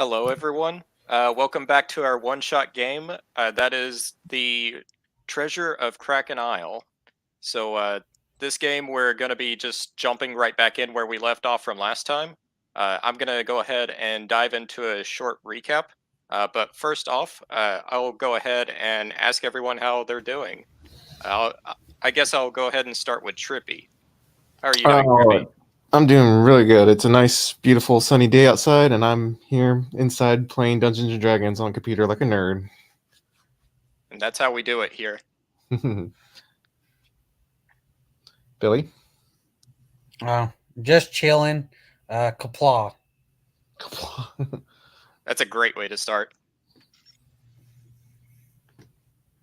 Hello, everyone. Welcome back to our one-shot game. That is the Treasure of Kraken Isle. So this game, we're going to be just jumping right back in where we left off from last time. I'm going to go ahead and dive into a short recap. But first off, I'll go ahead and ask everyone how they're doing. I'll, I guess I'll go ahead and start with Trippy. How are you doing, Trippy? Oh, I'm doing really good. It's a nice, beautiful, sunny day outside, and I'm here inside playing Dungeons and Dragons on a computer like a nerd. And that's how we do it here. Billy? Uh, just chilling. Kapla. That's a great way to start.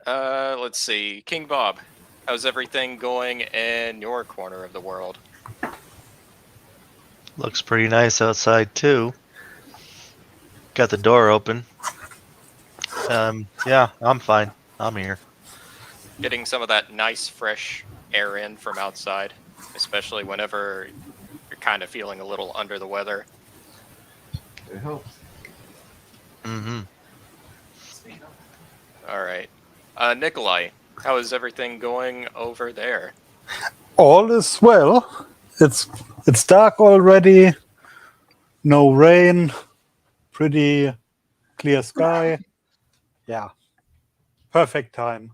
Let's see. King Bob, how's everything going in your corner of the world? Looks pretty nice outside too. Got the door open. Yeah, I'm fine. I'm here. Getting some of that nice fresh air in from outside, especially whenever you're kind of feeling a little under the weather. It helps. Mm-hmm. All right. Nikolai, how is everything going over there? All is well. It's dark already. No rain. Pretty clear sky. Yeah. Perfect time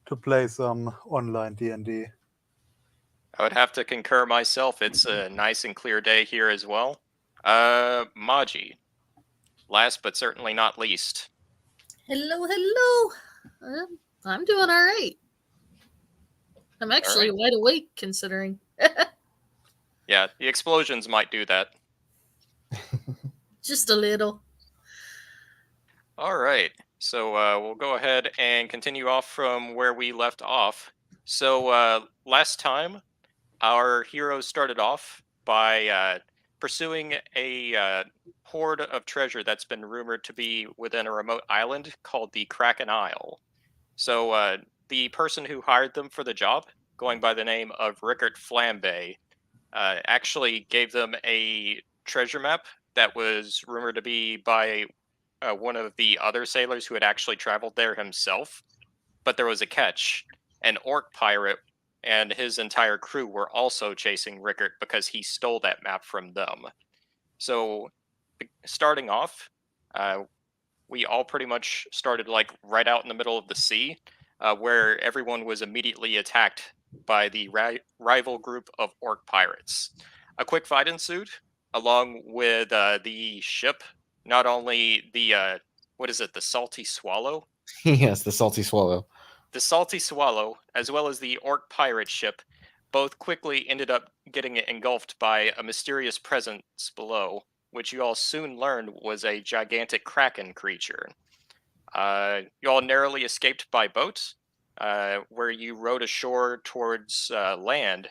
to play some online D&D. I would have to concur myself. It's a nice and clear day here as well. Maji, last but certainly not least. Hello. I'm doing all right. I'm actually wide awake considering. Yeah, the explosions might do that. Just a little. All right. So we'll go ahead and continue off from where we left off. So last time, our heroes started off by pursuing a hoard of treasure that's been rumored to be within a remote island called the Kraken Isle. So the person who hired them for the job, going by the name of Rickert Flambe, actually gave them a treasure map that was rumored to be by one of the other sailors who had actually traveled there himself. But there was a catch. An orc pirate and his entire crew were also chasing Rickert because he stole that map from them. So, starting off, we all pretty much started like right out in the middle of the sea, where everyone was immediately attacked by the rival group of orc pirates. A quick fight ensued, along with the ship. Not only the what is it, the Salty Swallow? Yes, the salty swallow. The Salty Swallow, as well as the orc pirate ship, both quickly ended up getting engulfed by a mysterious presence below, which you all soon learned was a gigantic kraken creature. You all narrowly escaped by boat, where you rowed ashore towards land,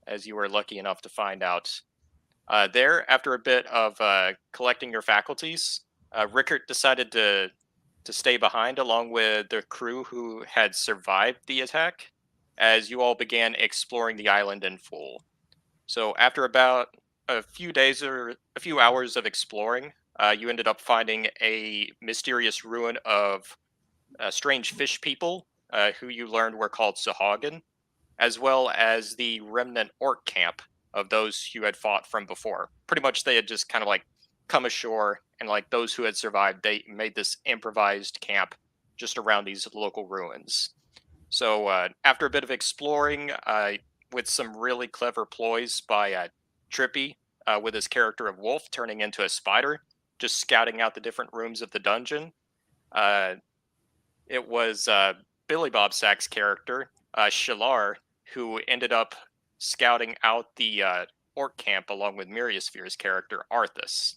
as you were lucky enough to find out. There, after a bit of collecting your faculties, Rickert decided to stay behind along with the crew who had survived the attack, as you all began exploring the island in full. So after about a few days or a few hours of exploring, you ended up finding a mysterious ruin of strange fish people, who you learned were called Sahagin, as well as the remnant orc camp of those you had fought from before. Pretty much they had just kind of like come ashore, and like those who had survived, they made this improvised camp just around these local ruins. So after a bit of exploring, with some really clever ploys by Trippy, with his character of Wolf turning into a spider, just scouting out the different rooms of the dungeon, uh, it was Billy Bob Sack's character, Shalar, who ended up scouting out the orc camp along with Myriosphere's character, Arthas.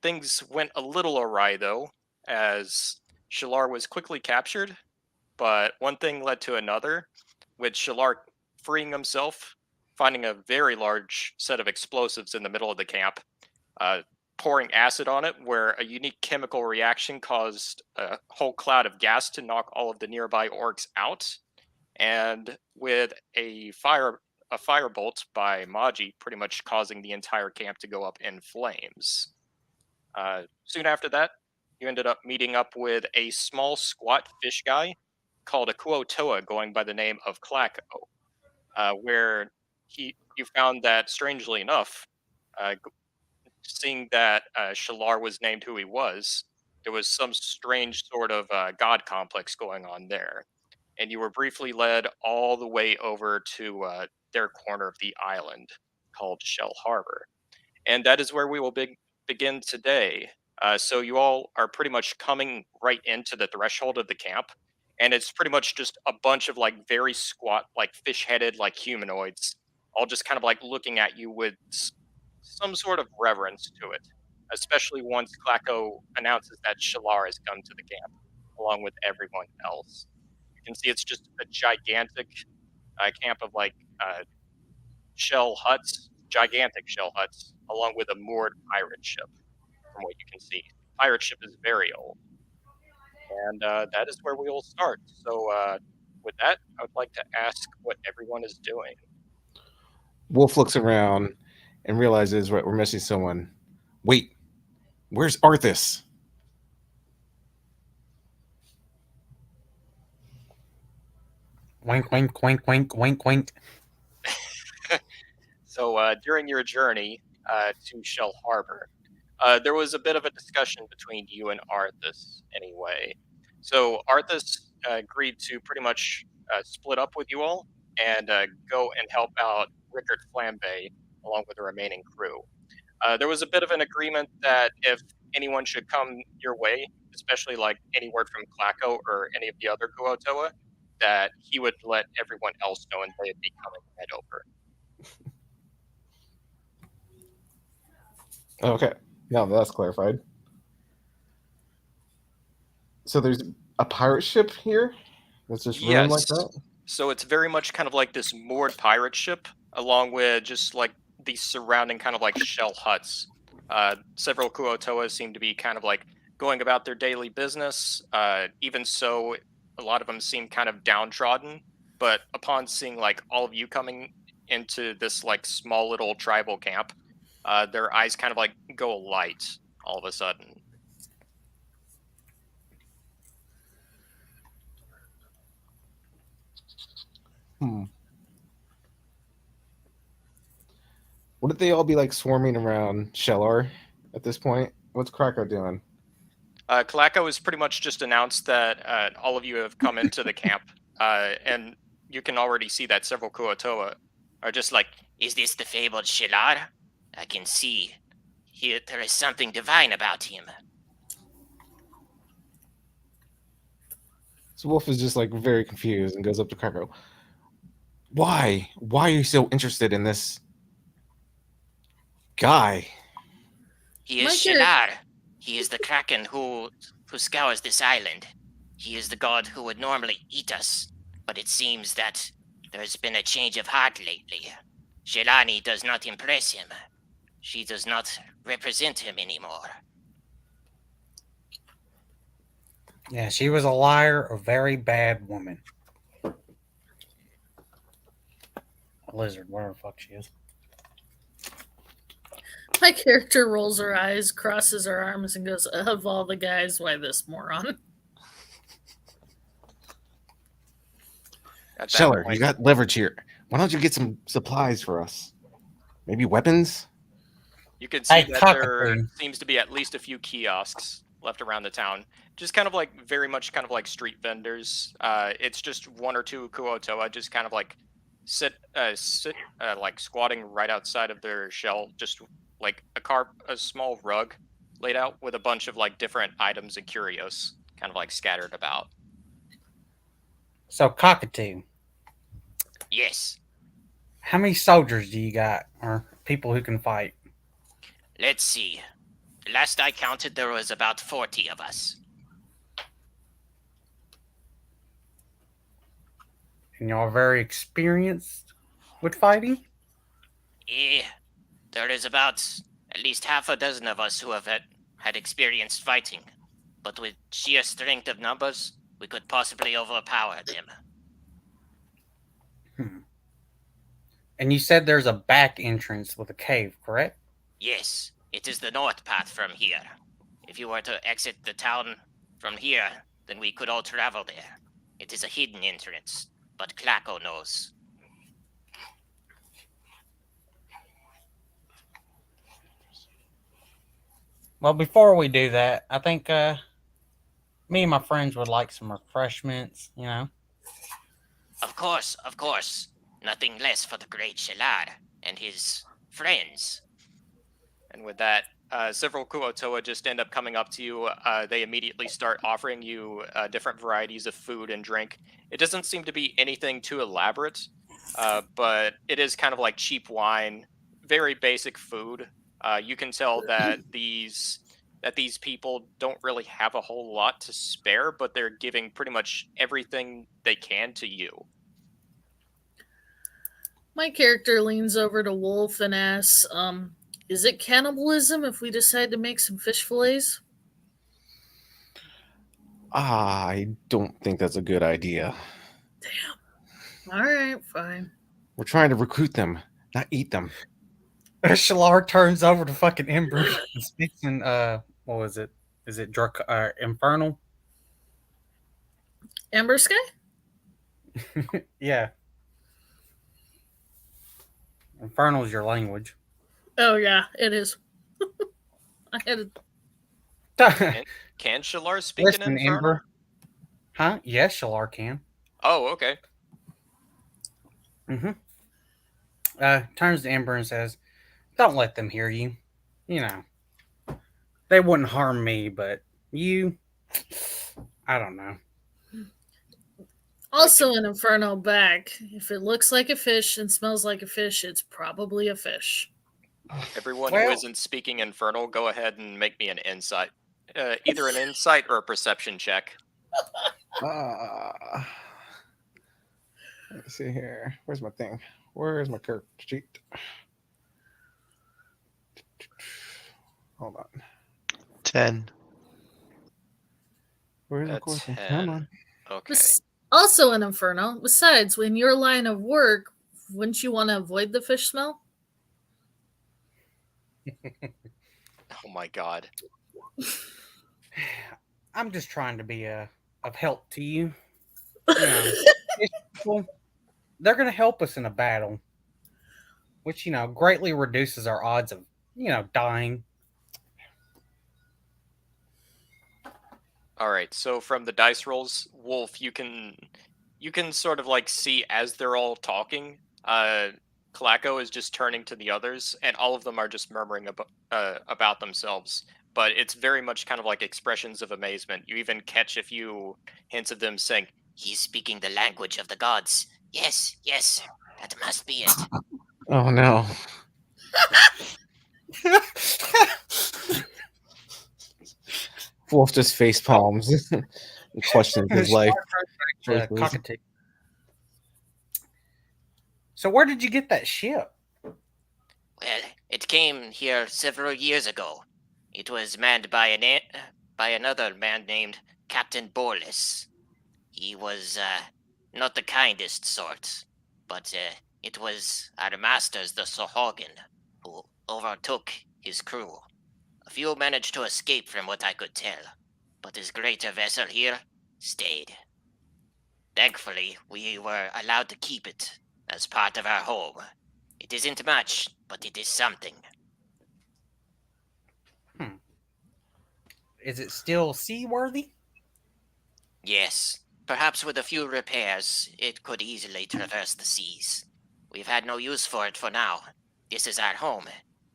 Things went a little awry, though, as Shalar was quickly captured, but one thing led to another, with Shalar freeing himself, finding a very large set of explosives in the middle of the camp, pouring acid on it, where a unique chemical reaction caused a whole cloud of gas to knock all of the nearby orcs out, and with a firebolt by Maji pretty much causing the entire camp to go up in flames. Soon after that, you ended up meeting up with a small, squat fish guy called a Kuotoa going by the name of Klako, where you found that, strangely enough, seeing that Shalar was named who he was, there was some strange sort of god complex going on there. And you were briefly led all the way over to their corner of the island called Shell Harbor. And that is where we will begin today. So you all are pretty much coming right into the threshold of the camp, and it's pretty much just a bunch of like very squat, like fish-headed, like humanoids, all just kind of like looking at you with some sort of reverence to it. Especially once Klako announces that Shalar has come to the camp, along with everyone else. You can see it's just a gigantic camp of like shell huts, gigantic shell huts, along with a moored pirate ship. From what you can see, pirate ship is very old, and that is where we will start. So, with that, I would like to ask what everyone is doing. Wolf looks around and realizes we're missing someone. Wait, where's Arthas? Wink, wink, wink, wink, wink, wink. So, during your journey to Shell Harbor, there was a bit of a discussion between you and Arthas, anyway. So, Arthas agreed to pretty much split up with you all and go and help out Rickard Flambe along with the remaining crew. There was a bit of an agreement that if anyone should come your way, especially like any word from Klako or any of the other Kuotoa, that he would let everyone else know and they'd be coming right over. Okay, now that's clarified. So there's a pirate ship here that's just ruined like that? So it's very much kind of like this moored pirate ship, along with just like the surrounding kind of like shell huts. Several Kuotoas seem to be kind of like going about their daily business. Even so, a lot of them seem kind of downtrodden. But upon seeing like all of you coming into this like small little tribal camp, their eyes kind of like go light all of a sudden. Wouldn't they all be like swarming around Shellar at this point? What's Krakow doing? Kalako has pretty much just announced that all of you have come into the camp, and you can already see that several Kuotoa are just like, "Is this the fabled Shilar? I can see. Here, there is something divine about him." So Wolf is just like very confused and goes up to Krakow. Why? Why are you so interested in this guy? He is My Shilar. He is the Kraken who scours this island. He is the god who would normally eat us, but it seems that there's been a change of heart lately. Shelani does not impress him. She does not represent him anymore. Yeah, she was a liar, a very bad woman. A lizard, whatever the fuck she is. My character rolls her eyes, crosses her arms, and goes, "Of all the guys, why this moron?" at that Sheller, point, you got leverage here. Why don't you get some supplies for us? Maybe weapons? you can see Hey, that there cockapoo. seems to be at least a few kiosks left around the town. Just kind of like very much kind of like street vendors. It's just one or two Kuotoa just kind of like sit like squatting right outside of their shell, just like a small rug laid out with a bunch of like different items and curios kind of like scattered about. So, Cockatoo, Yes. how many soldiers do you got, or people who can fight? Let's see. Last I counted, there was about 40 of us. And y'all are very experienced with fighting? There is about at least half a dozen of us who have had experienced fighting. But with sheer strength of numbers, we could possibly overpower them. And you said there's a back entrance with a cave, correct? Yes, it is the north path from here. If you were to exit the town from here, then we could all travel there. It is a hidden entrance, but Klako knows. Well, before we do that, I think me and my friends would like some refreshments, you know. Of course, of course. Nothing less for the great Shalar and his friends. And with that, several Kuotoa just end up coming up to you. They immediately start offering you different varieties of food and drink. It doesn't seem to be anything too elaborate, but it is kind of like cheap wine, very basic food. You can tell that these people don't really have a whole lot to spare, but they're giving pretty much everything they can to you. My character leans over to Wolf and asks, is it cannibalism if we decide to make some fish fillets? I don't think that's a good idea. Damn. All right, fine. We're trying to recruit them, not eat them. Shalar turns over to fucking Ember and speaks in what was it? Is it Infernal? Amber Sky? Yeah. Infernal is your language. Oh, yeah, it is. I had Can Shalar speak in Listen, Infernal? Ember. Huh? Yes, Shalar can. Oh, okay. Turns to Ember and says, "Don't let them hear you. You know, they wouldn't harm me, but you, I don't know." Also an Inferno back. If it looks like a fish and smells like a fish, it's probably a fish. Everyone who Well- isn't speaking Infernal, go ahead and make me an insight. Either an insight or a perception check. Let's see here. Where's my thing? Where's my character sheet? Hold on. 10. Where's my A question? 10. Come on. Okay. Also an Inferno. Besides, in your line of work, wouldn't you want to avoid the fish smell? Oh my god. I'm just trying to be of help to you. You know, these people, they're going to help us in a battle, which, you know, greatly reduces our odds of, you know, dying. All right. So from the dice rolls, Wolf, you can sort of like see as they're all talking. Kalako is just turning to the others, and all of them are just murmuring about themselves. But it's very much kind of like expressions of amazement. You even catch a few hints of them saying, He's speaking the language of the gods. Yes, yes, that must be it. Oh no. Wolf just face palms and questions his life. choices. Cockatoo. So where did you get that ship? Well, it came here several years ago. It was manned by another man named Captain Borlis. He was not the kindest sort, but it was our masters, the Sohogan, who overtook his crew. A few managed to escape from what I could tell, but his greater vessel here stayed. Thankfully, we were allowed to keep it as part of our home. It isn't much, but it is something. Is it still seaworthy? Yes, perhaps with a few repairs, it could easily traverse the seas. We've had no use for it for now. This is our home,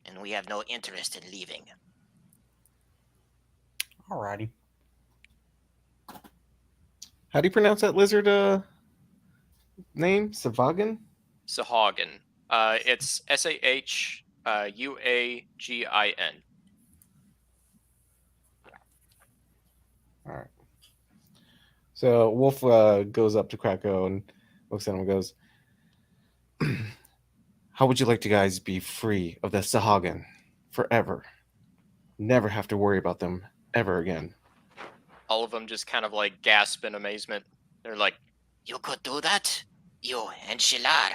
and we have no interest in leaving. Alrighty. How do you pronounce that lizard name? Savagan? Sahagin. It's Sahuagin. All right. So Wolf goes up to Krako and looks at him and goes, "How would you like to guys be free of the Sahagin forever? Never have to worry about them ever again." All of them just kind of like gasp in amazement. They're like, You could do that? You and Shilar?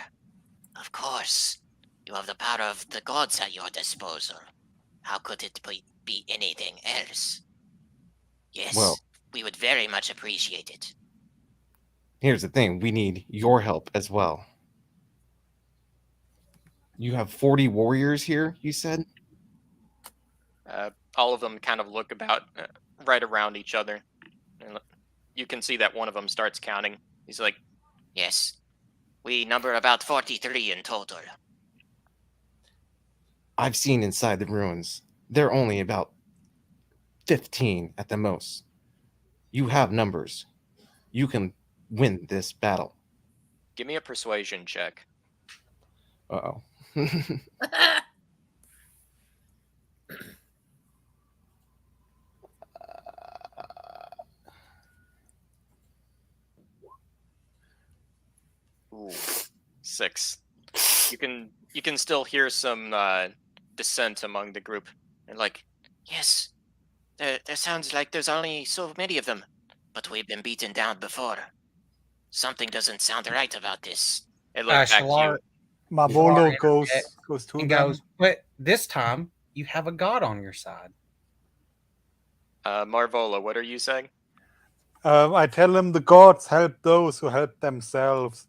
Of course. You have the power of the gods at your disposal. How could it be anything else? Yes, Well- we would very much appreciate it. Here's the thing, we need your help as well. You have 40 warriors here, you said? All of them kind of look about right around each other. And you can see that one of them starts counting. He's like, Yes, we number about 43 in total. I've seen inside the ruins. They're only about 15 at the most. You have numbers. You can win this battle. give me a persuasion check. Uh-oh. Ooh, 6. You can still hear some dissent among the group. They're like, yes, there sounds like there's only so many of them, but we've been beaten down before. Something doesn't sound right about this. They look back to you. Shalar Marvolo Shalar goes to and them. goes, but this time you have a god on your side. Marvola, what are you saying? I tell him the gods help those who help themselves.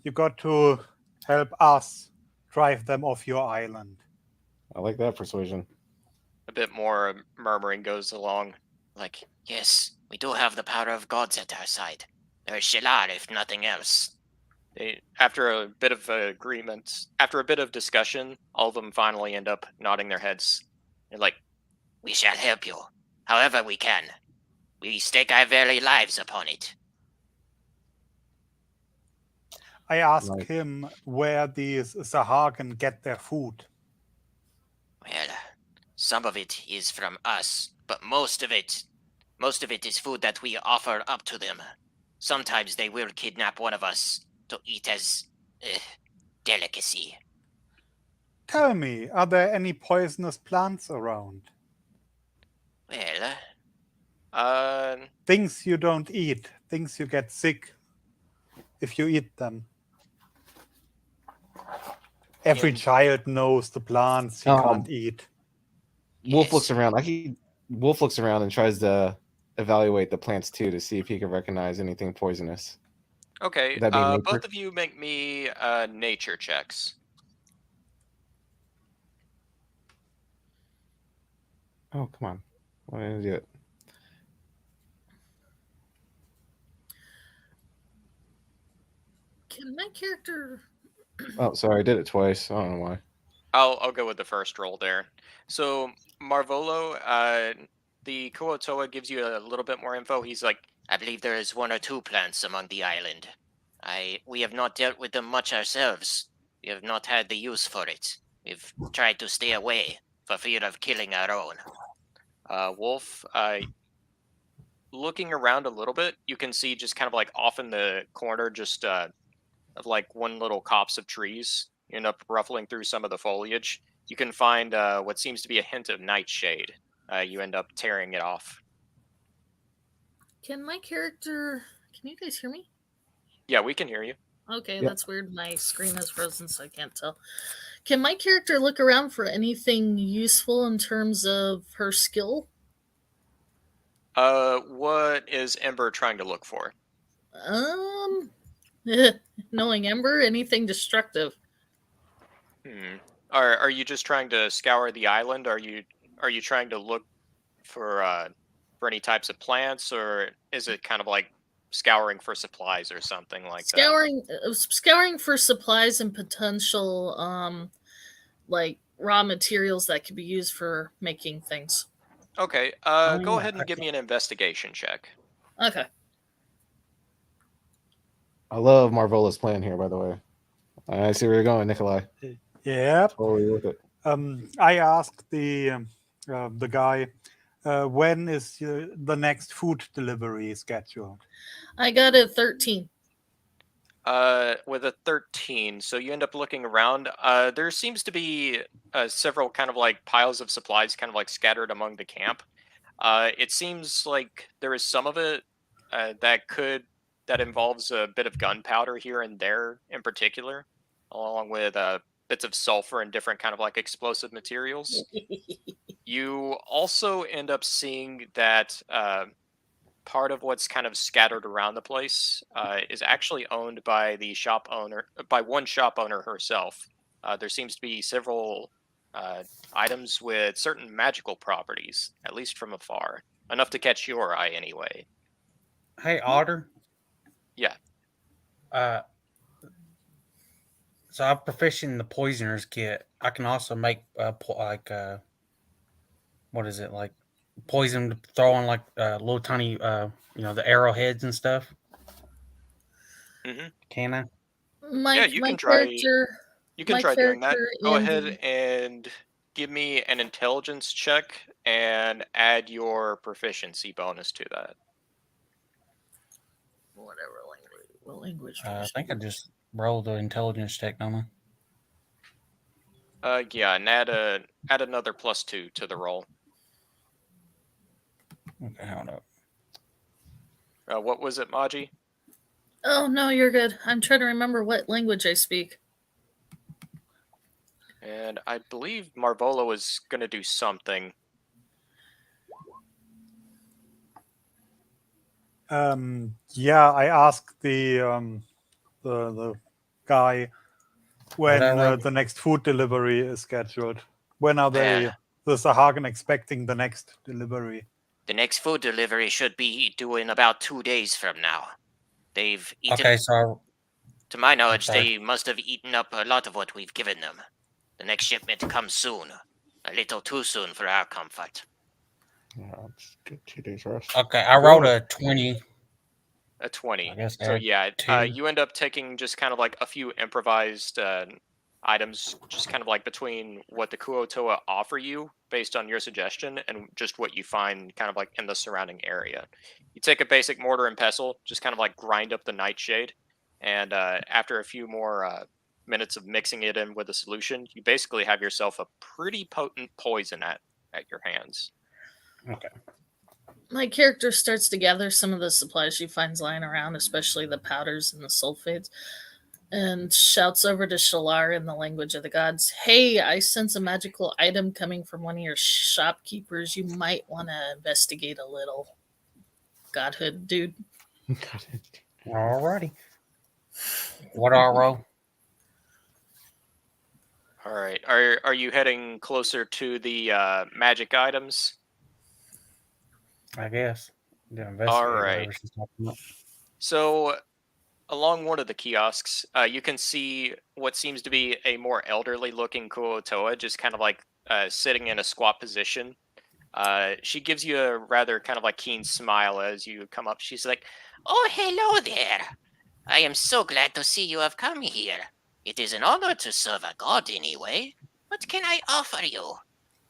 You got to help us drive them off your island. I like that persuasion. A bit more murmuring goes along. Like, yes, we do have the power of gods at our side. There's Shilar, if nothing else. After a bit of agreement, after a bit of discussion, all of them finally end up nodding their heads. They're like, We shall help you, however we can. We stake our very lives upon it. I ask Nice. him where these Sahagan get their food. Well, some of it is from us, but most of it is food that we offer up to them. Sometimes they will kidnap one of us to eat as delicacy. Tell me, are there any poisonous plants around? Well, Things you don't eat, things you get sick if you eat them. Every Yeah. child knows the plants he can't eat. Wolf Yes. looks around. Wolf looks around and tries to evaluate the plants too to see if he can recognize anything poisonous. okay, That'd be nature? both of you make me nature checks. Oh, come on. Why didn't I do it? Can my character? Oh, sorry, I did it twice. I don't know why. I'll go with the first roll there. So Marvolo, the Kuotoa gives you a little bit more info. He's like, I believe there is one or two plants among the island. We have not dealt with them much ourselves. We have not had the use for it. We've tried to stay away for fear of killing our own. Wolf, looking around a little bit, you can see just kind of like off in the corner, just of like one little copse of trees. You end up ruffling through some of the foliage. You can find what seems to be a hint of nightshade. You end up tearing it off. Can my character? Can you guys hear me? Yeah, we can hear you. Okay, Yeah. that's weird. My screen is frozen, so I can't tell. Can my character look around for anything useful in terms of her skill? What is Ember trying to look for? Knowing Ember, anything destructive? Are you just trying to scour the island? Are you trying to look for any types of plants, or is it kind of like scouring for supplies or something like Scouring for supplies and potential like raw materials that could be used for making things. that? Okay. Oh, Go ahead and give me an investigation check. Okay. I love Marvola's plan here, by the way. I see where you're going, Nikolai. Yeah. Totally with it. I asked the guy, when is the next food delivery scheduled? I got a 13. With a 13, so you end up looking around. There seems to be several kind of like piles of supplies kind of like scattered among the camp. It seems like there is some of it that involves a bit of gunpowder here and there in particular, along with bits of sulfur and different kind of like explosive materials. You also end up seeing that part of what's kind of scattered around the place is actually owned by the shop owner, by one shop owner herself. There seems to be several items with certain magical properties, at least from afar, enough to catch your eye anyway. Hey, Otter. Yeah. So I'm proficient in the poisoner's kit. I can also make what is it, like poison to throw on like little tiny the arrowheads and stuff. Hmm. Can I? Yeah, My you my can try. character You can my try doing that. character Go in ahead the and give me an intelligence check and add your proficiency bonus to that. whatever language, what language? I think I just rolled the intelligence check, don't I? Yeah, and add another +2 to the roll. Okay, hold up. What was it, Maji? Oh no, you're good. I'm trying to remember what language I speak. And I believe Marvolo is going to do something. Yeah, I asked the guy when the next food delivery is scheduled. When are they, the Sahagan, expecting the next delivery? The next food delivery should be due in about 2 days from now. They've eaten. Okay, so To my knowledge, sorry. they must have eaten up a lot of what we've given them. The next shipment comes soon. A little too soon for our comfort. Let's get 2 days rest. Okay, I rolled a 20. A 20. I guess So add yeah, 2. you end up taking just kind of like a few improvised items, just kind of like between what the Kuotoa offer you based on your suggestion and just what you find kind of like in the surrounding area. You take a basic mortar and pestle, just kind of like grind up the nightshade, and after a few more minutes of mixing it in with a solution, you basically have yourself a pretty potent poison at your hands. Okay. My character starts to gather some of the supplies she finds lying around, especially the powders and the sulfates, and shouts over to Shalar in the language of the gods, "Hey, I sense a magical item coming from one of your shopkeepers. You might want to investigate a little." Godhood dude. Alrighty. What do I roll? All right. Are you heading closer to the magic items? I guess. Yeah, All investigate right. whatever she's talking about. So, along one of the kiosks, you can see what seems to be a more elderly-looking Kuotoa, just kind of like sitting in a squat position. She gives you a rather kind of like keen smile as you come up. She's like, Oh, hello there. I am so glad to see you have come here. It is an honor to serve a god anyway. What can I offer you?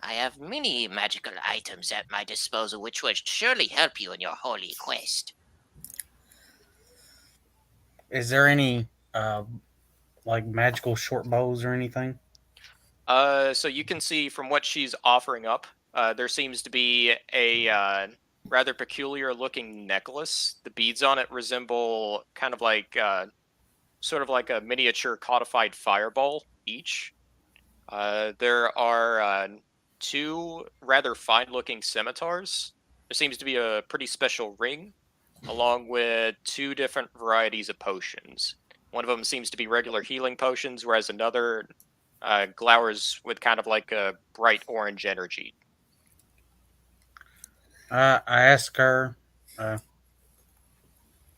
I have many magical items at my disposal which would surely help you in your holy quest. Is there any like magical short bows or anything? so you can see from what she's offering up, there seems to be a rather peculiar-looking necklace. The beads on it resemble kind of like sort of like a miniature codified fireball each. There are 2 rather fine-looking scimitars. There seems to be a pretty special ring, along with 2 different varieties of potions. One of them seems to be regular healing potions, whereas another glowers with kind of like a bright orange energy. I asked her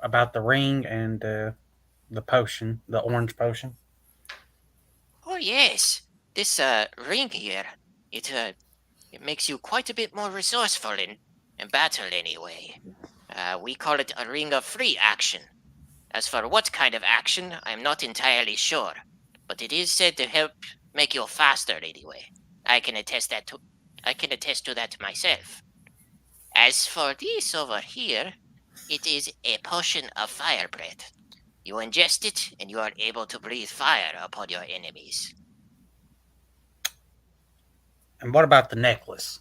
about the ring and the potion, the orange potion. Oh yes, this ring here, it makes you quite a bit more resourceful in battle anyway. We call it a ring of free action. As for what kind of action, I am not entirely sure, but it is said to help make you faster anyway. I can attest to that myself. As for this over here, it is a potion of fire breath. You ingest it, and you are able to breathe fire upon your enemies. And what about the necklace?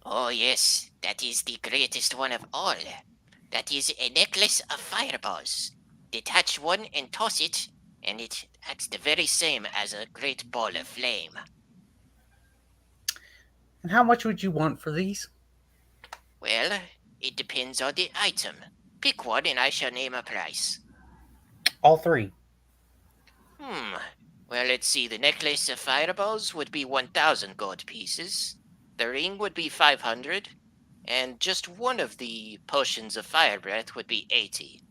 Oh yes, that is the greatest one of all. That is a necklace of fireballs. Detach one and toss it, and it acts the very same as a great ball of flame. And how much would you want for these? Well, it depends on the item. Pick one and I shall name a price. All three. Well, let's see. The necklace of fireballs would be 1,000 gold pieces. The ring would be 500. And just one of the potions of fire breath would be 80.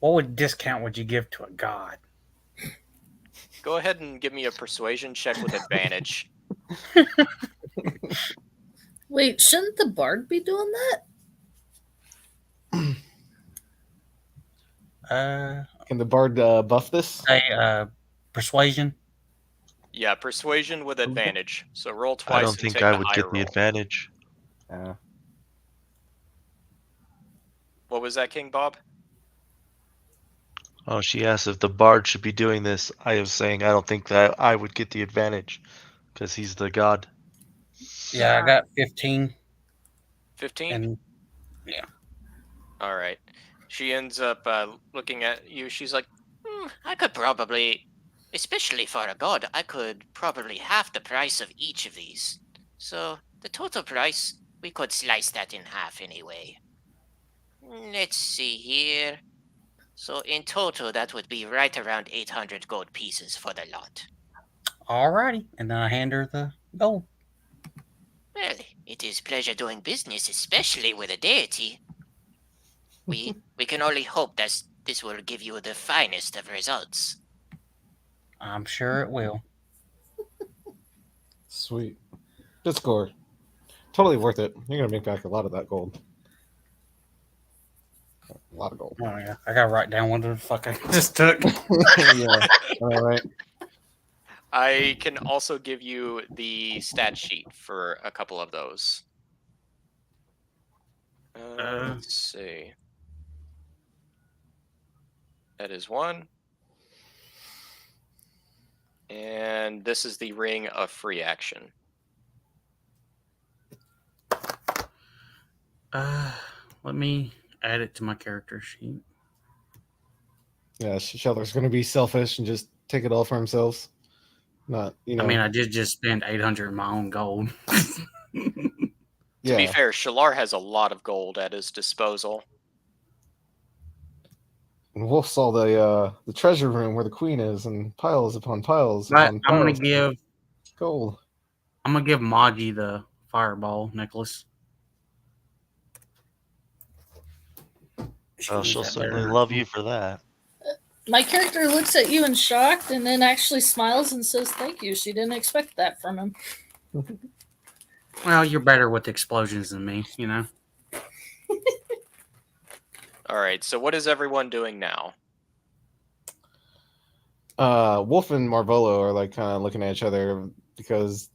What discount would you give to a god? Go ahead and give me a persuasion check with advantage. Wait, shouldn't the bard be doing that? Can the bard buff this? Persuasion. Yeah, persuasion with advantage. So roll I twice don't and think take I the would higher get the roll. advantage. What was that, King Bob? Oh, she asked if the bard should be doing this. I was saying I don't think that I would get the advantage because he's the god. Yeah, I got 15. 15? And All right. She ends up looking at you. She's like, I could probably, especially for a god, I could probably half the price of each of these. So the total price, we could slice that in half anyway. Let's see here. So in total, that would be right around 800 gold pieces for the lot. alrighty. And then I hand her the gold. Well, it is pleasure doing business, especially with a deity. We can only hope that this will give you the finest of results. I'm sure it will. Sweet. Good score. Totally worth it. You're gonna make back a lot of that gold. A lot of gold. Oh yeah, I gotta write down what the fuck I just took. Yeah. All right. I can also give you the stat sheet for a couple of those. Let's see. That is one. And this is the ring of free action. Let me add it to my character sheet. Yeah, Sheller's gonna be selfish and just take it all for himself. Not, you know. I mean, I did just spend 800 in my own gold. To be fair, Shalar has a lot of gold at his disposal. And Wolf saw the treasure room where the queen is, and piles upon piles. But Upon I'm gonna piles give of gold. Magi the fireball necklace. Oh, she'll certainly love you for that. My character looks at you in shock and then actually smiles and says thank you. She didn't expect that from him. Well, you're better with explosions than me, you know. All right, so what is everyone doing now? Wolf and Marvolo are like kind of looking at each other because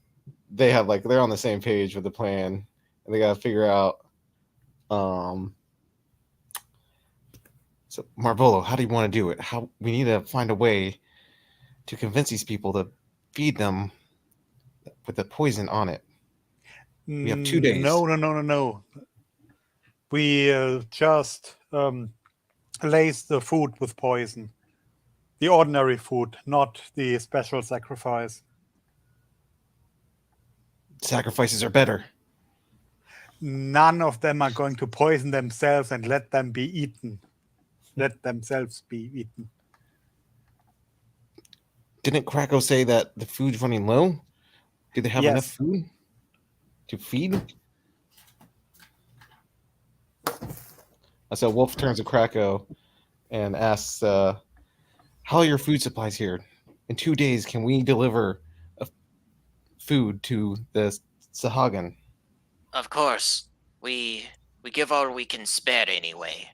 they have like they're on the same page with the plan, and they got to figure out. So Marvolo, how do you want to do it? How we need to find a way to convince these people to feed them with the poison on it. We have 2 days. No. We just lace the food with poison. The ordinary food, not the special sacrifice. Sacrifices are better. None of them are going to poison themselves and let them be eaten. Let themselves be eaten. Didn't Kraken say that the food's running low? Do they have enough food to feed? So Wolf turns to Kraken and asks, how are your food supplies here? In 2 days, can we deliver food to the Sahagan? Of course, we give all we can spare anyway,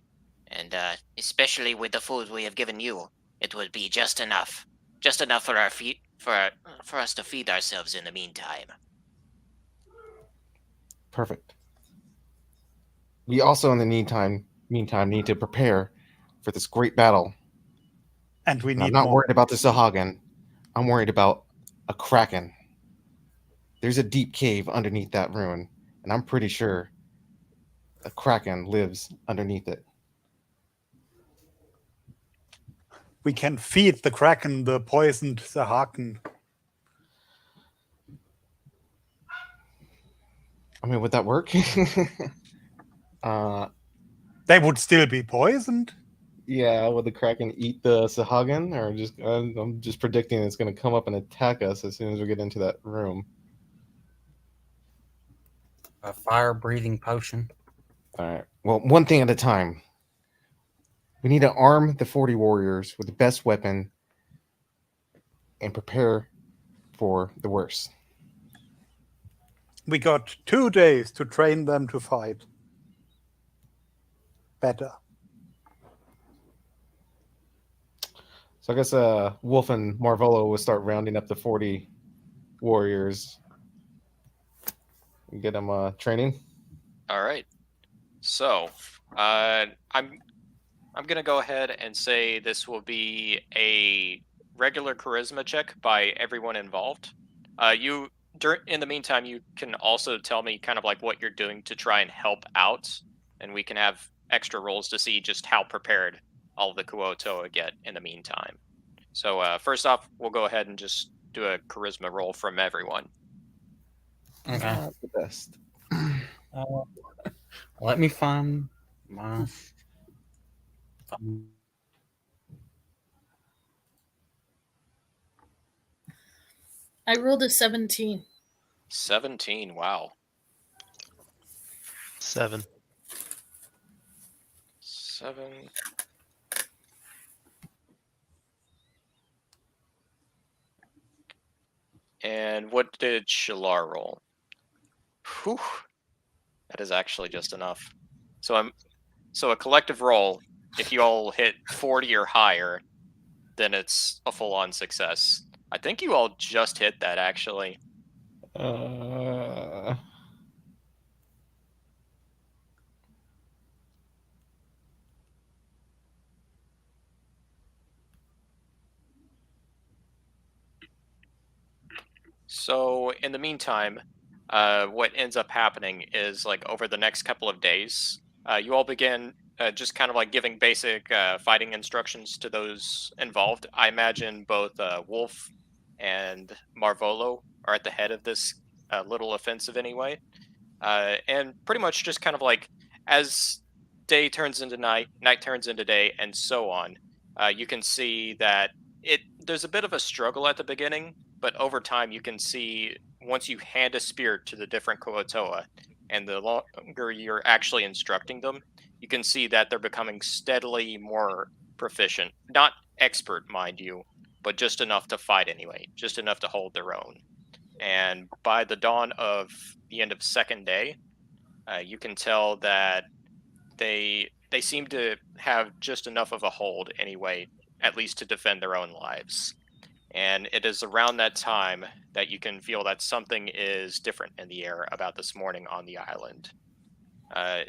and especially with the food we have given you, it would be just enough for our for us to feed ourselves in the meantime. Perfect. We also, in the meantime, need to prepare for this great battle. And we need I'm not more. worried about the Sahagan. I'm worried about a Kraken. There's a deep cave underneath that ruin, and I'm pretty sure a Kraken lives underneath it. We can feed the Kraken the poisoned Sahaken. I mean, would that work? They would still be poisoned. Yeah, would the Kraken eat the Sahagin, or just I'm just predicting it's going to come up and attack us as soon as we get into that room. A fire-breathing potion. All right. Well, one thing at a time. We need to arm the 40 warriors with the best weapon and prepare for the worst. We got 2 days to train them to fight better. So I guess Wolf and Marvolo will start rounding up the 40 warriors and get them training. All right. So, I'm gonna go ahead and say this will be a regular charisma check by everyone involved. In the meantime, you can also tell me kind of like what you're doing to try and help out, and we can have extra rolls to see just how prepared all of the Kuotoa get in the meantime. So first off, we'll go ahead and just do a charisma roll from everyone. Okay. Not the best. Let me find my. I rolled a 17. 17. Wow. 7. 7. And what did Shalar roll? Whew. That is actually just enough. So a collective roll, if you all hit 40 or higher, then it's a full-on success. I think you all just hit that, actually. So in the meantime, what ends up happening is like over the next couple of days, you all begin just kind of like giving basic fighting instructions to those involved. I imagine both Wolf and Marvolo are at the head of this little offensive anyway. And pretty much just kind of like as day turns into night, night turns into day, and so on, you can see that there's a bit of a struggle at the beginning, but over time you can see once you hand a spear to the different Kuotoa, and the longer you're actually instructing them, you can see that they're becoming steadily more proficient. Not expert, mind you, but just enough to fight anyway, just enough to hold their own. And by the dawn of the end of second day, you can tell that they seem to have just enough of a hold anyway, at least to defend their own lives. And it is around that time that you can feel that something is different in the air about this morning on the island.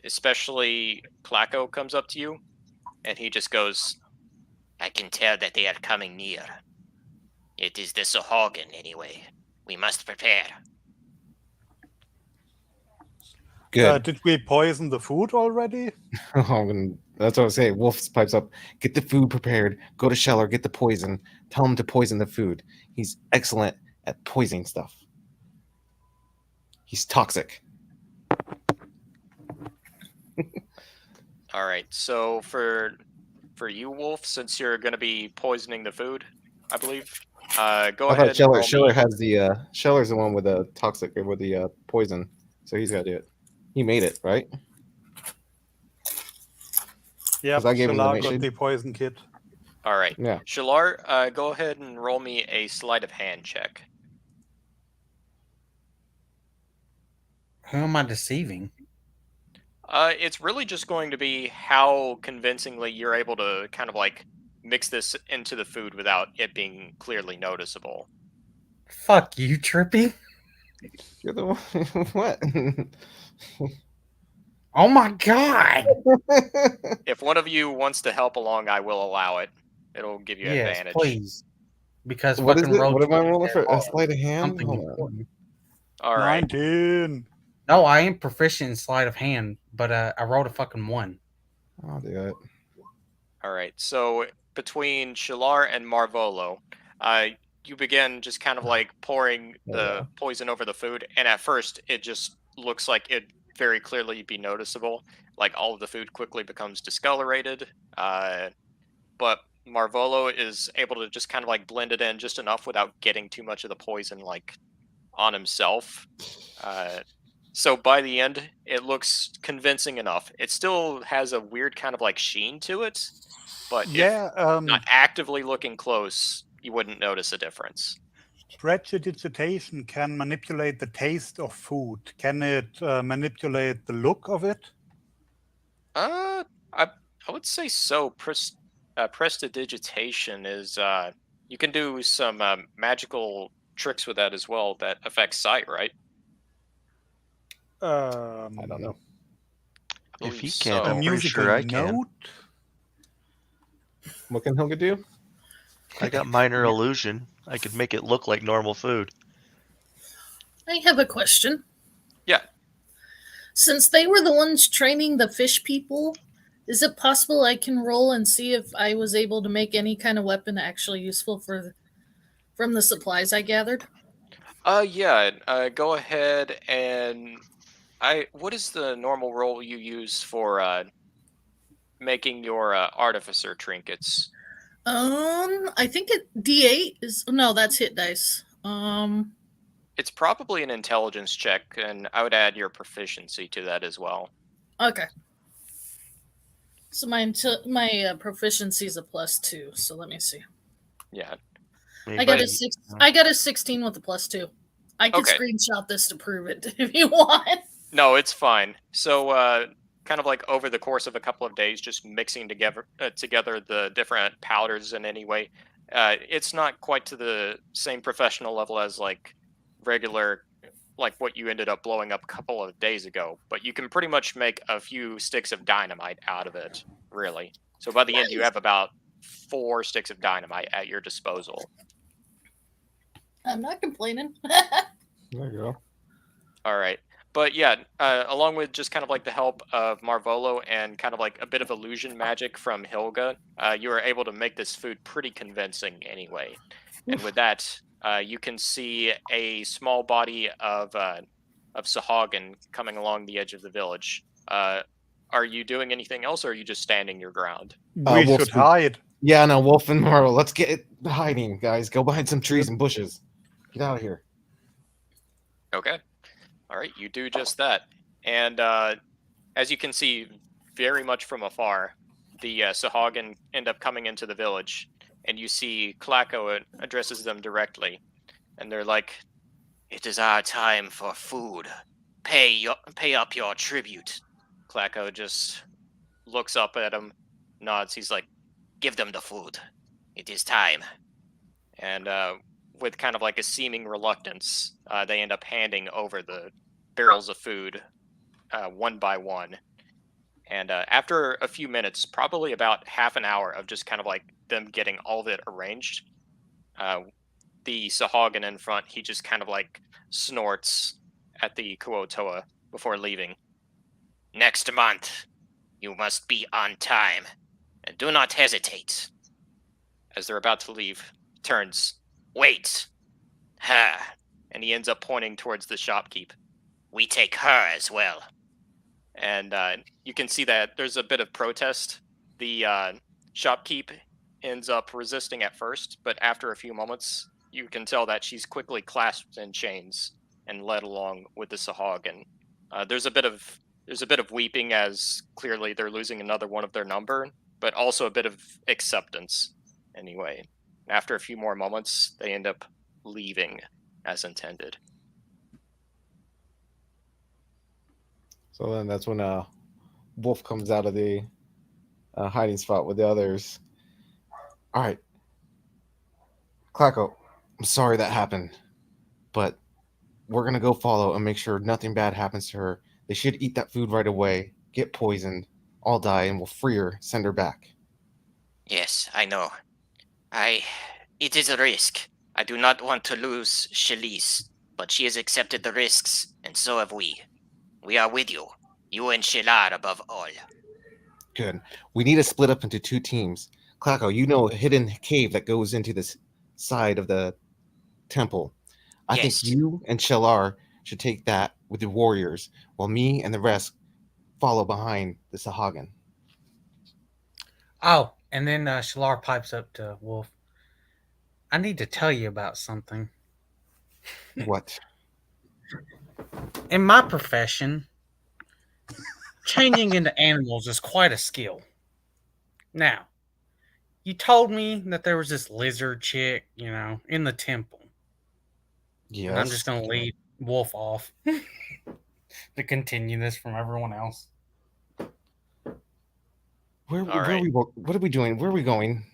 Especially Klacko comes up to you, and he just goes, I can tell that they are coming near. It is the Sahagan, anyway. We must prepare. Good. Did we poison the food already? That's what I was saying. Wolf pipes up. Get the food prepared. Go to Scheller. Get the poison. Tell him to poison the food. He's excellent at poisoning stuff. He's toxic. all right, so for you, Wolf, since you're going to be poisoning the food, I believe, go ahead. Scheller has the Scheller's the one with the toxic or with the poison, so he's got to do it. He made it, right? Yeah, I gave him the Shalar mission. got the poison kit. All right. Yeah. Shalar, go ahead and roll me a sleight of hand check. Who am I deceiving? It's really just going to be how convincingly you're able to kind of like mix this into the food without it being clearly noticeable. Fuck you, Trippy. You're the one. What? Oh my god! If one of you wants to help along, I will allow it. It'll give you Yes, advantage. please. Because What is fucking it? road What am I trip rolling for? A are sleight of hand? something Hold on. important. All right. 19. No, I am proficient in sleight of hand, but I rolled a fucking 1. I'll do it. All right. So between Shalar and Marvolo, you begin just kind of like pouring the poison over the food, and at first it just looks like it very clearly be noticeable. Like all of the food quickly becomes discolorated, but Marvolo is able to just kind of like blend it in just enough without getting too much of the poison like on himself. So by the end, it looks convincing enough. It still has a weird kind of like sheen to it, but Yeah, if not actively looking close, you wouldn't notice a difference. prestidigitation can manipulate the taste of food. Can it manipulate the look of it? I would say so. Prestidigitation is you can do some magical tricks with that as well that affects sight, right? I don't know. I If he believe can't, so. A I'm pretty musical sure I can. note? What can Helga do? I got minor illusion. I could make it look like normal food. I have a question. Yeah. Since they were the ones training the fish people, is it possible I can roll and see if I was able to make any kind of weapon actually useful from the supplies I gathered? Yeah. Go ahead and what is the normal roll you use for making your artificer trinkets? I think D8 is no, that's hit dice. It's probably an intelligence check, and I would add your proficiency to that as well. Okay. So my proficiency is a +2. So let me see. Yeah. I got a 6. I got a 16 with a +2. I can Okay. screenshot this to prove it if you want. No, it's fine. So, kind of like over the course of a couple of days, just mixing together the different powders in any way. It's not quite to the same professional level as like regular, like what you ended up blowing up a couple of days ago. But you can pretty much make a few sticks of dynamite out of it, really. So by the end, you Nice. have about 4 sticks of dynamite at your disposal. I'm not complaining. There you go. All right. But yeah, along with just kind of like the help of Marvolo and kind of like a bit of illusion magic from Hilga, you are able to make this food pretty convincing anyway. And with that, you can see a small body of Sahagin coming along the edge of the village. Are you doing anything else, or are you just standing your ground? We Wolf should Spook. hide. Yeah, no, Wolf and Morrow. Let's get hiding, guys. Go behind some trees and bushes. Get out of here. Okay. All right, you do just that. And as you can see very much from afar, the Sahagin end up coming into the village, and you see Klako addresses them directly. And they're like, It is our time for food. Pay up your tribute. Klako just looks up at him, nods. He's like, Give them the food. It is time. and with kind of like a seeming reluctance, they end up handing over the barrels of food one by one. And after a few minutes, probably about half an hour of just kind of like them getting all of it arranged, the Sahagin in front, he just kind of like snorts at the Kuotoa before leaving. Next month, you must be on time. And do not hesitate. As they're about to leave, he turns, Wait. Her. and he ends up pointing towards the shopkeep. We take her as well. And you can see that there's a bit of protest. The shopkeep ends up resisting at first, but after a few moments, you can tell that she's quickly clasped in chains and led along with the Sahagin. There's a bit of weeping, as clearly they're losing another one of their number, but also a bit of acceptance anyway. After a few more moments, they end up leaving as intended. So then that's when Wolf comes out of the hiding spot with the others. All right. Klako, I'm sorry that happened, but we're going to go follow and make sure nothing bad happens to her. They should eat that food right away, get poisoned, all die, and we'll free her, send her back. Yes, I know. It is a risk. I do not want to lose Shalise, but she has accepted the risks, and so have we. We are with you. You and Shilar above all. Good. We need to split up into 2 teams. Klako, you know a hidden cave that goes into this side of the temple. I think Yes. you and Shalar should take that with the warriors, while me and the rest follow behind the Sahagan. Oh, and then Shalar pipes up to Wolf. I need to tell you about something. What? In my profession, changing into animals is quite a skill. Now, you told me that there was this lizard chick, in the temple. Yes. And I'm just going to lead Wolf off to continue this from everyone else. What are we doing? Where are we going?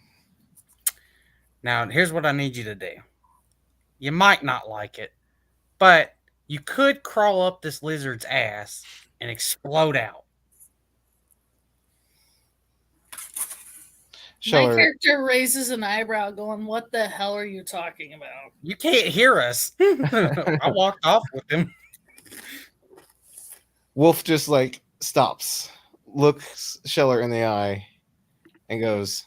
Now, here's what I need you to do. You might not like it, but you could crawl up this lizard's ass and explode out. My character raises an eyebrow, going, "What the hell are you talking about?" You can't hear us. I walked off with him. Wolf just stops, looks Scheller in the eye, and goes,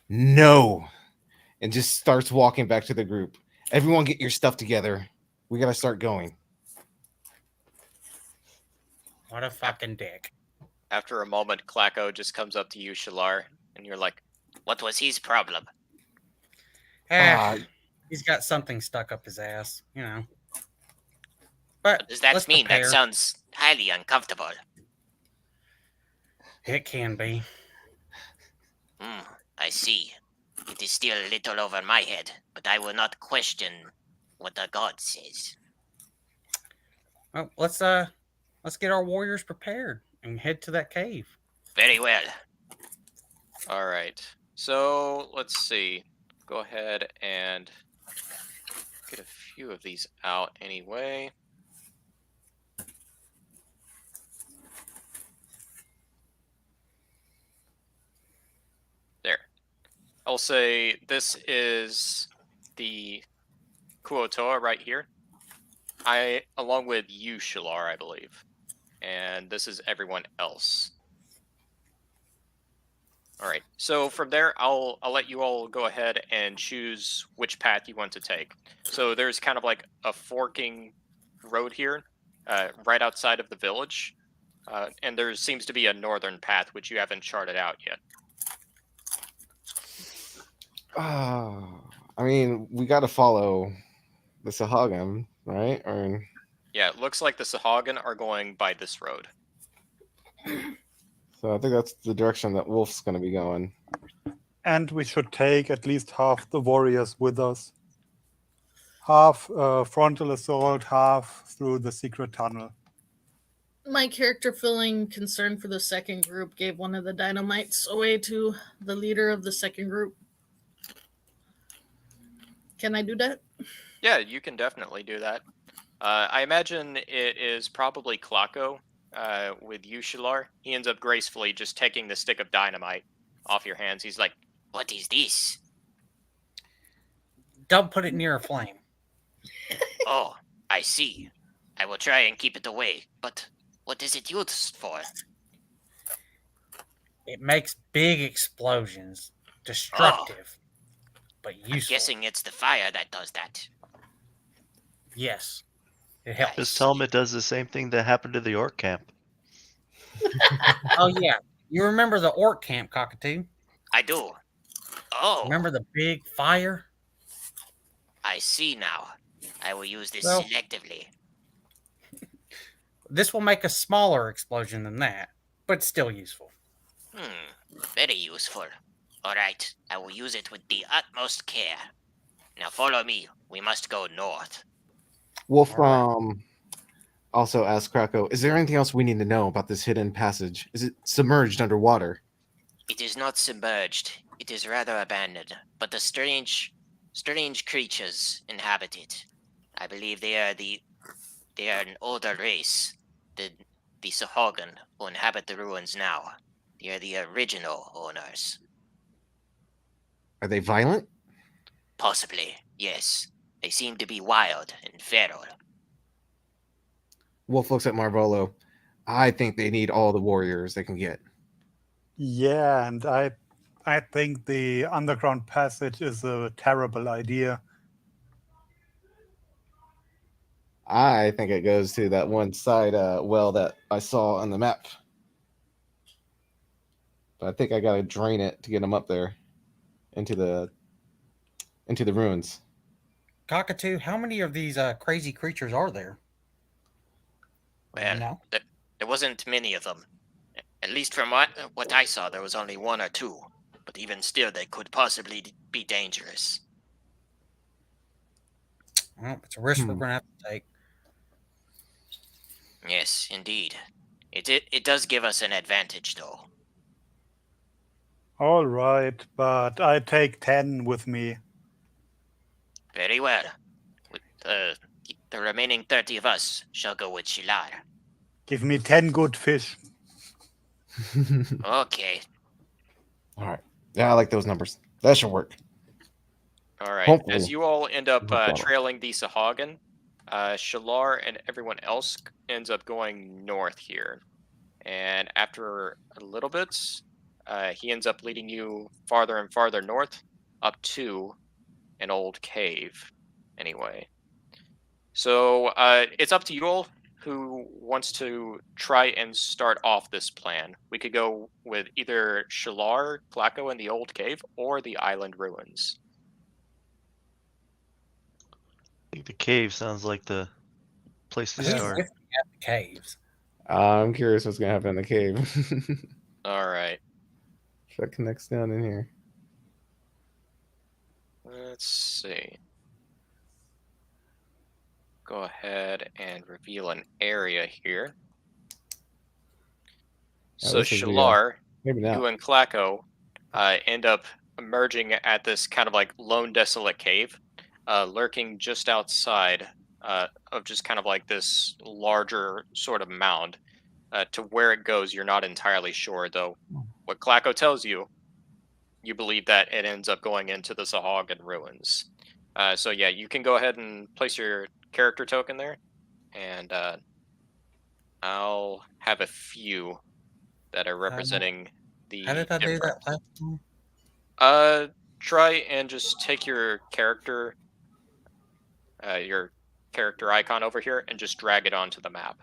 "No," and just starts walking back to the group. Everyone get your stuff together. We got to start going. What a fucking dick. After a moment, Klako just comes up to you, Shalar, and you're like, What was his problem? He's got something stuck up his ass, But What does that let's mean? prepare. That sounds highly uncomfortable. It can be. I see. It is still a little over my head, but I will not question what the god says. Well, let's get our warriors prepared and head to that cave. Very well. all right. So let's see. Go ahead and get a few of these out anyway. There. I'll say this is the Kuotoa right here. Along with you, Shalar, I believe. And this is everyone else. All right. So from there, I'll let you all go ahead and choose which path you want to take. So there's kind of like a forking road here, right outside of the village, and there seems to be a northern path which you haven't charted out yet. I mean, we got to follow the Sahagan, right? Yeah, it looks like the Sahagan are going by this road. So I think that's the direction that Wolf's going to be going. And we should take at least half the warriors with us. Half frontal assault, half through the secret tunnel. My character, feeling concerned for the second group, gave one of the dynamites away to the leader of the second group. Can I do that? Yeah, you can definitely do that. I imagine it is probably Klako with you, Shalar. He ends up gracefully just taking the stick of dynamite off your hands. He's like, What is this? Don't put it near a flame. Oh, I see. I will try and keep it away, but what is it used for? It makes big explosions. Destructive, but useful. I'm guessing it's the fire that does that. Yes. It helps. Just tell him it does the same thing that happened to the orc camp. Oh, yeah. You remember the orc camp, Cockatoo? I do. Oh. Remember the big fire? I see now. I will use this Well, selectively. This will make a smaller explosion than that, but still useful. Very useful. All right, I will use it with the utmost care. Now follow me. We must go north. Wolf also asked Krako, is there anything else we need to know about this hidden passage? Is it submerged underwater? It is not submerged. It is rather abandoned, but the strange creatures inhabit it. I believe they are an older race, the Sahagan, who inhabit the ruins now. They are the original owners. Are they violent? Possibly, yes. They seem to be wild and feral. Wolf looks at Marvolo. I think they need all the warriors they can get. Yeah, and I think the underground passage is a terrible idea. I think it goes to that one side well that I saw on the map. But I think I gotta drain it to get them up there into the ruins. Cockatoo, how many of these crazy creatures are there? Well, No. there wasn't many of them. At least from what I saw, there was only one or two. But even still, they could possibly be dangerous. Well, it's a risk we're going to have to take. Yes, indeed. It does give us an advantage, though. All right, but I take 10 with me. Very well. The remaining 30 of us shall go with Shilar. Give me 10 good fish. Okay. All right. Yeah, I like those numbers. That should work. All right. Hopefully. As you all end up No problem. trailing the Sahagin, Shalar and everyone else ends up going north here. And after a little bit, he ends up leading you farther and farther north up to an old cave. Anyway. So it's up to you all who wants to try and start off this plan. We could go with either Shalar, Klaako, and the old cave, or the island ruins. I think the cave sounds like the place to Who's start. looking at the caves? I'm curious what's gonna happen in the cave. All right. That connects down in here. Let's see. Go ahead and reveal an area here. Yeah, So this is the, Shalar, Maybe not. you and Klaako end up emerging at this kind of like lone desolate cave, lurking just outside of just kind of like this larger sort of mound. To where it goes, you're not entirely sure, though. What Klaako tells you, you believe that it ends up going into the Sahagin ruins. So yeah, you can go ahead and place your character token there, and I'll have a few that are representing the How did I do different. that last time? Try and just take your character icon over here and just drag it onto the map.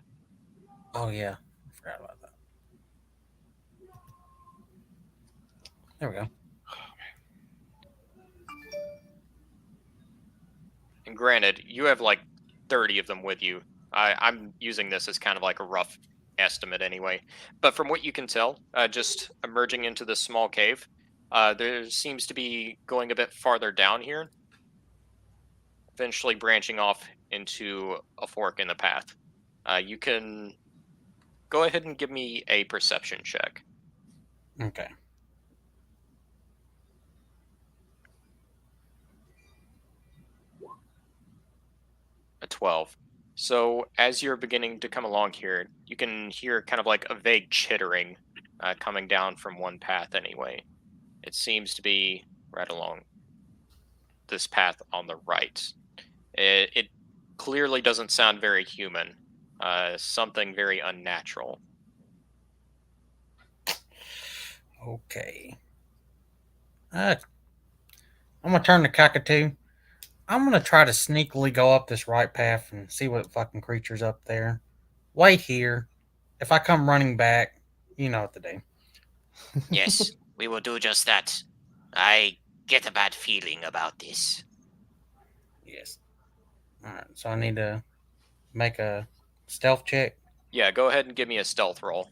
Oh, yeah. I forgot about that. There we go. And granted, you have like 30 of them with you. I'm using this as kind of like a rough estimate anyway. But from what you can tell, just emerging into this small cave, there seems to be going a bit farther down here, eventually branching off into a fork in the path. You can go ahead and give me a perception check. Okay. A 12. So as you're beginning to come along here, you can hear kind of like a vague chittering coming down from one path anyway. It seems to be right along this path on the right. It clearly doesn't sound very human. Something very unnatural. Okay. I'm going to turn to Cockatoo. I'm going to try to sneakily go up this right path and see what fucking creature's up there. Wait here. If I come running back, you know what to do. Yes, we will do just that. I get a bad feeling about this. Yes. Alright, so I need to make a stealth check. Yeah, go ahead and give me a stealth roll.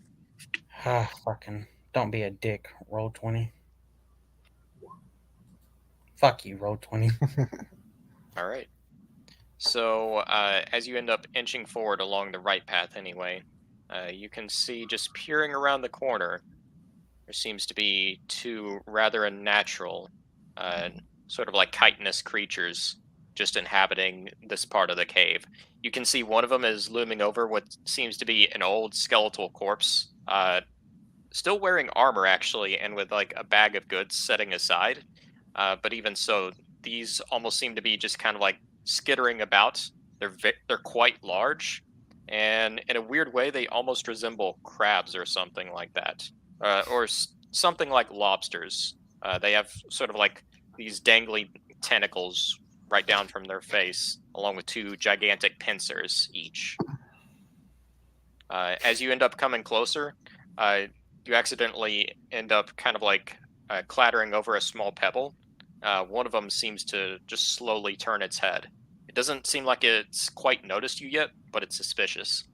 Ah, fucking, don't be a dick. Roll 20. Fuck you, roll 20. All right. So as you end up inching forward along the right path anyway, you can see just peering around the corner, there seems to be two rather unnatural, sort of like chitinous creatures just inhabiting this part of the cave. You can see one of them is looming over what seems to be an old skeletal corpse, still wearing armor actually, and with like a bag of goods setting aside. But even so, these almost seem to be just kind of like skittering about. They're quite large, and in a weird way, they almost resemble crabs or something like that, or something like lobsters. They have sort of like these dangly tentacles right down from their face, along with two gigantic pincers each. As you end up coming closer, you accidentally end up kind of like clattering over a small pebble. One of them seems to just slowly turn its head. It doesn't seem like it's quite noticed you yet, but it's suspicious.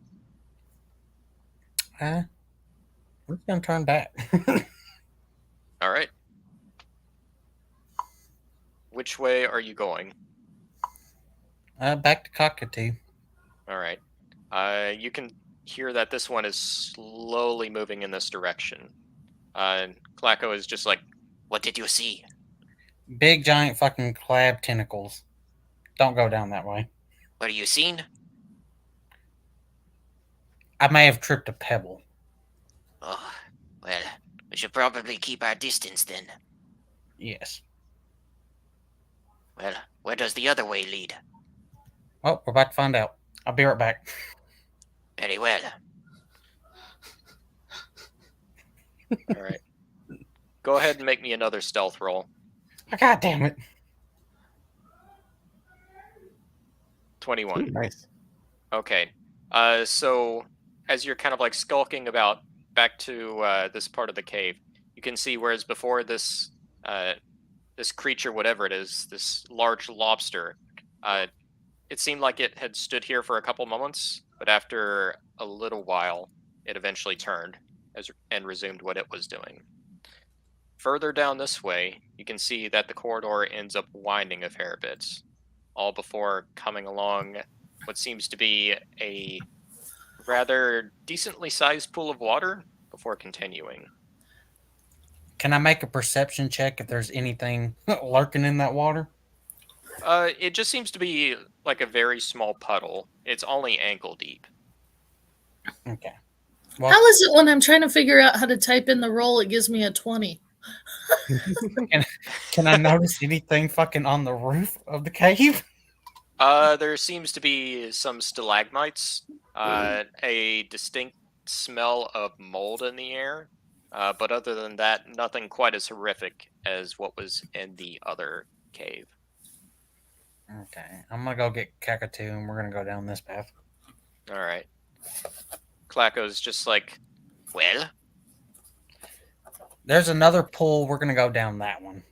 We're gonna turn back. All right. Which way are you going? Back to Cockatoo. All right. You can hear that this one is slowly moving in this direction. Klacko is just like, What did you see? Big giant fucking crab tentacles. Don't go down that way. What are you seen? I may have tripped a pebble. Oh, well, we should probably keep our distance then. Yes. Well, where does the other way lead? Well, we're about to find out. I'll be right back. Very well. all right. Go ahead and make me another stealth roll. God damn it. 21. Nice. Okay. So as you're kind of like skulking about back to this part of the cave, you can see whereas before this this creature, whatever it is, this large lobster, it seemed like it had stood here for a couple moments, but after a little while, it eventually turned and resumed what it was doing. Further down this way, you can see that the corridor ends up winding a fair bit, all before coming along what seems to be a rather decently sized pool of water before continuing. Can I make a perception check if there's anything lurking in that water? It just seems to be like a very small puddle. It's only ankle deep. Okay. How is it when I'm trying to figure out how to type in the roll, it gives me a 20? Can I notice anything fucking on the roof of the cave? There seems to be some stalagmites, a distinct smell of mold in the air, but other than that, nothing quite as horrific as what was in the other cave. Okay, I'm gonna go get Cockatoo and we're gonna go down this path. All right. Klacko's just like, Well, There's another pool. We're gonna go down that one.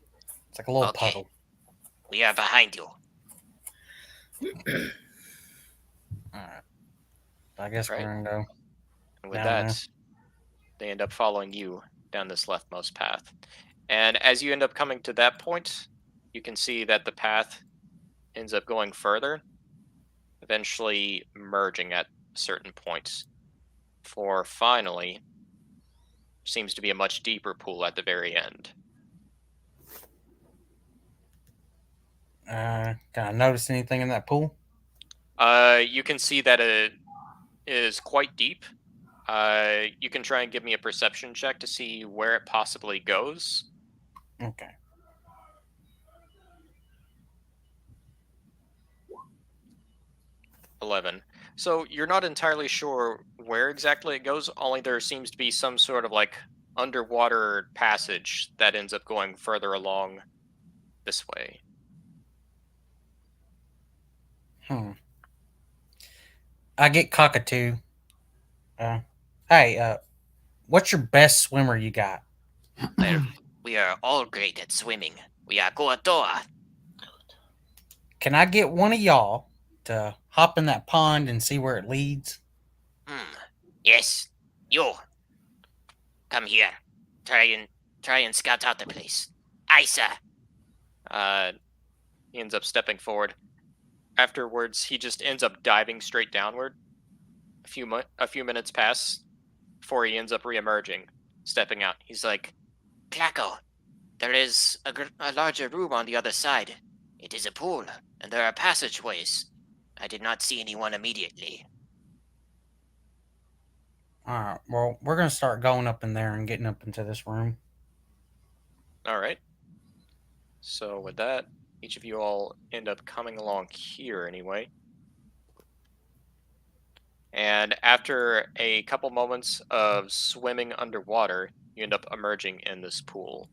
It's like a little Okay. puddle. we are behind you. Alright. I guess Right. we're gonna go. and with Down that, they end up following you down this leftmost path. And as you end up coming to that point, you can see that the path ends up going further, eventually merging at certain points. For finally, seems to be a much deeper pool at the very end. Can I notice anything in that pool? You can see that it is quite deep. You can try and give me a perception check to see where it possibly goes. Okay. $11. So you're not entirely sure where exactly it goes, only there seems to be some sort of like underwater passage that ends up going further along this way. I get Cockatoo. Hey, what's your best swimmer you got? Well, we are all great at swimming. We are Goatoa. Can I get one of y'all to hop in that pond and see where it leads? Yes, you. Come here. Try and scout out the place. Aye, sir. He ends up stepping forward. Afterwards, he just ends up diving straight downward. A few minutes pass before he ends up reemerging, stepping out. He's like, Klacko, there is a larger room on the other side. It is a pool, and there are passageways. I did not see anyone immediately. Alright, well, we're gonna start going up in there and getting up into this room. all right. So with that, each of you all end up coming along here anyway. And after a couple moments of swimming underwater, you end up emerging in this pool.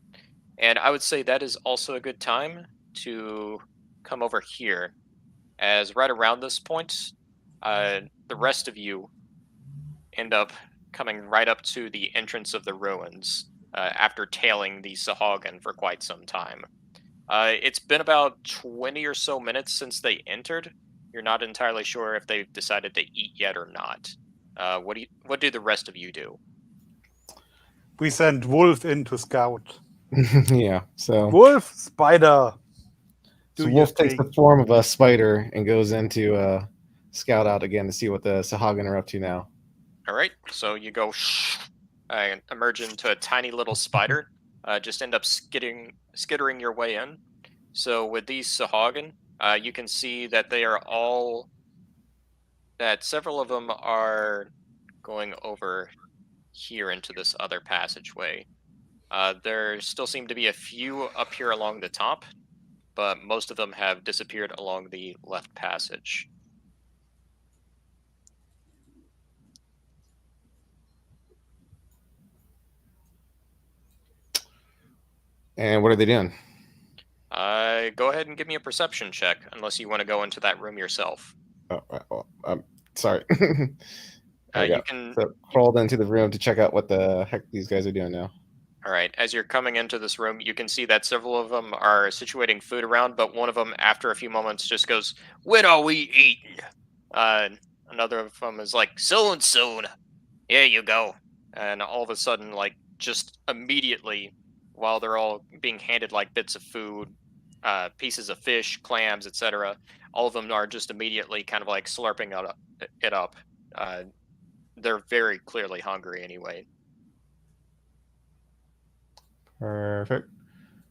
And I would say that is also a good time to come over here, as right around this point, the rest of you end up coming right up to the entrance of the ruins after tailing the Sahagin for quite some time. It's been about 20 or so minutes since they entered. You're not entirely sure if they've decided to eat yet or not. What do the rest of you do? We send Wolf in to scout. Yeah. So Wolf, Spider. So do Wolf your takes the thing. form of a spider and goes into scout out again to see what the Sahagin are up to now. All right, so you go and emerge into a tiny little spider. Just end up skittering your way in. So with these Sahagin, you can see that that several of them are going over here into this other passageway. There still seem to be a few up here along the top, but most of them have disappeared along the left passage. And what are they doing? Go ahead and give me a perception check, unless you want to go into that room yourself. I'm sorry. You can. So crawled into the room to check out what the heck these guys are doing now. All right. As you're coming into this room, you can see that several of them are situating food around, but one of them, after a few moments, just goes, "When are we eating?" Another of them is like, "Soon, soon. Here you go." And all of a sudden, like, just immediately, while they're all being handed like bits of food, pieces of fish, clams, etc., all of them are just immediately kind of like slurping it up. They're very clearly hungry anyway. Perfect.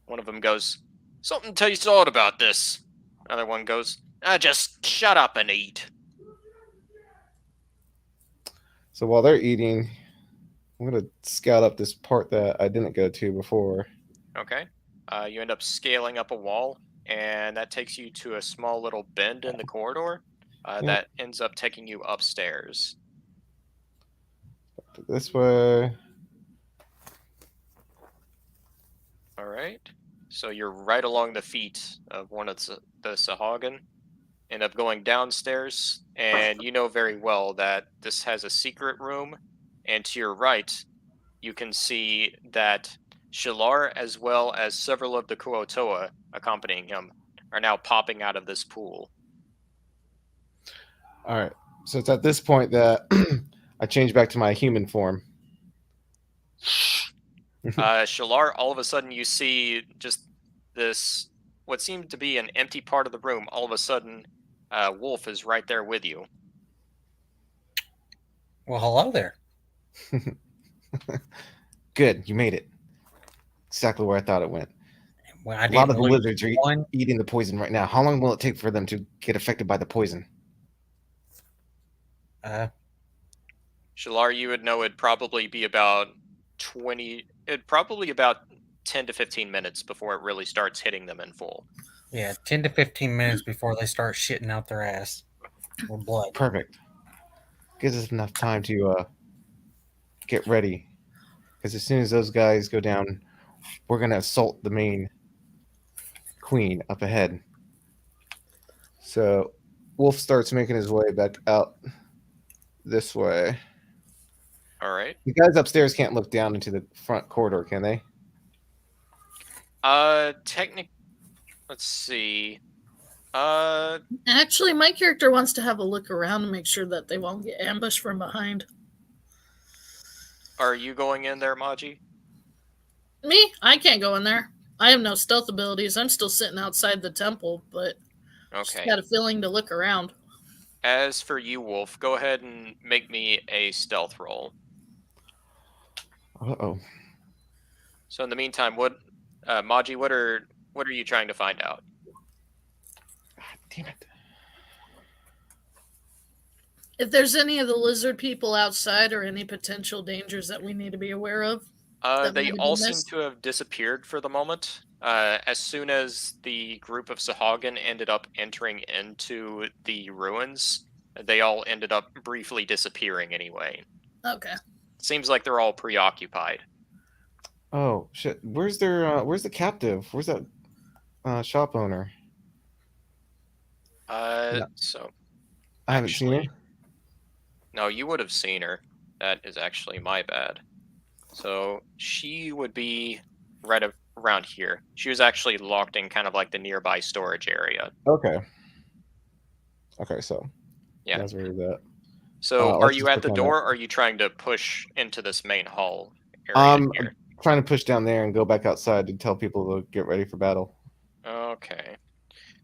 One of them goes, "Something tastes odd about this." Another one goes, "Just shut up and eat." So while they're eating, I'm gonna scout up this part that I didn't go to before. Okay. You end up scaling up a wall, and that takes you to a small little bend in the corridor that ends up taking you upstairs. This way. All right. So you're right along the feet of one of the Sahagin. End up going downstairs, and you know very well that this has a secret room. And to your right, you can see that Shalar, as well as several of the Kuotoa accompanying him, are now popping out of this pool. All right. So it's at this point that I change back to my human form. Shalar, all of a sudden you see just this, what seemed to be an empty part of the room. All of a sudden, Wolf is right there with you. Well, hello there. Good, you made it. Exactly where I thought it went. Well, A lot of the lizards are eating the poison right now. How long will it take for them to get affected by the poison? Shalar, you would know it'd probably be about 10 to 15 minutes before it really starts hitting them in full. Yeah, 10 to 15 minutes before they start shitting out their ass with blood. Perfect. Gives us enough time to get ready. Because as soon as those guys go down, we're going to assault the main queen up ahead. So Wolf starts making his way back out this way. All right. The guys upstairs can't look down into the front corridor, can they? Let's see. Actually, my character wants to have a look around and make sure that they won't get ambushed from behind. Are you going in there, Maji? Me? I can't go in there. I have no stealth abilities. I'm still sitting outside the temple, but just got a feeling to look around. As for you, Wolf, go ahead and make me a stealth roll. Uh-oh. So in the meantime, Maji, what are you trying to find out? Damn it. If there's any of the lizard people outside or any potential dangers that we need to be aware of. They all seem to have disappeared for the moment. As soon as the group of Sahagin ended up entering into the ruins, they all ended up briefly disappearing anyway. Okay. Seems like they're all preoccupied. Oh shit! Where's the captive? Where's that shop owner? No. So I haven't seen her. no, you would have seen her. That is actually my bad. So she would be right around here. She was actually locked in kind of like the nearby storage area. Okay. Okay, so Yeah. that's where he's at. So are let's you just at the look on door, that. or are you trying to push into this main hall area here? Trying to push down there and go back outside to tell people to get ready for battle. Okay.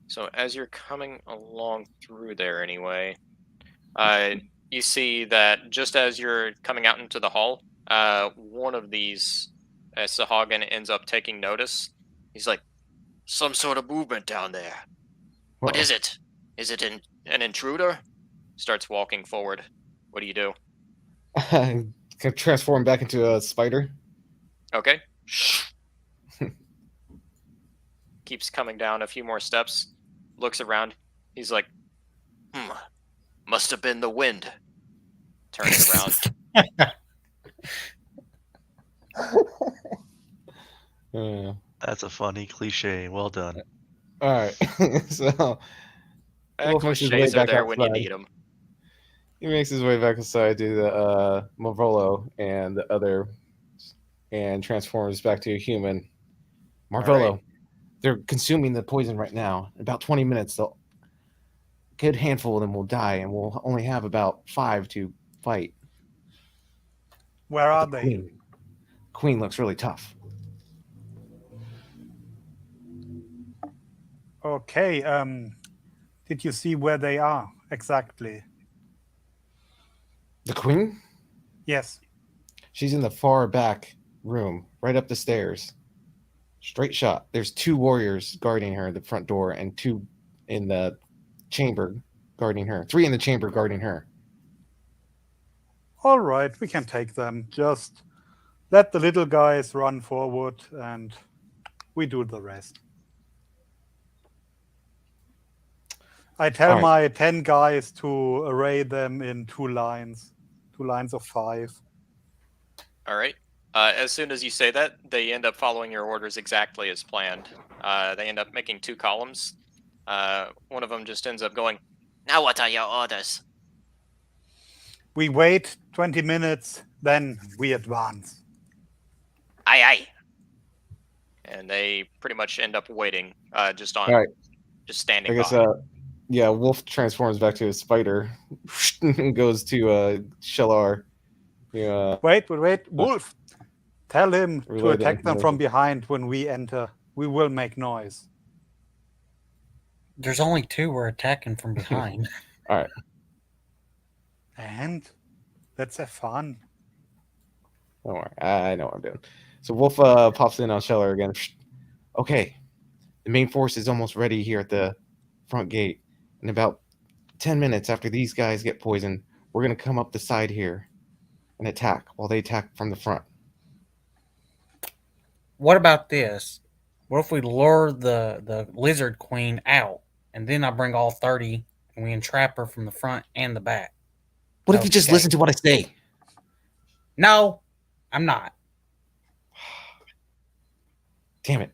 So as you're coming along through there anyway, you see that just as you're coming out into the hall, one of these, Sahagin ends up taking notice. He's like, some sort of movement down there. What is it? Is it an intruder? Starts walking forward. What do you do? Can transform back into a spider. Okay. Keeps coming down a few more steps. Looks around. He's like, must have been the wind. Turns around. That's a funny cliche. Well done. All right. So Wolf makes his way Cliches are back there when you outside. need them. He makes his way back inside to the Marvolo and the other, and transforms back to a human. Marvolo, Alright. they're consuming the poison right now. In about 20 minutes, a good handful of them will die, and we'll only have about 5 to fight. Where are The they? Queen looks really tough. Okay. Did you see where they are exactly? The Queen? Yes. She's in the far back room, right up the stairs. Straight shot. There's 2 warriors guarding her at the front door, and 2 in the chamber guarding her. 3 in the chamber guarding her. All right, we can take them. Just let the little guys run forward, and we do the rest. I tell All right. my 10 guys to array them in 2 lines of 5. All right. As soon as you say that, they end up following your orders exactly as planned. They end up making 2 columns. One of them just ends up going, Now what are your orders? We wait 20 minutes, then we advance. Aye, aye. and they pretty much end up waiting, just All right. just standing I guess by. yeah, Wolf transforms back to a spider and goes to Shellar. Yeah. Wait, Wolf. Tell him to Relay the attack them from information. behind when we enter. We will make noise. There's only 2 we're attacking from behind. All right. And let's have fun. Don't worry. I know what I'm doing. So Wolf pops in on Shellar again. Okay. The main force is almost ready here at the front gate. In about 10 minutes after these guys get poisoned, we're going to come up the side here and attack while they attack from the front. What about this? What if we lure the lizard queen out, and then I bring all 30, and we entrap her from the front and the back? What if you just listen to what I say? No, I'm not. Damn it.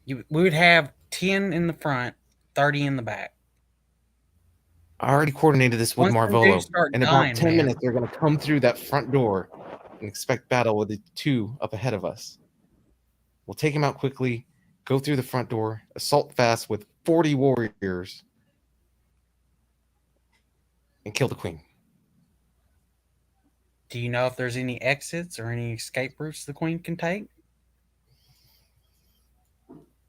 We would have 10 in the front, 30 in the back. I already coordinated this with Once them Marvolo. dudes start In dying, about 10 man. minutes, they're going to come through that front door and expect battle with the 2 up ahead of us. We'll take them out quickly, go through the front door, assault fast with 40 warriors, and kill the queen. Do you know if there's any exits or any escape routes the queen can take?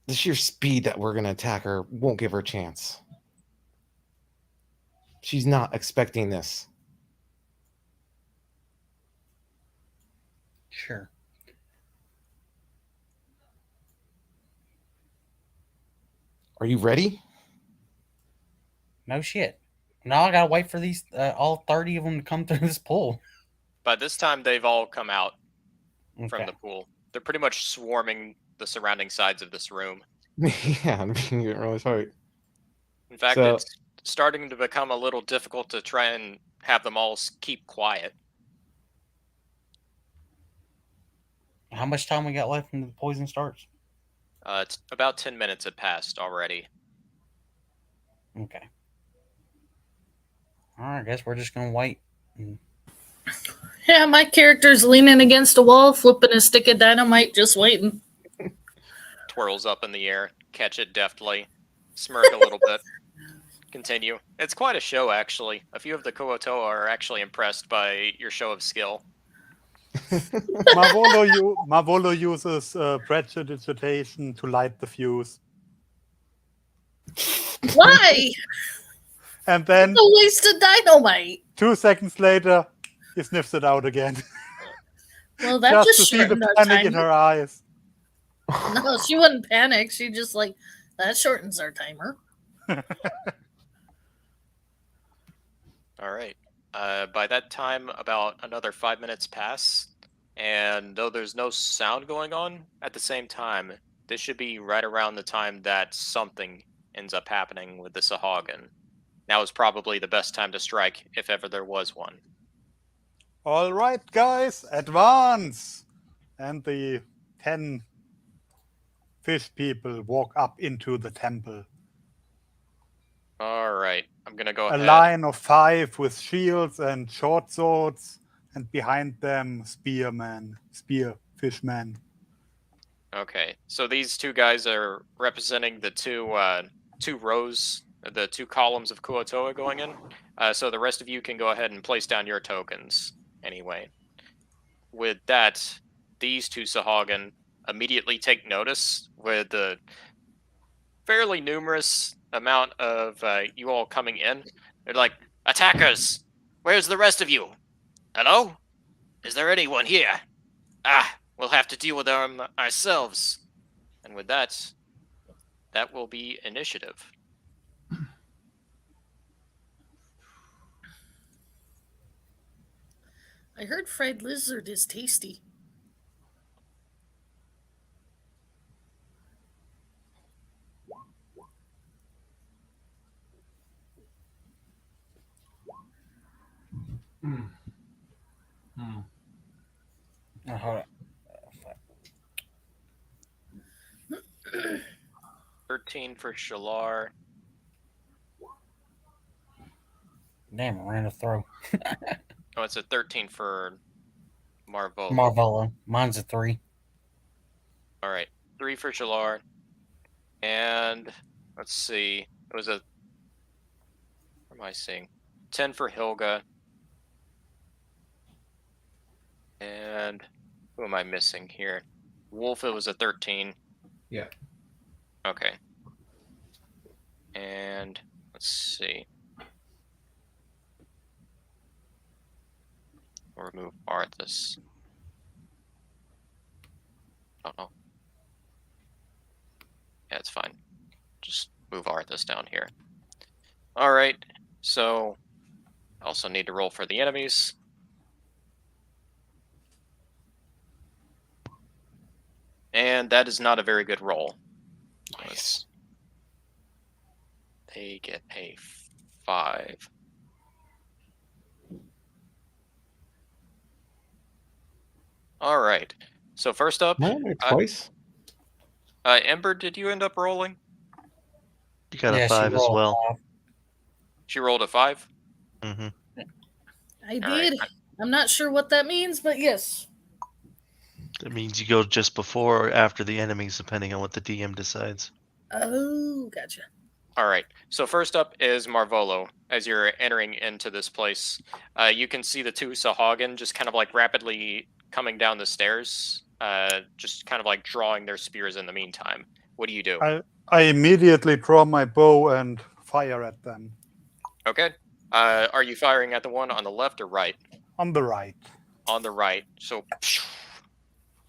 The sheer speed that we're going to attack her won't give her a chance. She's not expecting this. Sure. Are you ready? No shit. Now I gotta wait for these all 30 of them to come through this pool. By this time, they've all come out from Okay. the pool. They're pretty much swarming the surrounding sides of this room. Yeah, I'm being really sorry. In fact, So- it's starting to become a little difficult to try and have them all keep quiet. How much time we got left until the poison starts? It's about 10 minutes had passed already. Okay. All right, I guess we're just gonna wait. Yeah, my character's leaning against a wall, flipping a stick of dynamite, just waiting. Twirls up in the air, catch it deftly, smirk a little bit. Continue. It's quite a show, actually. A few of the Kuotoa are actually impressed by your show of skill. Marvolo uses prestidigitation to light the fuse. Why? And then, It's a waste of dynamite. 2 seconds later, he sniffs it out again. Well, that Just just to see the shortened our panic in timer. her eyes. No, she wouldn't panic. She just like, that shortens our timer. All right. By that time, about another 5 minutes pass, and though there's no sound going on at the same time, this should be right around the time that something ends up happening with the Sahagin. Now is probably the best time to strike, if ever there was one. All right, guys, advance! And the 10 fish people walk up into the temple. All right, I'm gonna go A ahead. line of 5 with shields and short swords, and behind them fishmen. Okay, so these two guys are representing the two rows, the 2 columns of Kuotoa going in. So the rest of you can go ahead and place down your tokens anyway. With that, these 2 Sahagin immediately take notice with the fairly numerous amount of you all coming in. They're like, "Attackers! Where's the rest of you? Hello? Is there anyone here? Ah, we'll have to deal with them ourselves." And with that, that will be initiative. I heard fried lizard is tasty. Oh, hold on. 13 for Shalar. Damn, I ran a throw. Oh, it's a 13 for Marvolo. Marvolo. Mine's a 3. All right, 3 for Shalar. And let's see. It was a. What am I seeing? 10 for Hilga. And who am I missing here? Wolf, it was a 13. Yeah. Okay. And let's see. We'll remove Arthas. Oh no. Yeah, it's fine. Just move Arthas down here. Alright, so I also need to roll for the enemies. And that is not a very good roll. Nice. They get a 5. All right. So first up, Twice. Ember, did you end up rolling? You got Yeah, a she 5 as rolled well. 5. She rolled a 5. Mm-hmm. I All right. did. I'm not sure what that means, but yes. That means you go just before or after the enemies, depending on what the DM decides. Oh, gotcha. All right. So first up is Marvolo. As you're entering into this place, you can see the 2 Sahagin just kind of like rapidly coming down the stairs, just kind of like drawing their spears in the meantime. What do you do? I immediately draw my bow and fire at them. Okay. Are you firing at the one on the left or right? On the right. On the right. So,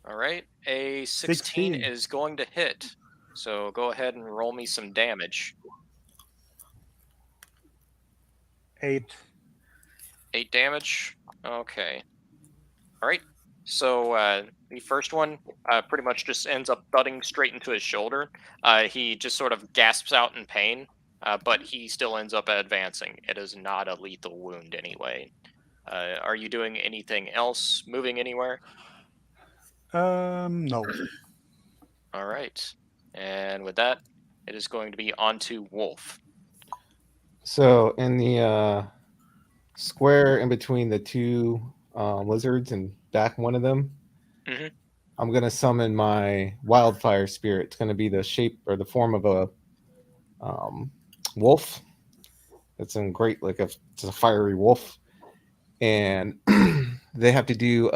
all right. A 16 is going to hit. So go ahead and roll me some damage. 8. 8 damage. Okay. All right. So the first one pretty much just ends up thudding straight into his shoulder. He just sort of gasps out in pain, but he still ends up advancing. It is not a lethal wound anyway. Are you doing anything else? Moving anywhere? No. All right. And with that, it is going to be on to Wolf. So in the square in between the two lizards and back one of them, Mhm. I'm gonna summon my wildfire spirit. It's gonna be the shape or the form of a wolf. It's in great, like it's a fiery wolf, and they have to do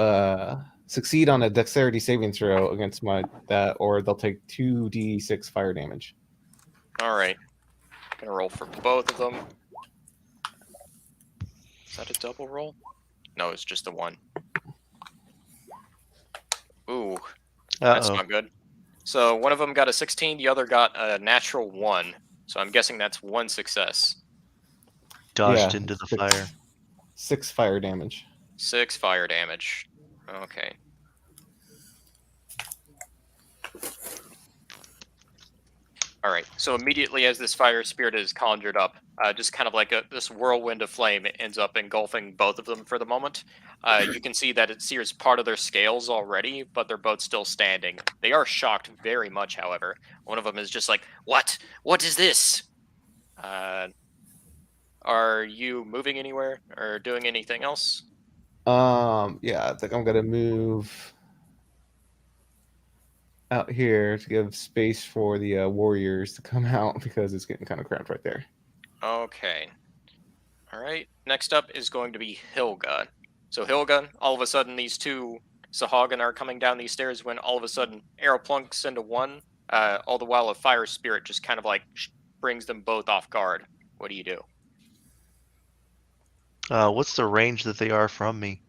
succeed on a dexterity saving throw against that, or they'll take 2d6 fire damage. All right. Gonna roll for both of them. Is that a double roll? No, it's just the one. Ooh, that's Uh-oh. not good. So one of them got a 16, the other got a natural 1. So I'm guessing that's one success. Dodged Yeah, into the six- fire. 6 fire damage. 6 fire damage. Okay. All right. So immediately as this fire spirit is conjured up, just kind of like this whirlwind of flame ends up engulfing both of them for the moment. You can see that it sears part of their scales already, but they're both still standing. They are shocked very much, however. One of them is just like, "What? What is this?" Are you moving anywhere or doing anything else? Yeah, I think I'm gonna move out here to give space for the warriors to come out because it's getting kind of cramped right there. Okay. All right. Next up is going to be Hilga. So Hilga, all of a sudden these two Sahagin are coming down these stairs when all of a sudden arrow plunks into one. All the while a fire spirit just kind of like brings them both off guard. What do you do? What's the range that they are from me?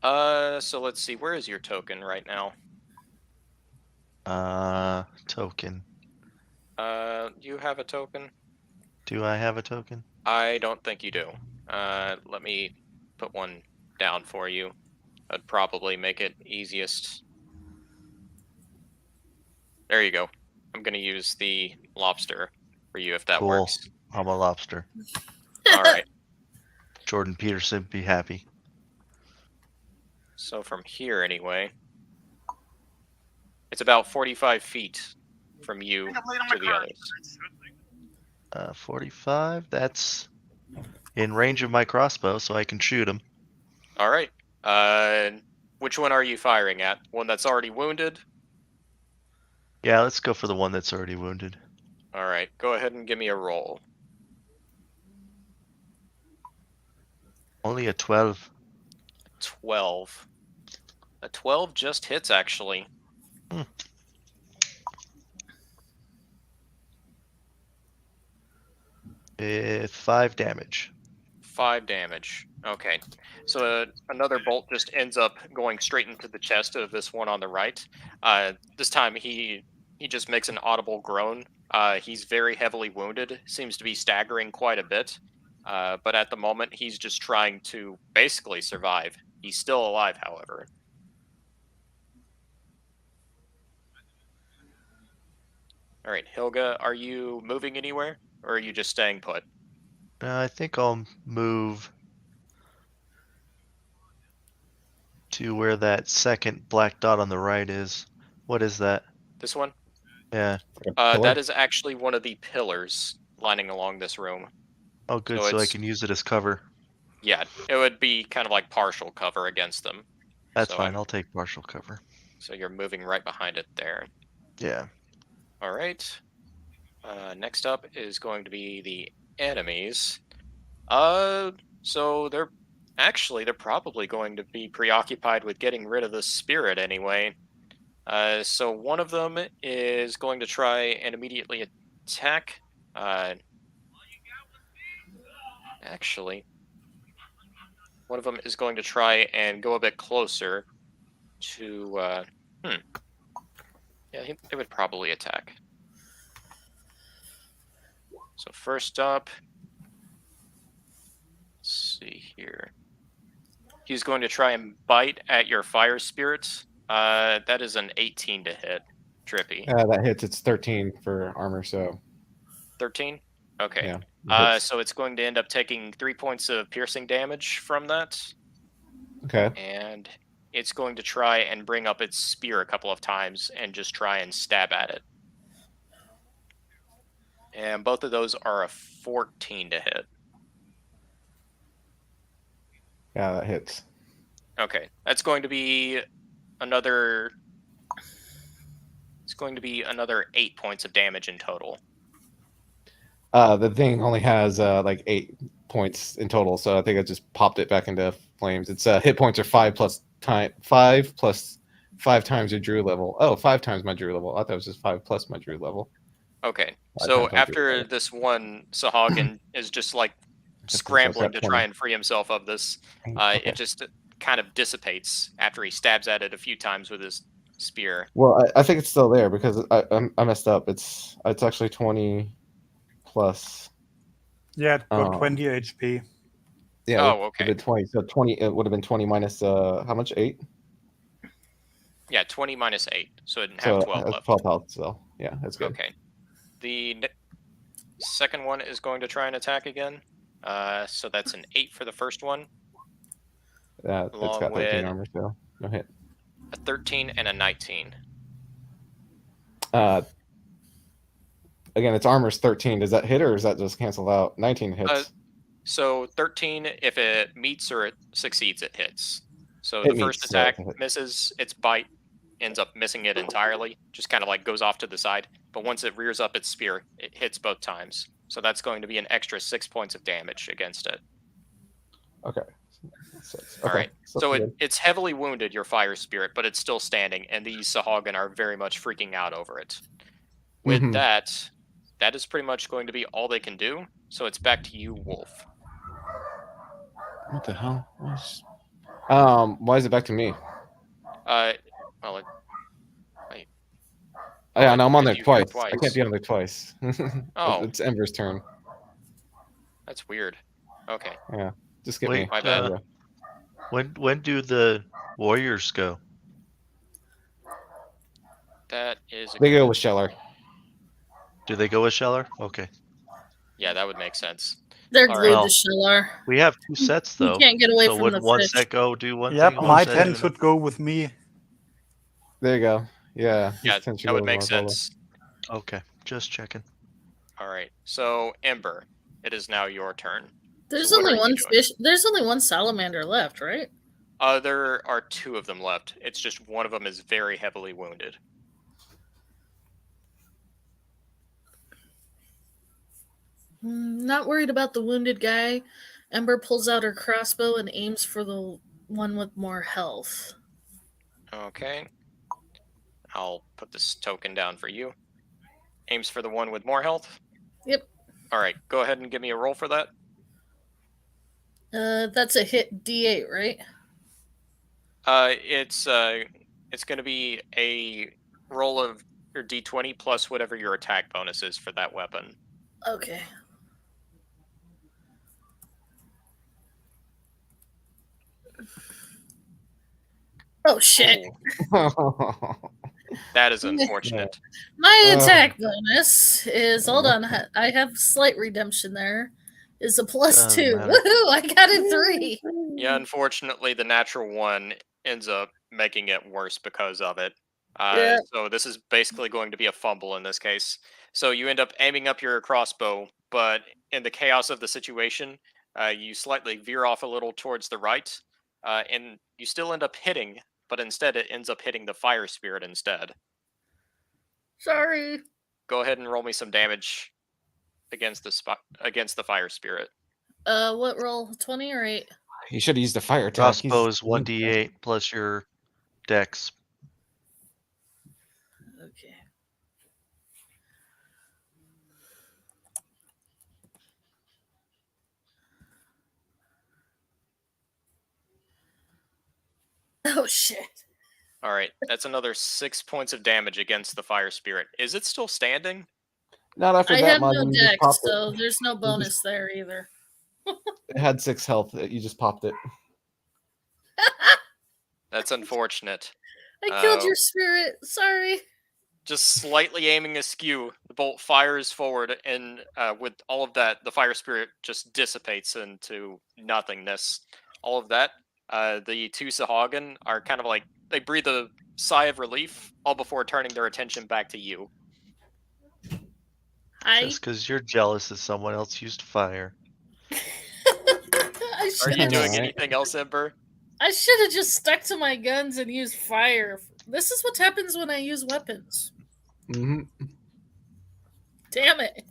So let's see. Where is your token right now? Token. You have a token? Do I have a token? I don't think you do. Let me put one down for you. That'd probably make it easiest. There you go. I'm gonna use the lobster for you if that Cool. works. I'm a lobster. All right. Jordan Peterson, be happy. So from here, anyway, it's about 45 feet from you to the others. 45. That's in range of my crossbow, so I can shoot him. All right. Which one are you firing at? One that's already wounded? Yeah, let's go for the one that's already wounded. All right. Go ahead and give me a roll. Only a 12. 12. A 12 just hits, actually. With 5 damage. 5 damage. Okay. So another bolt just ends up going straight into the chest of this one on the right. This time he just makes an audible groan. He's very heavily wounded, seems to be staggering quite a bit. But at the moment, he's just trying to basically survive. He's still alive, however. All right, Hilga, are you moving anywhere, or are you just staying put? I think I'll move to where that second black dot on the right is. What is that? This one? Yeah. That is actually one of the pillars lining along this room. Oh, good. So So I it's- can use it as cover. Yeah, it would be kind of like partial cover against them. That's So fine. I'll take partial cover. So you're moving right behind it there. Yeah. All right. Next up is going to be the enemies. So they're probably going to be preoccupied with getting rid of the spirit anyway. So one of them is going to try and immediately attack. Actually, one of them is going to try and go a bit closer to. Yeah, they would probably attack. So first up, let's see here. He's going to try and bite at your fire spirits. That is an 18 to hit. Trippy. That hits. It's 13 for armor, so 13? Okay. Yeah. it hits. So it's going to end up taking 3 points of piercing damage from that, Okay. and it's going to try and bring up its spear a couple of times and just try and stab at it. And both of those are a 14 to hit. Yeah, that hits. Okay, that's going to be another. It's going to be another 8 points of damage in total. The thing only has like 8 points in total, so I think I just popped it back into flames. Its hit points are 5 plus 5 times your Druid level. Oh, 5 times my Druid level. I thought it was just 5 plus my Druid level. Okay, 5 so times my Druid after level. this one, Sahagin is just like So scrambling that's to 20. try and free himself of this. Okay. It just kind of dissipates after he stabs at it a few times with his spear. Well, I think it's still there because I messed up. It's actually 20 plus. Yeah, it got Um, 20 HP. Yeah, Oh, it would okay. have been 20. So 20. It would have been 20 minus how much? 8. Yeah, 20 minus 8, so it didn't So have 12 left. 12 health. So yeah, that's good. Okay. The second one is going to try and attack again. So that's an 8 for the first one, Yeah, it's along got 13 with armor, so no hit. a 13 and a 19. Again, its armor's 13. Does that hit or is that just canceled out? 19 hits. So 13, if it meets or it succeeds, it hits. So It the first meets, so attack it's a hit. misses, its bite ends up missing it entirely, just kind of like goes off to the side. But once it rears up its spear, it hits both times. So that's going to be an extra 6 points of damage against it. Okay. All right. So good. it's heavily wounded, your fire spirit, but it's still standing, and these Sahagin are very much freaking out over it. With Mhm. that is pretty much going to be all they can do. So it's back to you, Wolf. What the hell? Why is it back to me? Well, Yeah, no, I'm on there if you hear twice. I can't be on there twice. Oh. It's Ember's turn. That's weird. Okay. Yeah, just get Wait, me. My bad. when do the warriors go? That is a They go good- with Sheller. Do they go with Sheller? Okay. Yeah, that would make sense. They're All glued right. to Shellar. We have 2 sets You though. can't get away So from wouldn't the one fish. set go do one Yep, thing? my set 10 do should go with me. There you go. Yeah. Yeah, his 10 should that go would with make Marvola. sense. Okay, just checking. All right. So, Ember, it is now your turn. There's So what only are you one doing? fish. There's only one salamander left, right? There are 2 of them left. It's just one of them is very heavily wounded. Not worried about the wounded guy. Ember pulls out her crossbow and aims for the one with more health. Okay. I'll put this token down for you. Aims for the one with more health? Yep. All right. Go ahead and give me a roll for that. That's a hit D8, right? It's going to be a roll of your D20 plus whatever your attack bonus is for that weapon. Okay. Oh shit! That is unfortunate. My attack bonus is hold on. I have slight redemption there. Is a plus 2. matter. Woohoo! I got a 3. Yeah, unfortunately, the natural one ends up making it worse because of it. Yeah. So this is basically going to be a fumble in this case. So you end up aiming up your crossbow, but in the chaos of the situation, you slightly veer off a little towards the right, and you still end up hitting, but instead it ends up hitting the fire spirit instead. Sorry. Go ahead and roll me some damage against the fire spirit. What roll? 20 or 8? You should have used the fire attack. Crossbow is 1d8 plus your dex. Okay. Oh shit. All right, that's another 6 points of damage against the fire spirit. Is it still standing? Not after I that have much. no you just dex, popped it. so there's no bonus there either. It had 6 health. You just popped it. That's unfortunate. I killed your spirit. Sorry. just slightly aiming askew, the bolt fires forward, and with all of that, the fire spirit just dissipates into nothingness. All of that, the two Sahagin are kind of like, they breathe a sigh of relief, all before turning their attention back to you. Just because you're jealous that someone else used fire. I Are should you have doing Alright. anything else, Ember? I should have just stuck to my guns and used fire. This is what happens when I use weapons. hmm Damn it.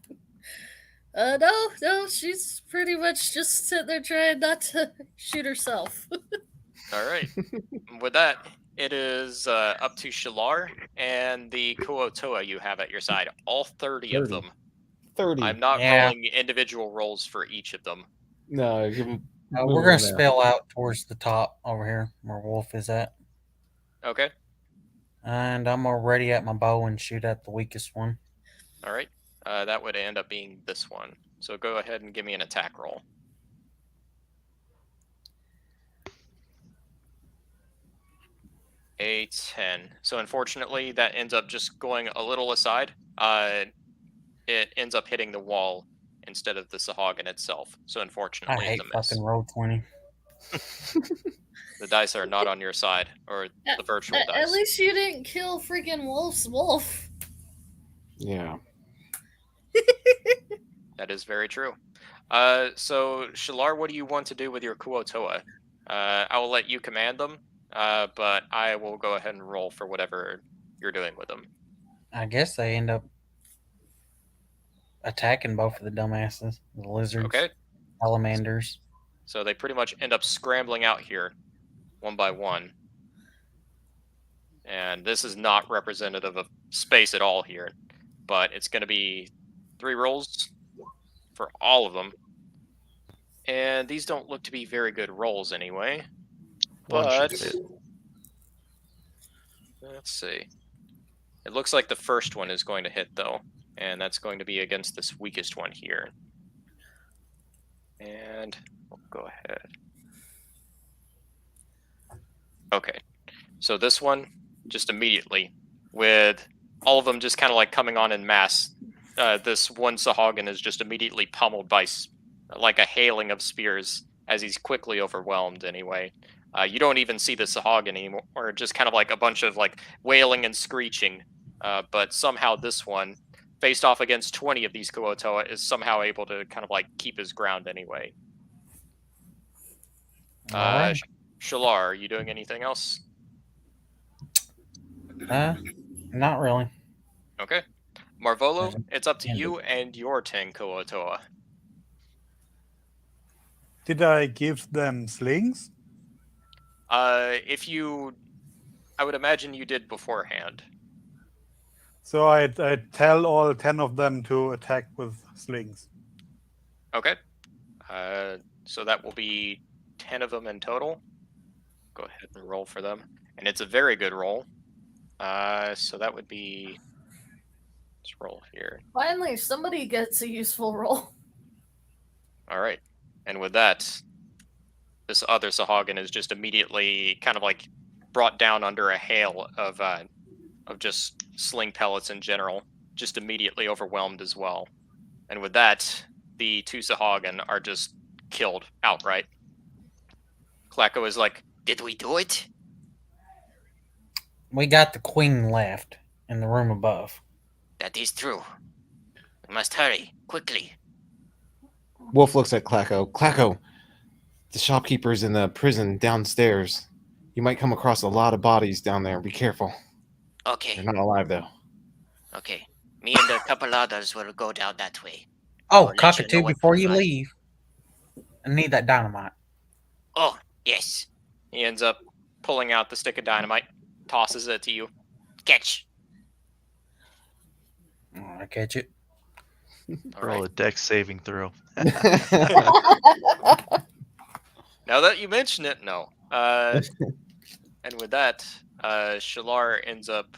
No, she's pretty much just sitting there trying not to shoot herself. All right. With that, it is up to Shalar and the Kuotoa you have at your side. All 30 of 30. them. 30. I'm not Yeah. rolling individual rolls for each of them. No, give him. We're gonna spell out towards the top over here where Wolf is at, Okay. and I'm already at my bow and shoot at the weakest one. All right. That would end up being this one. So go ahead and give me an attack roll. A 10. So unfortunately, that ends up just going a little aside. It ends up hitting the wall instead of the Sahagin itself. So I unfortunately, hate it's a miss. fucking roll 20. The dice are not on your side, or the virtual At dice. least you didn't kill freaking Wolf's wolf. Yeah. That is very true. So Shalar, what do you want to do with your Kuotoa? I will let you command them, but I will go ahead and roll for whatever you're doing with them. I guess they end up attacking both of the dumbasses, the lizards, Okay. salamanders. So they pretty much end up scrambling out here, one by one. And this is not representative of space at all here, but it's going to be 3 rolls for all of them. And these don't look to be very good rolls anyway. One But should hit. let's see. It looks like the first one is going to hit though, and that's going to be against this weakest one here. And we'll go ahead. Okay. So this one just immediately, with all of them just kind of like coming on in mass, this one Sahagin is just immediately pummeled by like a hailing of spears as he's quickly overwhelmed anyway. You don't even see the Sahagin anymore, or just kind of like a bunch of like wailing and screeching. But somehow this one, faced off against 20 of these Kuotoa, is somehow able to kind of like keep his ground anyway. Alright. Shalar, are you doing anything else? Not really. Okay. Marvolo, Mhm. it's up to you and your 10 Kuotoa. Did I give them slings? If you, I would imagine you did beforehand. So I tell all 10 of them to attack with slings. Okay. So that will be 10 of them in total. Go ahead and roll for them. And it's a very good roll. So that would be, let's roll here. Finally, somebody gets a useful roll. All right. And with that, this other Sahagin is just immediately kind of like brought down under a hail of just sling pellets in general, just immediately overwhelmed as well. And with that, the 2 Sahagin are just killed outright. Klako is like, Did we do it? We got the queen left in the room above. That is true. We must hurry, quickly. Wolf looks at Klako. Klako, the shopkeeper's in the prison downstairs. You might come across a lot of bodies down there. Be careful. Okay, They're not alive, though. okay. Me and a couple others will go down that way. Oh, I'll let you know cockatoo, when before to you find. leave, I need that dynamite. Oh, yes. he ends up pulling out the stick of dynamite, tosses it to you. Catch. I catch it. All Roll right. a dex saving throw. Now that you mention it, no. And with that, Shalar ends up,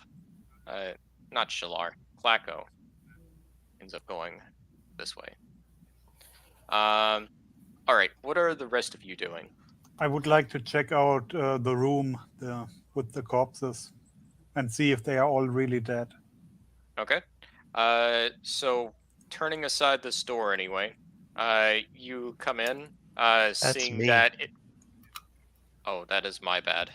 not Shalar, Klako ends up going this way. All right, what are the rest of you doing? I would like to check out the room with the corpses and see if they are all really dead. Okay. So turning aside this door anyway, you come in, seeing me. that it. Oh, that is my bad.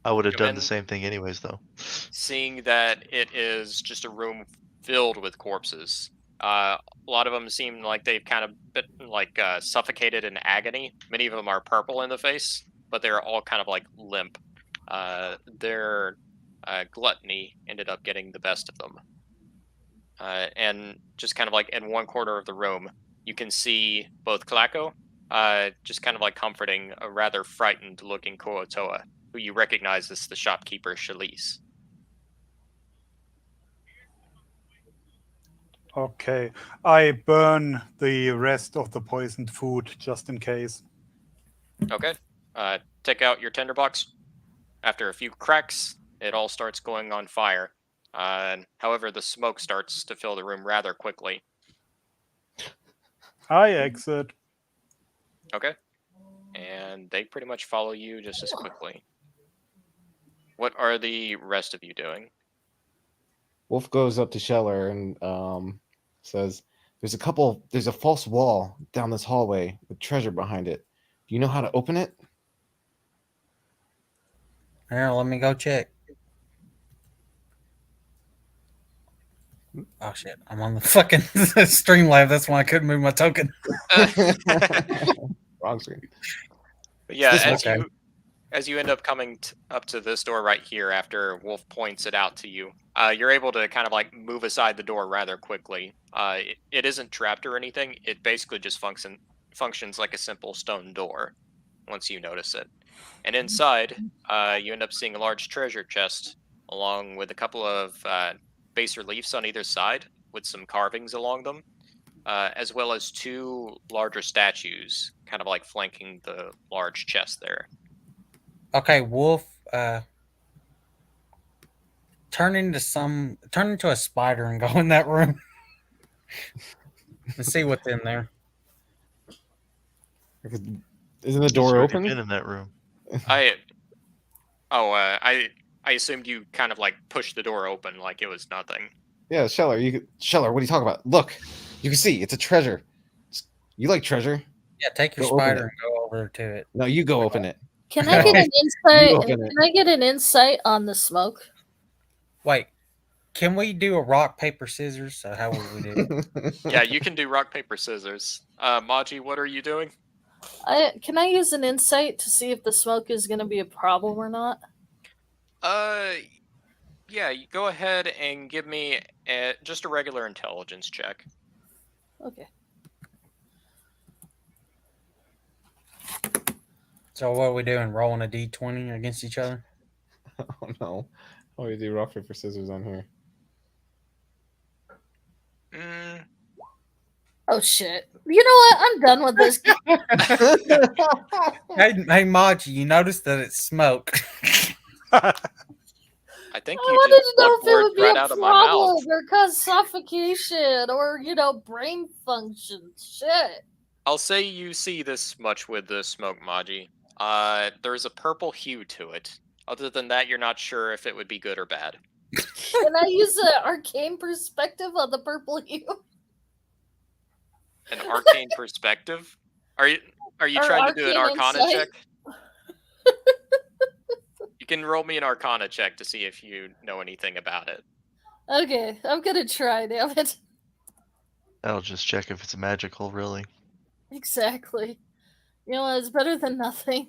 I would have Come done the in, same thing anyways, though. seeing that it is just a room filled with corpses. A lot of them seem like they've kind of been like suffocated in agony. Many of them are purple in the face, but they're all kind of like limp. Their gluttony ended up getting the best of them. And just kind of like in one corner of the room, you can see both Klako, just kind of like comforting a rather frightened looking Kuotoa, who you recognize as the shopkeeper Shalise. Okay. I burn the rest of the poisoned food just in case. Okay. Take out your tinderbox. After a few cracks, it all starts going on fire. However, the smoke starts to fill the room rather quickly. I exit. Okay. And they pretty much follow you just as quickly. What are the rest of you doing? Wolf goes up to Scheller and says, there's a false wall down this hallway with treasure behind it. Do you know how to open it? Here, let me go check. Oh shit, I'm on the fucking Streamlab. That's why I couldn't move my token. Wrong screen. But yeah, Okay. as you end up coming up to this door right here after Wolf points it out to you, you're able to kind of like move aside the door rather quickly. It isn't trapped or anything. It basically just functions like a simple stone door once you notice it. And inside, you end up seeing a large treasure chest along with a couple of bas reliefs on either side with some carvings along them, as well as two larger statues kind of like flanking the large chest there. Okay, Wolf, turn into a spider and go in that room and see what's in there. Isn't the He's door already open? been in that room. I assumed you kind of like pushed the door open like it was nothing. Yeah, Scheller, Scheller, what are you talking about? Look, you can see it's a treasure. You like treasure? Yeah, take your Go open spider it. and go over to it. No, you go open it. Can I get an insight? open it. Can I get an insight on the smoke? Wait, can we do a rock, paper, scissors? So how would we do? Yeah, you can do rock, paper, scissors. Maji, what are you doing? Can I use an insight to see if the smoke is going to be a problem or not? Yeah, you go ahead and give me just a regular intelligence check. Okay. So what are we doing? Rolling a d20 against each other? Oh no. Oh, you do rock, paper, scissors on here. Oh shit. You know what? I'm done with this. Hey, Maji, you noticed that it's smoke. I think I you wanted just to know plucked if it would words be right a out of my mouth. problem or cause suffocation or, brain function. Shit. I'll say you see this much with the smoke, Maji. There's a purple hue to it. Other than that, you're not sure if it would be good or bad. Can I use an arcane perspective on the purple hue? An arcane perspective? Are you Or trying to do an arcane arcana insight? check? You can roll me an arcana check to see if you know anything about it. Okay, I'm gonna try, damn it. I'll just check if it's magical, really. Exactly. You know what? It's better than nothing.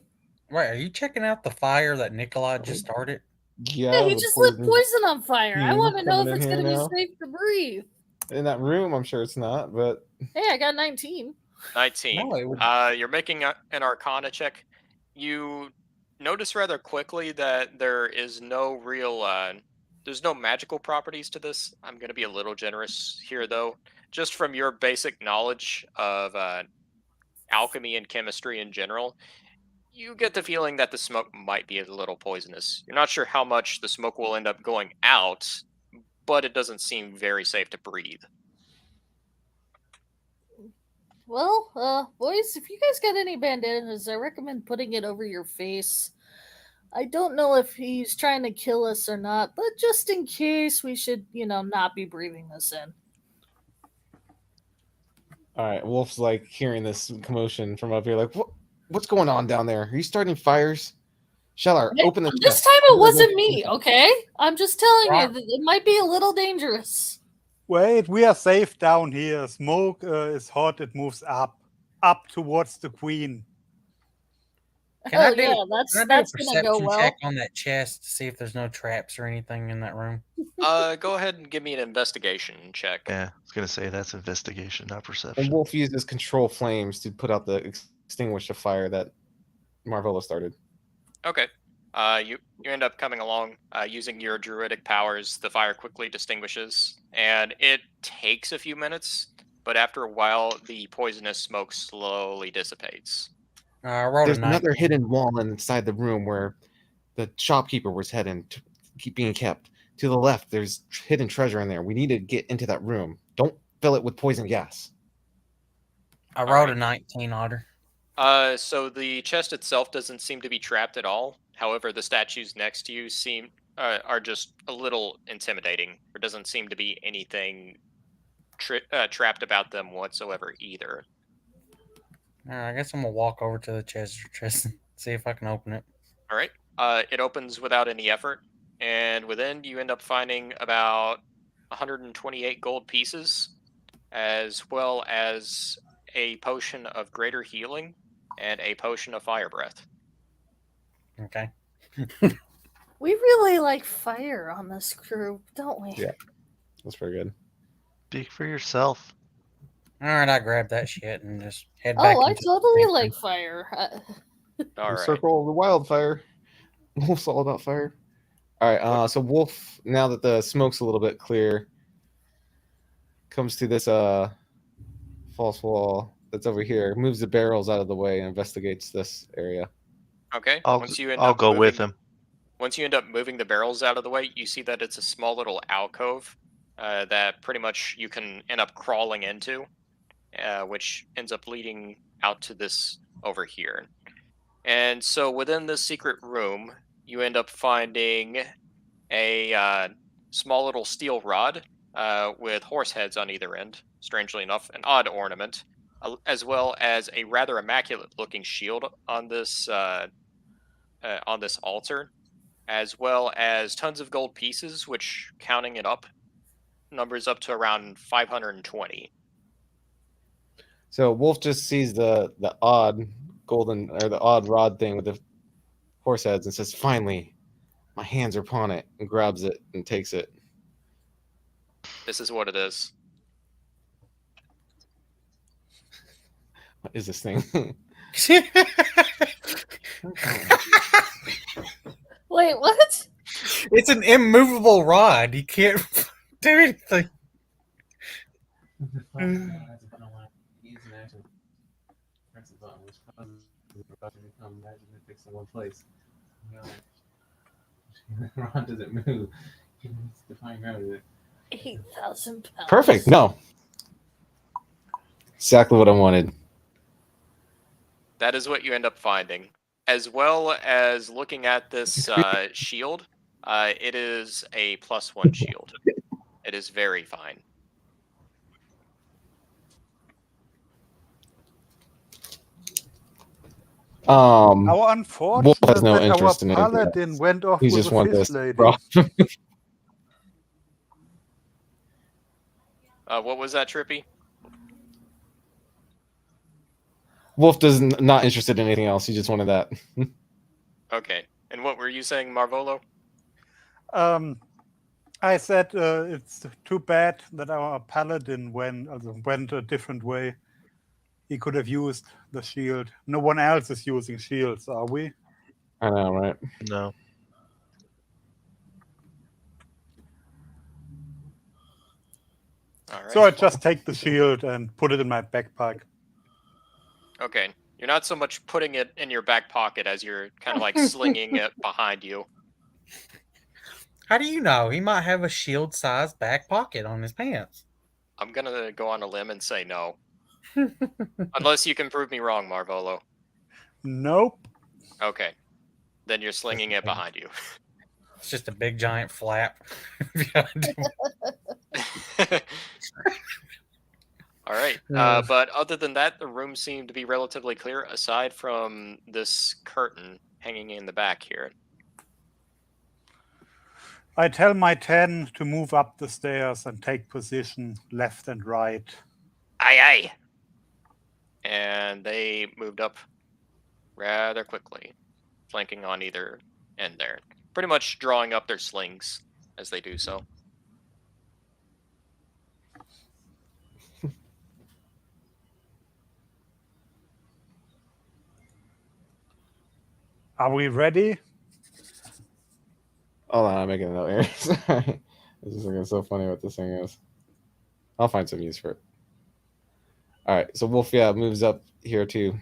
Wait, are you checking out the fire that Nikolai just started? Yeah, he the just lit poison poison on fire. I fume want to know coming if in it's here gonna now. be safe to breathe. In that room, I'm sure it's not, but Hey, I got 19. 19. No, it would. You're making an arcana check. You notice rather quickly that there is no real there's no magical properties to this. I'm going to be a little generous here though. Just from your basic knowledge of alchemy and chemistry in general, you get the feeling that the smoke might be a little poisonous. You're not sure how much the smoke will end up going out, but it doesn't seem very safe to breathe. Well, boys, if you guys got any bandanas, I recommend putting it over your face I don't know if he's trying to kill us or not, but just in case, we should, not be breathing this in. All right, Wolf's like hearing this commotion from up here. Like, what's going on down there? Are you starting fires? Shelar, open the This chest. time it wasn't me, okay? I'm just telling Right. you that it might be a little dangerous. Wait, we are safe down here. Smoke is hot. It moves up towards the queen. Can I Oh do, yeah, can I do a that's gonna go perception well. check on that chest to see if there's no traps or anything in that room? Go ahead and give me an investigation check. Yeah, I was gonna say that's investigation, not And perception. Wolf uses control flames to put out the extinguish the fire that Marvella started. Okay. You end up coming along using your druidic powers. The fire quickly extinguishes, and it takes a few minutes, but after a while, the poisonous smoke slowly dissipates. I rolled There's a another 19. hidden wall inside the room where the shopkeeper was heading to keep being kept. To the left, there's hidden treasure in there. We need to get into that room. Don't fill it with poison gas. I rolled Alright. a 19, Otter. So the chest itself doesn't seem to be trapped at all. However, the statues next to you seem are just a little intimidating. There doesn't seem to be anything trapped about them whatsoever either. I guess I'm gonna walk over to the chest and see if I can open it. All right. It opens without any effort, and within you end up finding about 128 gold pieces, as well as a potion of greater healing and a potion of fire breath. Okay. We really like fire on this crew, don't we? Yeah. That's pretty good. Speak for yourself. All right, I grabbed that shit and just head back. Oh, I into totally the like fire. All The right. circle of the wildfire. Wolf's all about fire. All right. So Wolf, now that the smoke's a little bit clear, comes to this false wall that's over here, moves the barrels out of the way, and investigates this area. Okay. I'll go with him. Once you end up moving the barrels out of the way, you see that it's a small little alcove that pretty much you can end up crawling into, which ends up leading out to this over here. And so within this secret room, you end up finding a small little steel rod with horse heads on either end, strangely enough, an odd ornament, as well as a rather immaculate-looking shield on this altar, as well as tons of gold pieces, which, counting it up, numbers up to around 520. So Wolf just sees the odd golden or the odd rod thing with the horse heads and says, "Finally, my hands are upon it," and grabs it and takes it. This is what it is. What is this thing? Wait, what? It's an immovable rod. You can't do anything. Rod doesn't move. 8,000 pounds. Perfect. No. Exactly what I wanted. That is what you end up finding. As well as looking at this shield, it is a +1 shield. It is very fine. How Wolf unfortunate has no that our interest in anything paladin else. went off He with just a wants fish this. lady. Bro. What was that, Trippy? Wolf does not interested in anything else. He just wanted that. Okay. And what were you saying, Marvolo? I said it's too bad that our paladin went a different way. He could have used the shield. No one else is using shields, are we? I know, right? No. All right. So I just take the shield and put it in my backpack. Okay. You're not so much putting it in your back pocket as you're kind of like slinging it behind you. How do you know? He might have a shield-sized back pocket on his pants. I'm going to go on a limb and say no. Unless you can prove me wrong, Marvolo. Nope. Okay. then you're slinging it behind you. It's just a big giant flap. All right. But other than that, the room seemed to be relatively clear, aside from this curtain hanging in the back here. I tell my 10 to move up the stairs and take position left and right. Aye, aye. And they moved up rather quickly, flanking on either end there. Pretty much drawing up their slings as they do so. Are we ready? Hold on, I'm making a note here. Sorry. This is looking so funny what this thing is. I'll find some use for it. All right, so Wolf, moves up here too,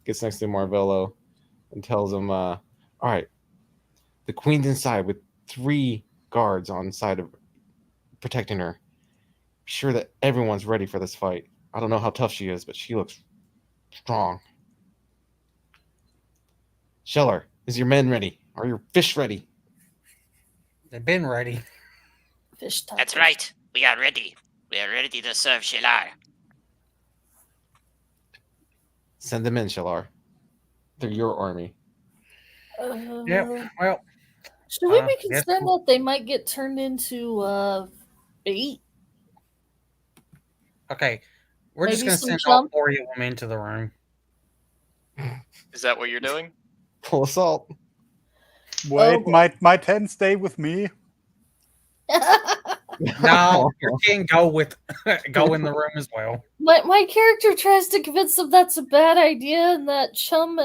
gets next to Marvello, and tells him, all right, the queen's inside with 3 guards on side of protecting her. Be sure that everyone's ready for this fight. I don't know how tough she is, but she looks strong. Sheller, is your men ready? Are your fish ready? They've been ready. Fish tacos. That's right. We are ready. We are ready to serve Shilar. Send them in, Shelar. They're your army. Yeah. Well, Should we be yes, concerned that they might get turned into bait? okay. We're just Maybe gonna some send all chum? 4 of them into the room. Is that what you're doing? Full assault. Wait, boy. my 10 stay with me. No, you can go in the room as well. My character tries to convince them that's a bad idea and that chum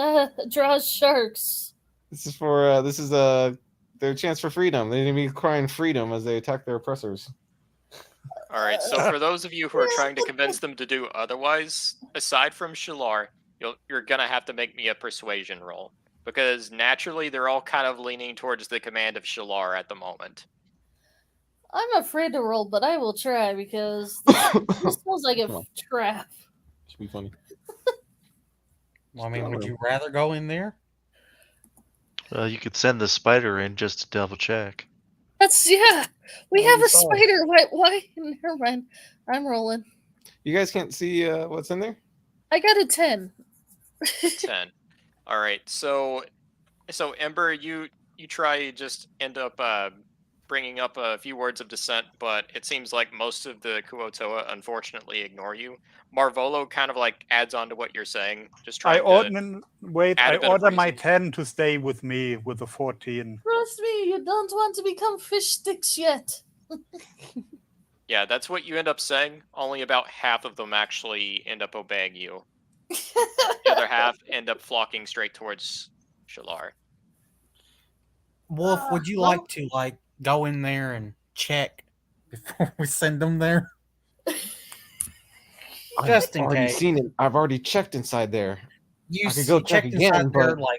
draws sharks. This is for their chance for freedom. They're gonna be crying freedom as they attack their oppressors. All right, so for those of you who are trying to convince them to do otherwise, aside from Shilar, you're going to have to make me a persuasion roll. Because naturally, they're all kind of leaning towards the command of Shilar at the moment. I'm afraid to roll, but I will try because this feels like a Come on. trap. Should be funny. Well, I mean, would you rather go in there? You could send the spider in just to double check. We Well, have you a saw. spider. Why? Never mind. I'm rolling. You guys can't see what's in there? I got a 10. 10. All right, so Ember, you try just end up bringing up a few words of dissent, but it seems like most of the Kuotoa unfortunately ignore you. Marvolo kind of like adds on to what you're saying, just trying I to order add a bit of my reason. 10 to stay with me with the 14. Trust me, you don't want to become fish sticks yet. Yeah, that's what you end up saying. Only about half of them actually end up obeying you. The other half end up flocking straight towards Shalar. Wolf, would you well- like to go in there and check before we send them there? Just in I've already case. seen it. I've already checked inside there. You I could go check checked again, inside there, but-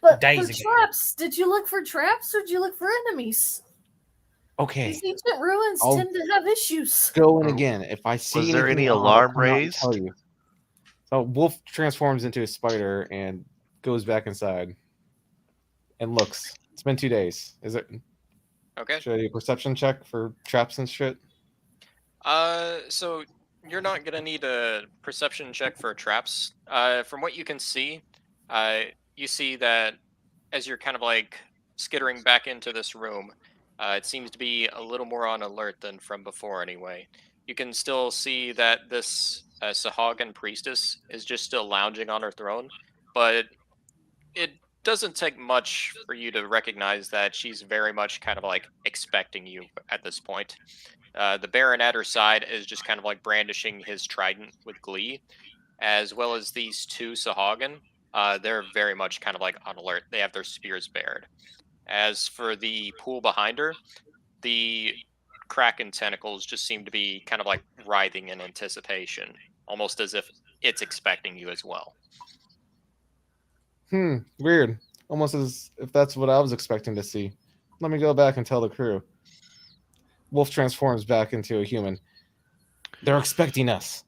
But Days for ago. traps, did you look for traps or did you look for enemies? Okay, These ancient ruins I'll- tend to have issues. go in again. If I see Was there anything any wrong, I'll alarm come out and raised? tell you. So Wolf transforms into a spider and goes back inside and looks. It's been 2 days. Is it? Okay. Should I do a perception check for traps and shit? So you're not gonna need a perception check for traps. From what you can see, you see that as you're kind of like skittering back into this room, it seems to be a little more on alert than from before anyway. You can still see that this Sahagan priestess is just still lounging on her throne, but it doesn't take much for you to recognize that she's very much kind of like expecting you at this point. The Baron at her side is just kind of like brandishing his trident with glee, as well as these 2 Sahagan. They're very much kind of like on alert. They have their spears bared. As for the pool behind her, the Kraken tentacles just seem to be kind of like writhing in anticipation, almost as if it's expecting you as well. Weird. Almost as if that's what I was expecting to see. Let me go back and tell the crew. Wolf transforms back into a human. They're expecting us.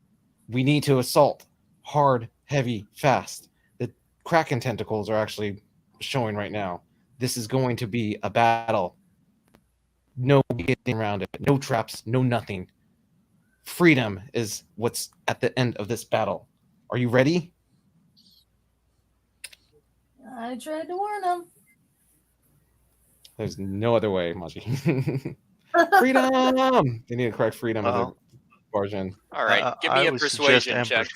We need to assault. Hard, heavy, fast. The Kraken tentacles are actually showing right now. This is going to be a battle. No getting around it. No traps. No nothing. Freedom is what's at the end of this battle. Are you ready? I tried to warn him. There's no other way, Maji. Freedom! They need to correct freedom as Well, a barge in. All right, give me I a would suggest persuasion check.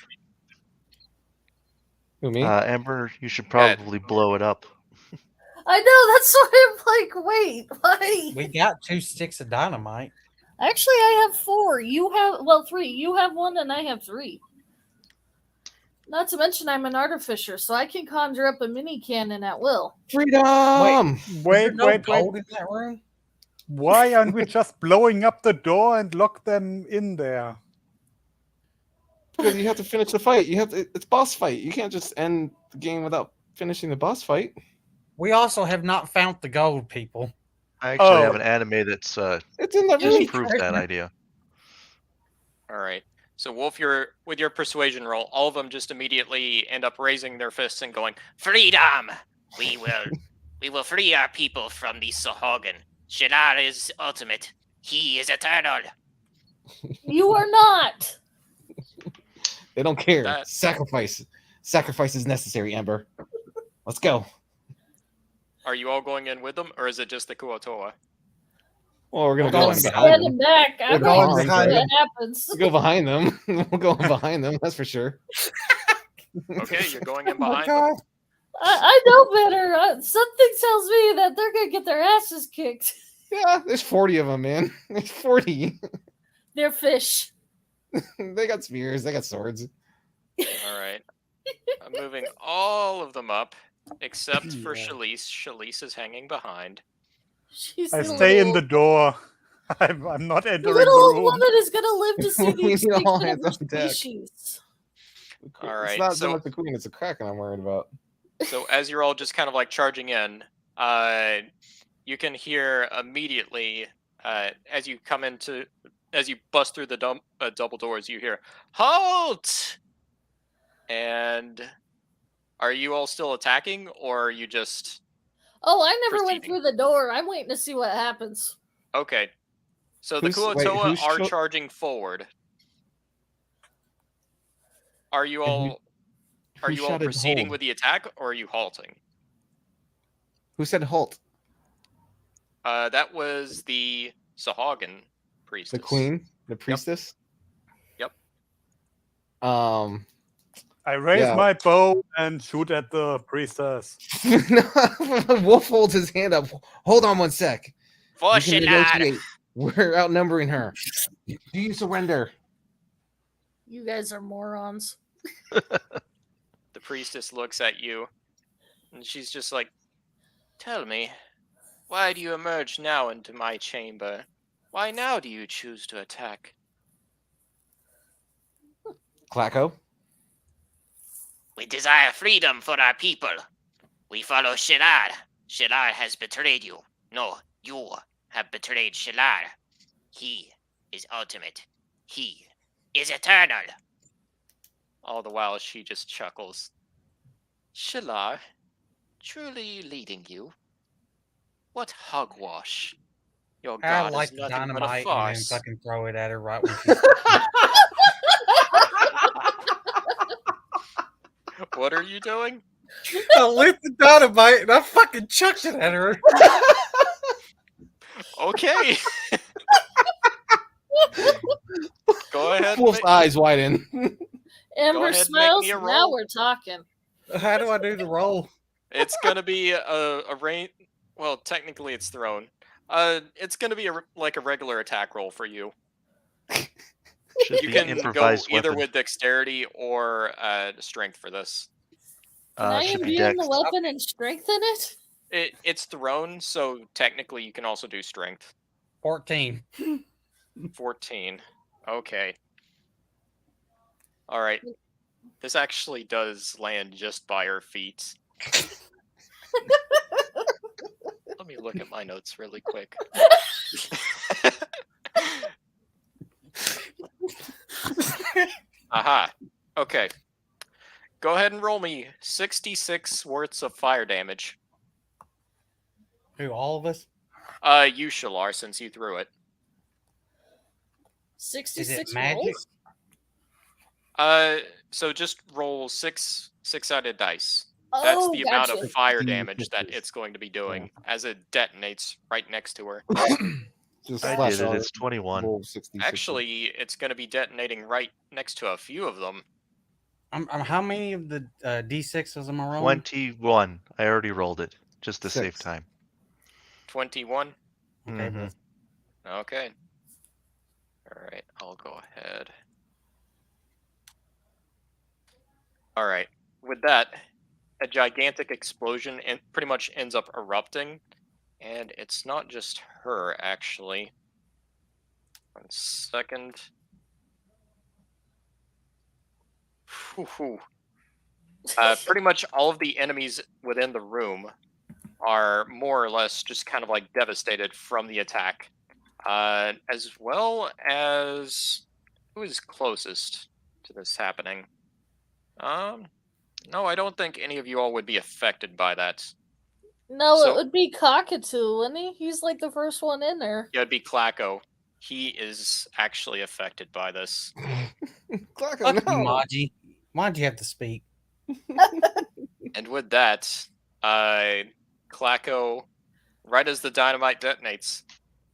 Who, me? Ember, you should probably blow it up. I know, that's why I'm like, wait, why? We got 2 sticks of dynamite. Actually, I have 4. You have, well, 3. You have 1 and I have 3. Not to mention I'm an artificer, so I can conjure up a mini cannon at will. Freedom! Wait, no wait, gold wait. in that room? Why aren't we just blowing up the door and lock them in there? Because you have to finish the fight. It's boss fight. You can't just end the game without finishing the boss fight. We also have not found the gold, people. I actually have Oh. an anime that's It's in the room. disproves that idea. All right. So Wolf, with your persuasion roll, all of them just immediately end up raising their fists and going, Freedom! We will free our people from the Sahuagin. Shilar is ultimate. He is eternal. You are not. They don't care. That- Sacrifice is necessary, Ember. Let's go. Are you all going in with them, or is it just the Kuotoa? Well, we're gonna We're go going behind behind them. Standing back. I'm We're going going to see behind what them. happens. We'll go behind them. We'll go behind them. That's for sure. Okay, you're going in Oh my behind them. God. I know better. Something tells me that they're going to get their asses kicked. Yeah, there's 40 of them, man. There's 40. They're fish. They got spears. They got swords. All right. I'm moving all of them up, except for Yeah. Shalise. Shalise is hanging behind. She's I the stay in little- the door. I'm not The entering little the old room. woman is going to live to see the We need extinction all of hands her on deck. species. All It's right, not so so- much the queen. It's a Kraken I'm worried about. So as you're all just kind of like charging in, you can hear immediately as you bust through the double doors, you hear halt. And are you all still attacking, or are you just Oh, I never went Proceeding. through the door. I'm waiting to see what happens. okay? So the Who's- wait, Kuotoa who's are cho- charging forward. Are you And all Who shouted proceeding hold? with the attack, or are you halting? Who said halt? That was the Sahuagin priestess. The queen, the priestess. Yep. I raise Yeah. my bow and shoot at the priestess. Wolf holds his hand up. Hold on one sec. For We can Shilar. negotiate. We're outnumbering her. Do you surrender? You guys are morons. The priestess looks at you, and she's just like, "Tell me, why do you emerge now into my chamber? Why now do you choose to attack?" Clacko? We desire freedom for our people. We follow Shilar. Shilar has betrayed you. No, you have betrayed Shilar. He is ultimate. He is eternal. All the while, she just chuckles. Shilar, truly leading you? What hogwash? Your I god light is the nothing but a dynamite and then farce. fucking throw it at her right when she's. What are you doing? I lit the dynamite and I fucking chucked it at her. Okay. Go ahead. Wolf's eyes widen. Amber ahead and make smiles. me a Now roll. we're talking. How do I do the roll? It's gonna be a rain. Well, technically, it's thrown. It's gonna be like a regular attack roll for you. Should You be can an go improvised either weapon. with dexterity or strength for this. Can I Should be imbue the dex. weapon and strengthen it? It's thrown, so technically you can also do strength. 14. 14. Okay. All right. This actually does land just by her feet. Let me look at my notes really quick. Aha. Okay. Go ahead and roll me 66 worths of fire damage. Who, all of us? You, Shalar, since you threw it. 66 magic? rolls? So just roll six-sided dice. That's Oh, the amount gotcha. of fire 60 damage that misses. it's going to be doing as it detonates right next to her. Just I slash did it. all It's 21. roll 60. Actually, it's going to be detonating right next to a few of them. How many of the D6s am I rolling? 21. I already rolled it, just to save 6. time. 21. Okay, Mhm. Okay. All right, I'll go ahead. All right. With that, a gigantic explosion pretty much ends up erupting, and it's not just her, actually. 1 second. Whew. Pretty much all of the enemies within the room are more or less just kind of like devastated from the attack, as well as who is closest to this happening. No, I don't think any of you all would be affected by that. No, So- it would be Cockatoo, wouldn't he? He's like the first one in there. Yeah, it'd be Klacko. He is actually affected by this. Clark, Fuck you, no. Maji. Why'd you have to speak? And with that, Klacko, right as the dynamite detonates,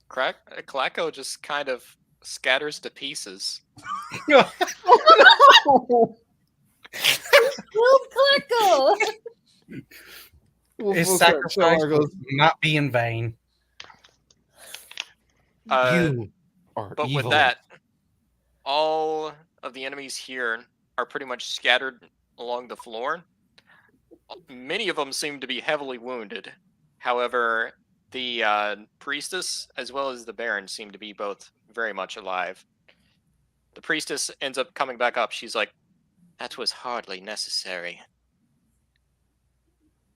Klacko just kind of scatters to pieces. Well, Klecko! His We'll sacrifice Shalar will goes, not be in vain. you are But evil. with that, all of the enemies here are pretty much scattered along the floor. Many of them seem to be heavily wounded. However, the priestess as well as the baron seem to be both very much alive. The priestess ends up coming back up. She's like, "That was hardly necessary.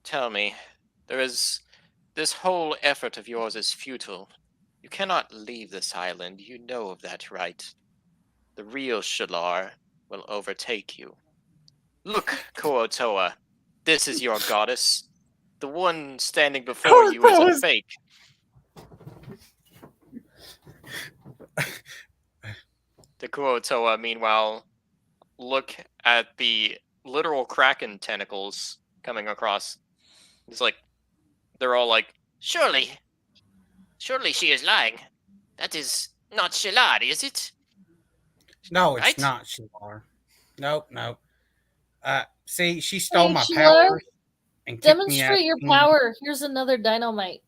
Tell me, this whole effort of yours is futile. You cannot leave this island. You know of that, right? The real Shalar will overtake you. Look, Kuotoa, this is your goddess. The one standing before you is a fake." The Kuotoa, meanwhile, look at the literal Kraken tentacles coming across. It's like, they're all like, Surely she is lying. That is not Shalad, is it? No, it's Right? not Shalar. Nope. See, she stole Hey, my Shalar, powers and kicked me out. Demonstrate your power. Here's another dynamite.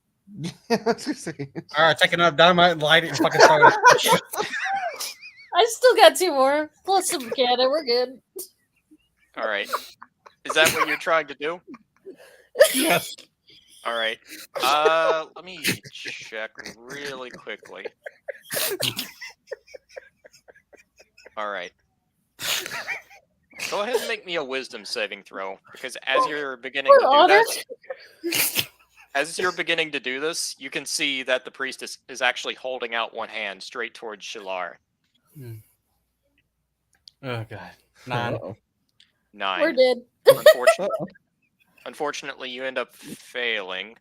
I was gonna say, All right, take another dynamite and light it and fucking throw it. I still got 2 more. Plus some cannon. We're good. all right. Is that what you're trying to do? Yes. All right. Let me check really quickly. All right. Go ahead and make me a wisdom saving throw, because as you're beginning to do that, as you're beginning to do this, you can see that the priestess is actually holding out one hand straight towards Shalar. Oh god. 9. uh-oh. 9. We're dead. Unfortunately, you end up failing.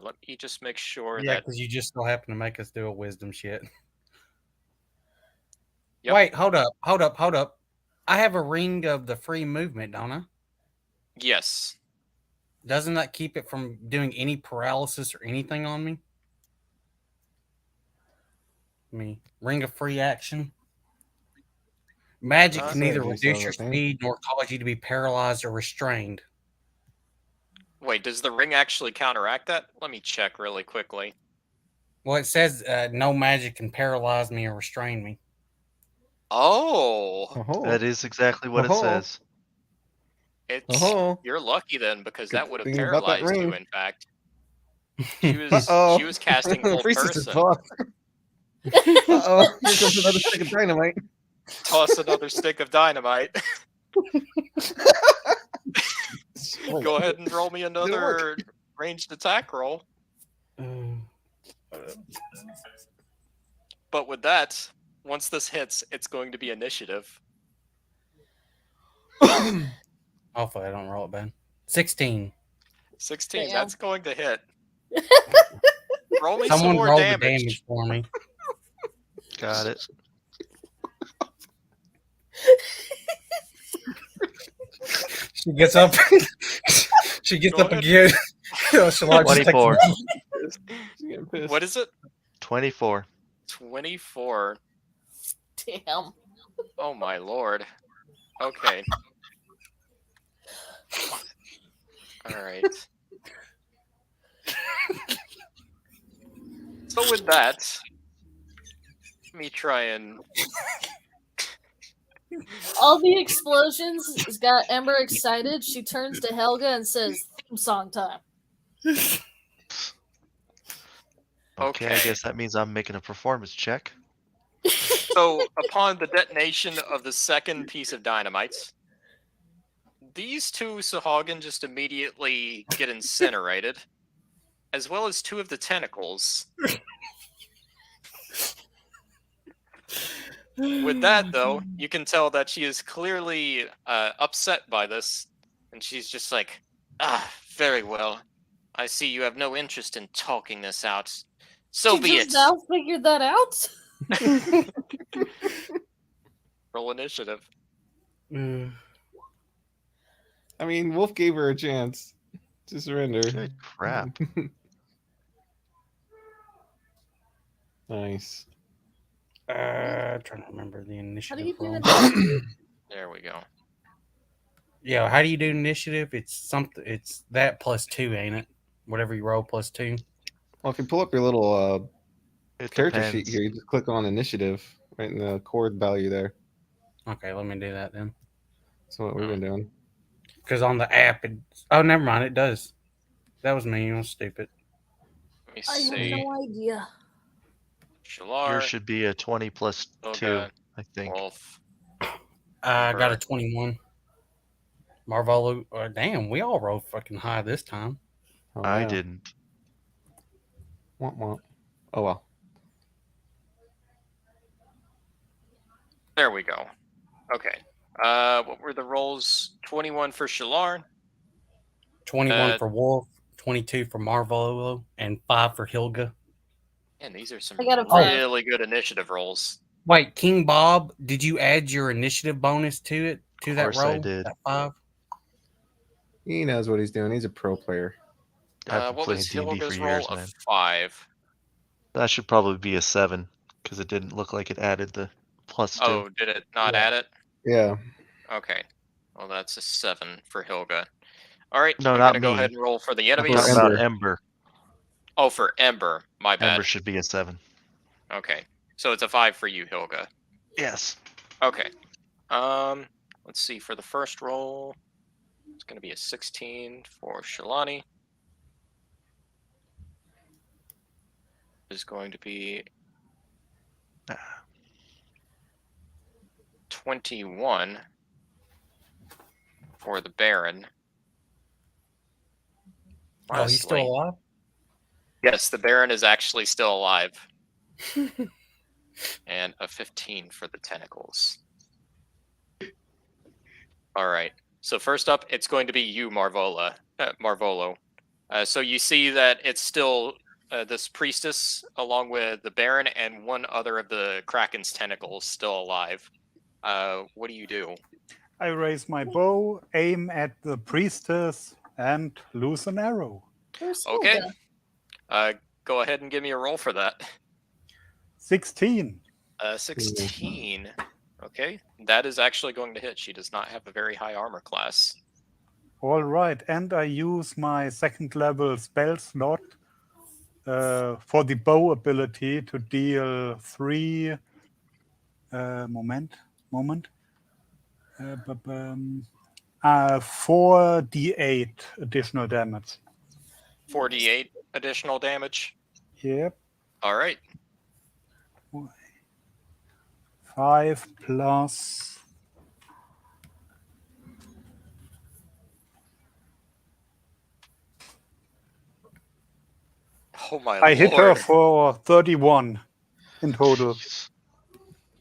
Let me just make sure Yeah, that. because you just so happen to make us do a wisdom shit. Yep. Wait, hold up. I have a ring of the free movement, don't I? Yes. Doesn't that keep it from doing any paralysis or anything on me? Ring of free action. Magic can neither Saves you reduce some your of the pain. speed nor cause you to be paralyzed or restrained. Wait, does the ring actually counteract that? Let me check really quickly. Well, it says no magic can paralyze me or restrain me. Oh, Oh, That is exactly what it Oh. says. oh, you're lucky then, because that Good would have thing about that paralyzed you. ring. In fact, she Uh-oh. was casting full Priestess is person. lost. Uh-oh, here comes another stick of dynamite. Toss another stick of dynamite. Go ahead and roll me another ranged attack roll. But with that, once this hits, it's going to be initiative. Hopefully I don't roll it bad. 16. 16, Damn. that's going to hit. Roll me some Someone more roll the damage. damage for me. Got it. She gets up. She gets Go up ahead. again. Shalard just takes 24. She's getting pissed. What is it? 24. 24. Damn. Oh my lord. Okay. All right. So with that, let me try and All the explosions has got Ember excited. She turns to Helga and says, "Theme song time." Okay, I Okay. guess that means I'm making a performance check. So upon the detonation of the second piece of dynamite, these two Sahagin just immediately get incinerated, as well as two of the tentacles. With that, though, you can tell that she is clearly upset by this, and she's just like, very well. I see you have no interest in talking this out. So She be just it. now figured that out. Roll initiative. I mean, Wolf gave her a chance to surrender. Good crap. Nice. Trying to remember the How do initiative. you do roll. initiative? There we go. Yeah, how do you do initiative? It's something. It's that plus 2, ain't it? Whatever you roll plus 2. Well, if you pull up your little It character depends. sheet here, you just click on initiative right in the chord value there. Okay, let me do that then. That's what we've been doing. Because on the app, oh, never mind. It does. That was me. I was stupid. Let me I have see. no idea. Shalar, Yours should be a 20 plus 2, Olga, I think. Wolf. I got a Ember. 21. Marvolo. Damn, we all rolled fucking high this time. Oh, I yeah. didn't. Womp womp. Oh well. There we go. Okay. What were the rolls? 21 for Shalar. 21 for Wolf, 22 for Marvolo, and 5 for Hilga. And these are some I got a 5. really good initiative rolls. Wait, King Bob, did you add your initiative bonus to it? To Of that course I roll? did. That 5? He knows what he's doing. He's a pro player. I've been What playing was D&D for Hilga's years, roll? man. A 5. That should probably be a 7, because it didn't look like it added the plus 2. Oh, did it not Yeah. add it? Yeah. Okay. Well, that's a 7 for Hilga. All right. No, I'm not going to go me. ahead and roll for the I'm enemies. talking about Ember. Oh, for Ember. My bad. Ember should be a 7. Okay. So it's a 5 for you, Hilga. Yes. Okay. Let's see. For the first roll, it's going to be a 16 for Shalani. Is going to be 21 for the Baron. Oh, he's still Lastly- alive? Yes, the Baron is actually still alive. And a 15 for the tentacles. All right. So first up, it's going to be you, Marvolo. So you see that it's still this priestess, along with the Baron and one other of the Kraken's tentacles, still alive. What do you do? I raise my bow, aim at the priestess, and loose an arrow. Where's Okay. Hilda? Go ahead and give me a roll for that. 16. 16. Okay. That is actually going to hit. She does not have a very high armor class. All right, and I use my second level spell slot for the bow ability to deal 3 4d8 additional damage. 4d8 additional damage. Yep. All right. 5 plus. Oh my I hit her lord. for 31 in total. Jeez.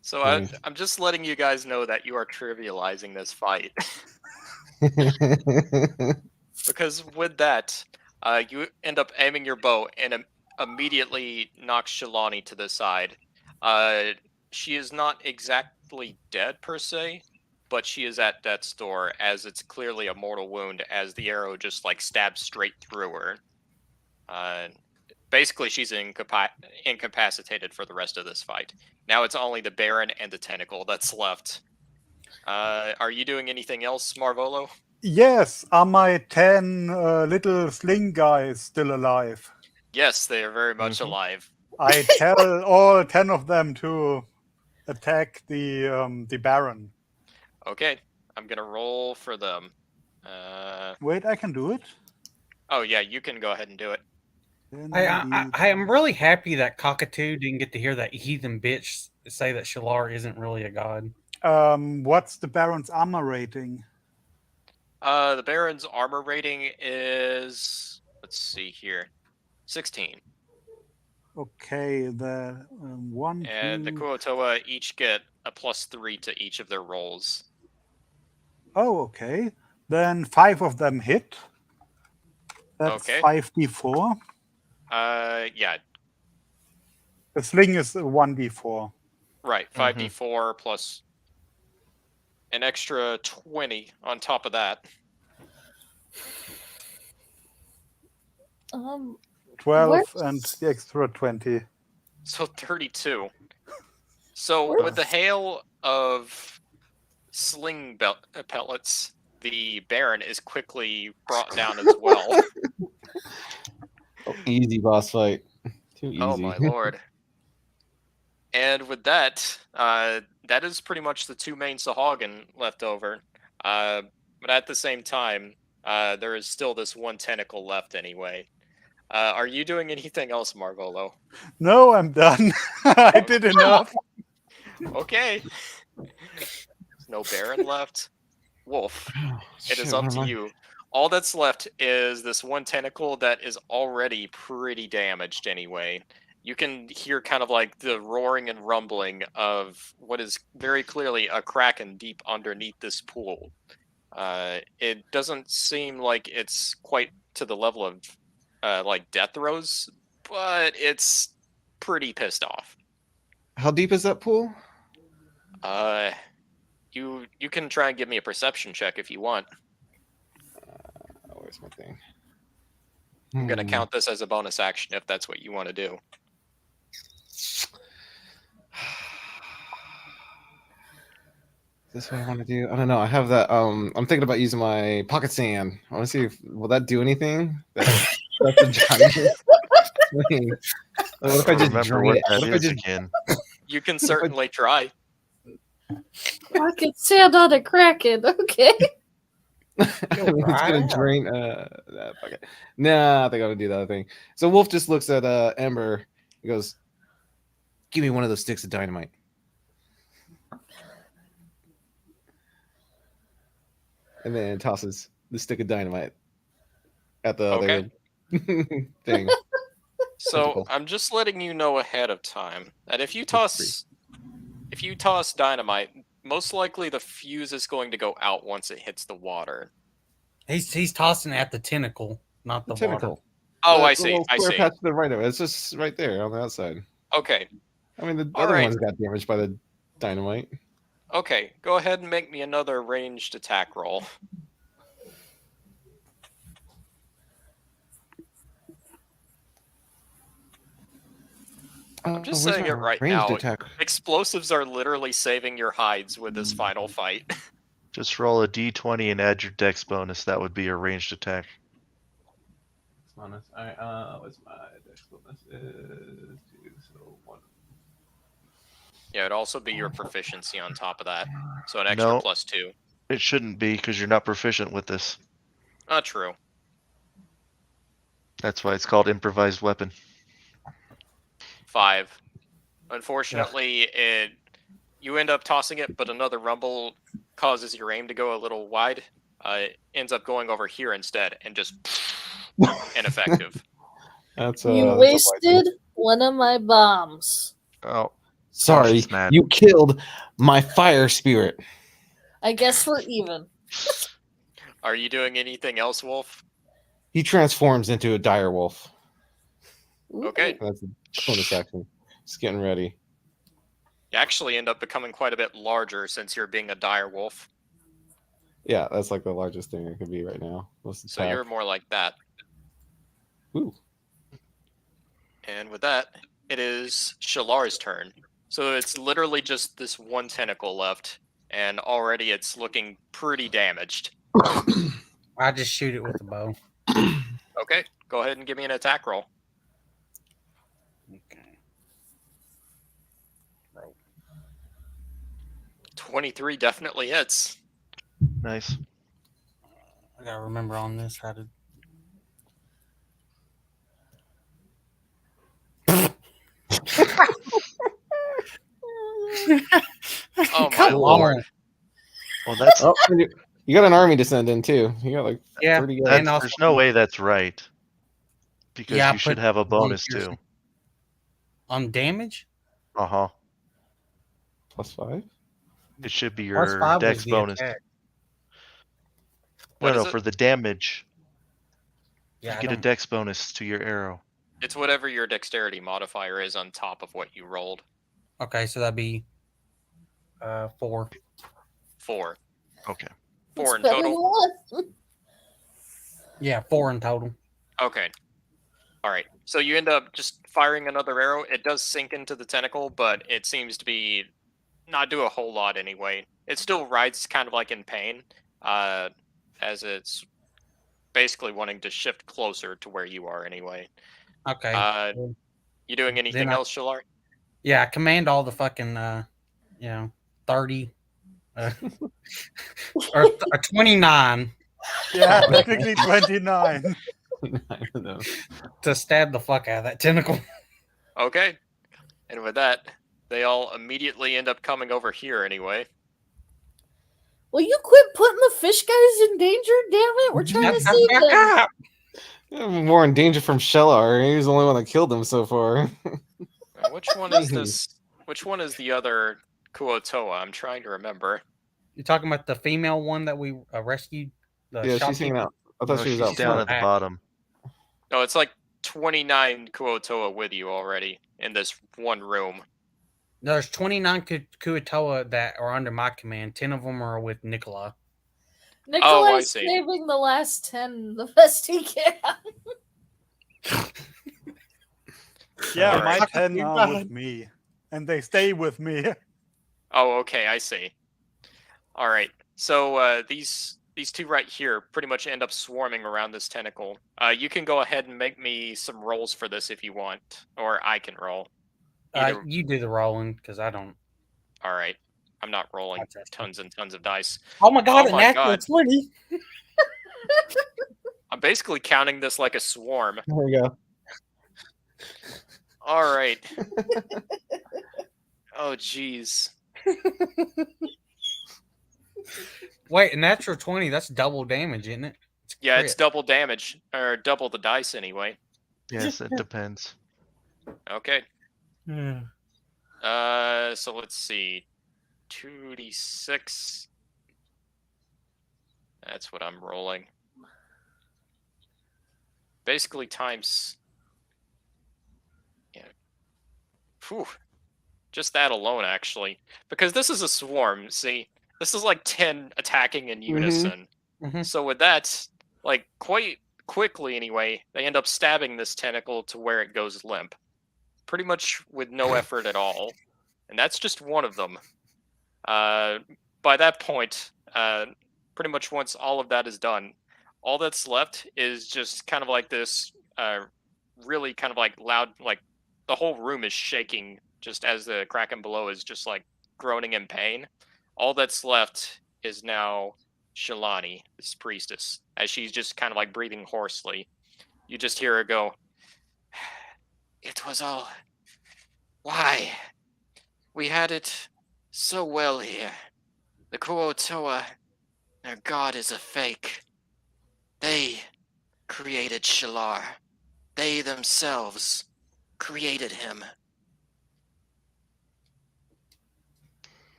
So I'm just letting you guys know that you are trivializing this fight. Because with that, You end up aiming your bow and immediately knock Shalani to the side. She is not exactly dead per se, but she is at death's door, as it's clearly a mortal wound, as the arrow just like stabs straight through her. Basically, she's incapacitated for the rest of this fight. Now it's only the Baron and the Tentacle that's left. Are you doing anything else, Marvolo? Yes, are my 10 little sling guys still alive? Yes, they are very much alive. I tell all 10 of them to attack the Baron. Okay, I'm gonna roll for them. Wait, I can do it? Oh yeah, you can go ahead and do it. I am really happy that Cockatoo didn't get to hear that heathen bitch say that Shalar isn't really a god. What's the Baron's armor rating? The Baron's armor rating is, let's see here, 16. Okay, the one, And the two... Kuotoa each get a +3 to each of their rolls. Oh, okay. Then 5 of them hit. That's Okay. 5d4. Yeah, The sling is 1d4. right. 5d4 plus an extra 20 on top of that. 12 What? and the extra 20. So 32. So with the hail of sling pellets, the Baron is quickly brought down as well. Oh, easy boss fight. Too easy. Oh my lord. And with that, that is pretty much the two main Sahagin left over. But at the same time, there is still this one tentacle left anyway. Are you doing anything else, Marvolo? No, I'm done. I did enough. Okay. There's no Baron left. Wolf, it is Shit, up what to am I- you. All that's left is this one tentacle that is already pretty damaged anyway. You can hear kind of like the roaring and rumbling of what is very clearly a Kraken deep underneath this pool. It doesn't seem like it's quite to the level of like death throes, but it's pretty pissed off. How deep is that pool? You can try and give me a perception check if you want. Where's my thing? I'm gonna count this as a bonus action if that's what you want to do. Is this what I want to do? I don't know. I have that. I'm thinking about using my pocket sand. I want to see if will that do anything. That's a giant thing. What if I just remember drain what it? that What if I is just again. You can certainly try. I can stand on a Kraken. Okay. I mean, it's gonna Wow. drain that bucket. Nah, I think I'm gonna do the other thing. So Wolf just looks at Ember. He goes, "Give me one of those sticks of dynamite." And then tosses the stick of dynamite at the Okay. other thing. So Tentacle. I'm just letting you know ahead of time that if you toss dynamite, most likely the fuse is going to go out once it hits the water. He's tossing at the tentacle, not the water. Tentacle. Oh, The I see. little I square see. patch to the right of it. It's just right there on the outside. Okay. I mean, the All other right. ones got damaged by the dynamite. Okay. Go ahead and make me another ranged attack roll. I'm just where's saying my it right ranged now. attack? Explosives are literally saving your hides with this final fight. Just roll a d20 and add your dex bonus. That would be your ranged attack. Bonus. All right. What's my dex bonus? Is 2, so 1. Yeah, it'd also be your proficiency on top of that. So an extra No. +2. It shouldn't be because you're not proficient with this. Not true. That's why it's called improvised weapon. 5. Unfortunately, you end up tossing it, but another rumble causes your aim to go a little wide. It ends up going over here instead, and just ineffective. That's You that's a wasted one of my bombs. Oh, Sorry, She's mad. you killed my fire spirit. I guess we're even. Are you doing anything else, Wolf? He transforms into a dire wolf. Ooh. Okay. That's a bonus action. Just getting ready. You actually end up becoming quite a bit larger since you're being a dire wolf. Yeah, that's like the largest thing it could be right now. So you're more like that. Ooh. And with that, it is Shalar's turn. So it's literally just this one tentacle left, and already it's looking pretty damaged. I just shoot it with a bow. Okay, go ahead and give me an attack roll. Okay. 23 definitely hits. Nice. I gotta remember on this how to. Oh my Come lord. on. Well, that's Oh, you got an army to send in too. You got like Yeah, 30 and guys. also- there's no way that's right. Because Yeah, I you should put have a one bonus piercing. too. On damage? Uh-huh. +5. It should be Plus your 5 was dex the bonus. attack. What is No, it? for the damage. Yeah, You I get a don't- dex bonus to your arrow. It's whatever your dexterity modifier is on top of what you rolled. Okay, so that'd be 4. 4. Okay. 4 in It's better total? than one. Yeah, 4 in total. Okay. Alright. So you end up just firing another arrow. It does sink into the tentacle, but it seems to be not do a whole lot anyway. It still writhes kind of like in pain, as it's basically wanting to shift closer to where you are anyway. Okay. You doing anything else, Shalar? Yeah, I command all the fucking 30 or 29 Yeah, technically 29. to stab the fuck out of that tentacle. Okay. And with that, they all immediately end up coming over here anyway. Will you quit putting the fish guys in danger? Damn it, we're trying to save them. I'm more in danger from Shellar. He's the only one that killed him so far. Which one is this? Which one is the other Kuotoa? I'm trying to remember. You're talking about the female one that we rescued? The Yeah, she's shopkeeper? hanging out. I thought No, she was she's out down front. at the bottom. No, it's like 29 Kuotoa with you already in this one room. There's 29 Kuatoa that are under my command. 10 of them are with Nicola. Nikolai's see. saving the last 10 the best he can. Yeah, Alright. my 10 are with me. And they stay with me. Oh, okay, I see. All right. So these two right here pretty much end up swarming around this tentacle. You can go ahead and make me some rolls for this if you want, or I can roll. Either. You do the rolling because I don't. All right. I'm not rolling I'll test tons and tons of dice. Oh my god, Oh a my natural God. 20. I'm basically counting this like a swarm. There we go. All right. Oh, jeez. Wait, a natural 20, that's double damage, isn't it? Yeah, it's crit. double damage, or double the dice anyway. Yes, it depends. Okay. So let's see. 2d6. That's what I'm rolling. Basically times. Yeah. Phew. Just that alone, actually. Because this is a swarm, see? This is like 10 attacking in unison. Mhm. So with that, like, quite quickly anyway, they end up stabbing this tentacle to where it goes limp. Pretty much with no effort at all. And that's just one of them. By that point, pretty much once all of that is done, all that's left is just kind of like this really kind of like loud, like the whole room is shaking just as the Kraken below is just like groaning in pain. All that's left is now Shalani, this priestess, as she's just kind of like breathing hoarsely. You just hear her go, "It was all... Why? We had it so well here. The Kuotoa, their god is a fake. They created Shalar. They themselves created him."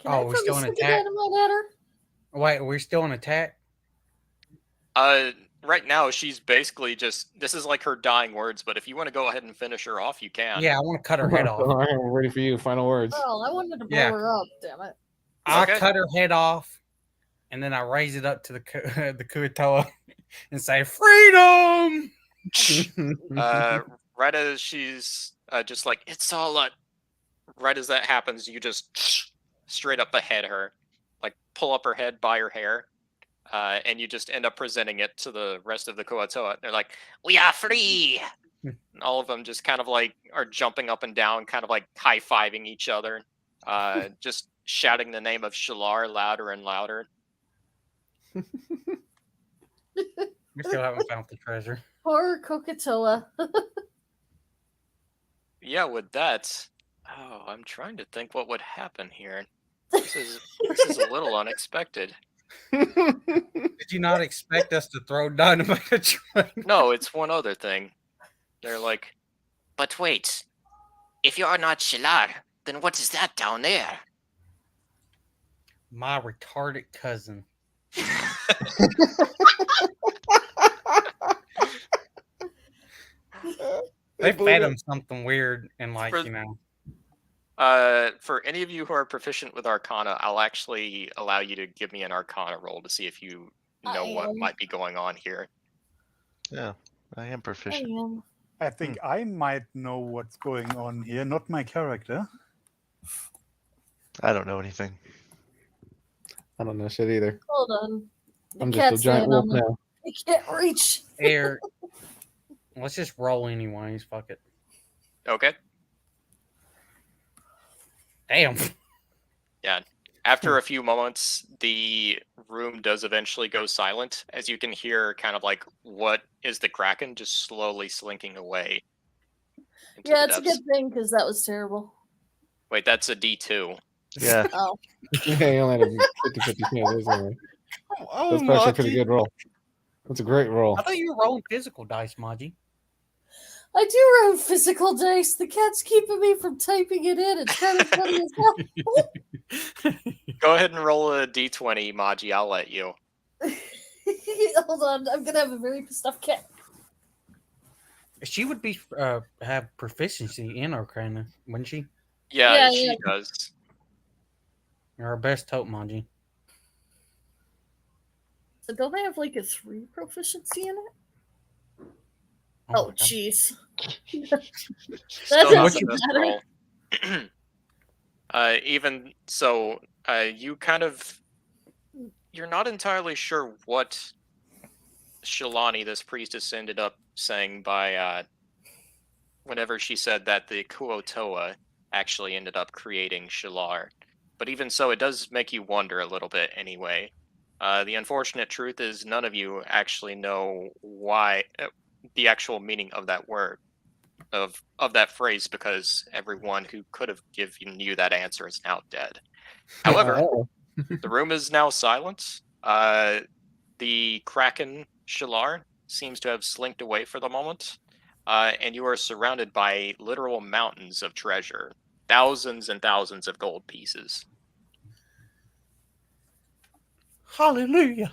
Can I we're throw still the in sticky attack? dynamite at her? Wait, we're still in attack? Right now she's basically just. This is like her dying words, but if you want to go ahead and finish her off, you can. Yeah, I want to cut her head off. All right, I'm ready for you. Final words. Oh, I wanted to blow Yeah. her up. Damn it. I Okay. cut her head off, and then I raise it up to the the Kuatoa and say, "Freedom!" Right as she's just like, it's all right as that happens, you just straight up behead her, like pull up her head by her hair, and you just end up presenting it to the rest of the Kuatoa. They're like, We are free. and all of them just kind of like are jumping up and down, kind of like high-fiving each other, just shouting the name of Shalar louder and louder. We still haven't found the treasure. Poor Kokatoa. Yeah, with that, I'm trying to think what would happen here. This is a little unexpected. Did you not expect us to throw dynamite at you? No, it's one other thing. They're like, But wait, if you are not Shilar, then what is that down there? My retarded cousin. They fed him something weird and like, For- you know. for any of you who are proficient with Arcana, I'll actually allow you to give me an Arcana roll to see if you know what am. might be going on here. Yeah, I am I proficient. am. I think I might know what's going on here, not my character. I don't know anything. I don't know shit either. Hold on. The I'm just a cat's giant laying on wolf me. now. I can't reach. Air. Let's just roll anyways. Fuck it. Okay. Damn. After a few moments, the room does eventually go silent, as you can hear kind of like what is the Kraken just slowly slinking away. Into Yeah, the it's a depths. good thing because that was terrible. Wait, that's a D2. Yeah, Oh. Yeah, you only had a 50-50 chance. Anyway. Oh, That's actually a pretty Maji. good roll. That's a great roll. I thought you were rolling physical dice, Maji. I do roll physical dice. The cat's keeping me from typing it in. It's kind of funny as hell. Go ahead and roll a D20, Maji. I'll let you. Hold on. I'm going to have a very pissed off cat. She would be have proficiency in Arcana, wouldn't she? Yeah, Yeah, she yeah. does. You're our best hope, Maji. So don't they have like a 3 proficiency in it? my Oh, God. jeez. Still That not doesn't the best matter. roll. Even so, you kind of you're not entirely sure what Shalani, this priestess, ended up saying by whenever she said that the Kuotoa actually ended up creating Shalar. But even so, it does make you wonder a little bit anyway. The unfortunate truth is none of you actually know why the actual meaning of that word, of that phrase, because everyone who could have given you that answer is now dead. However, Uh-oh. the room is now silent. The Kraken Shalar seems to have slinked away for the moment, and you are surrounded by literal mountains of treasure, thousands and thousands of gold pieces. Hallelujah.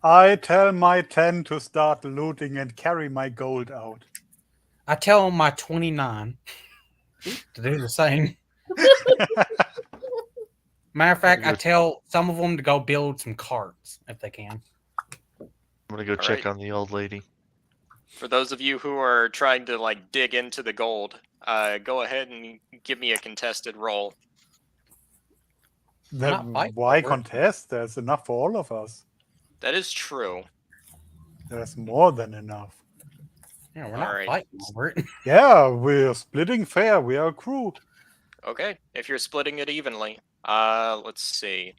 I tell my 10 to start looting and carry my gold out. I tell my 29 to do the same. Matter of fact, I tell some of them to go build some carts if they can. I'm gonna go All check right. on the old lady. For those of you who are trying to like dig into the gold, go ahead and give me a contested roll. We're not fighting Why over it. contest? There's enough for all of us. That is true. There's more than enough. Yeah, we're not Alright. fighting over it. Yeah, we're splitting fair. We are a crew. Okay, if you're splitting it evenly, let's see.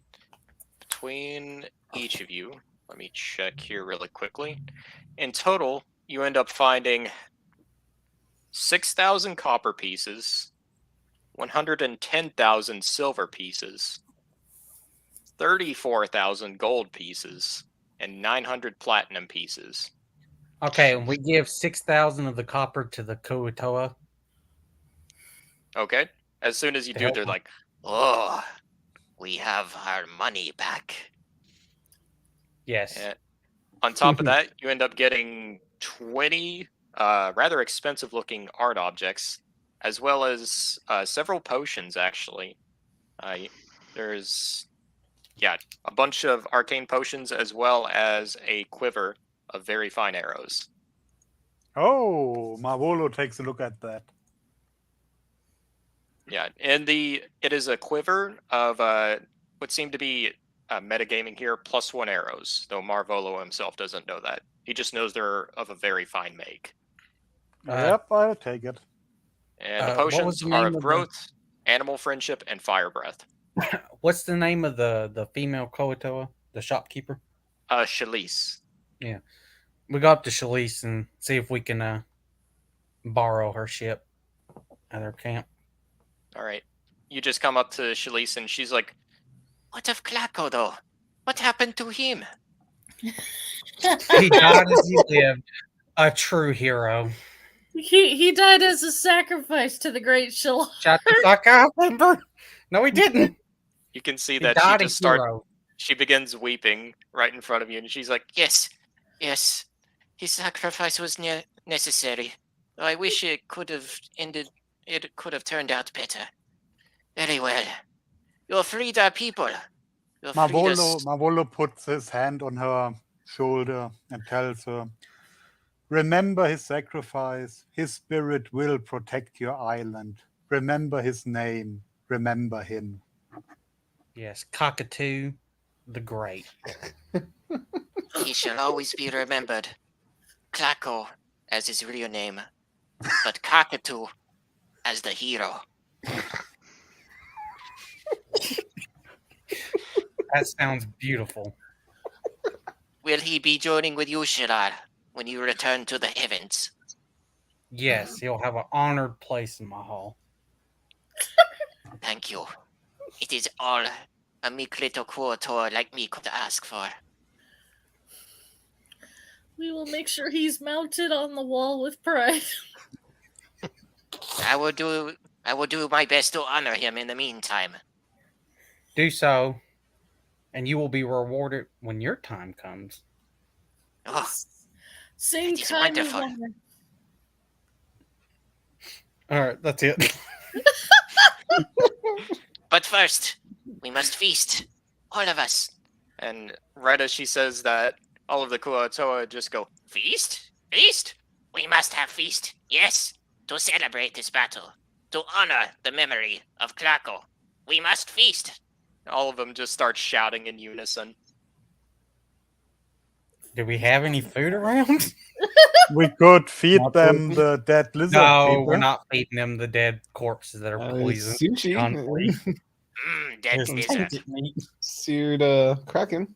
Between each of you, let me check here really quickly. In total, you end up finding 6,000 copper pieces, 110,000 silver pieces, 34,000 gold pieces, and 900 platinum pieces. Okay, and we give 6,000 of the copper to the Kuatoa. Okay? As soon as you To do, help they're them. like, Oh, we have our money back. Yes. eh, On top of that, you end up getting 20 rather expensive-looking art objects, as well as several potions, actually. There's, a bunch of arcane potions, as well as a quiver of very fine arrows. Oh, Marvolo takes a look at that. Yeah, and it is a quiver of what seem to be metagaming here, +1 arrows, though Marvolo himself doesn't know that. He just knows they're of a very fine make. Yep, I'll take it. And the what was potions the are name of of growth, animal friendship, and fire breath. What's the name of the female Koatoa, the shopkeeper? Shalise. We go up to Shalise and see if we can borrow her ship at her camp. All right. You just come up to Shalise, and she's like, What of Klako, though? What happened to him? He died as he lived, a true hero. He died as a sacrifice to the great Shalar. Shut the fuck up, Ember. No, he didn't. you can see He that she died a just starts. hero. She begins weeping right in front of you, and she's like, Yes, his sacrifice was necessary. I wish it could have ended. It could have turned out better. Very well. You freed our people. You freed us. Marvolo puts his hand on her shoulder and tells her, remember his sacrifice. His spirit will protect your island. Remember his name. Remember him. Yes, Cockatoo the Great. He shall always be remembered. Klako as his real name, but Cockatoo as the hero. That sounds beautiful. Will he be joining with you, Shirar, when you return to the heavens? Yes, he'll have an honored place in my hall. Thank you. It is all a meek little Kuotor like me could ask for. We will make sure he's mounted on the wall with pride. I will do my best to honor him in the meantime. Do so, and you will be rewarded when your time comes. Oh, Same That is time we wonderful. want. All right, that's it. but first, we must feast. All of us. and right as she says that, all of the Kuatoa just go, Feast? Feast? We must have feast, yes, to celebrate this battle, to honor the memory of Klako. We must feast. all of them just start shouting in unison. Do we have any food around? We could feed Not them poison? the dead lizard No, people. we're not feeding them the dead corpses that are poisoned. Sushi. Hungry. Dead There's lizard. tainted meat. Seared Kraken.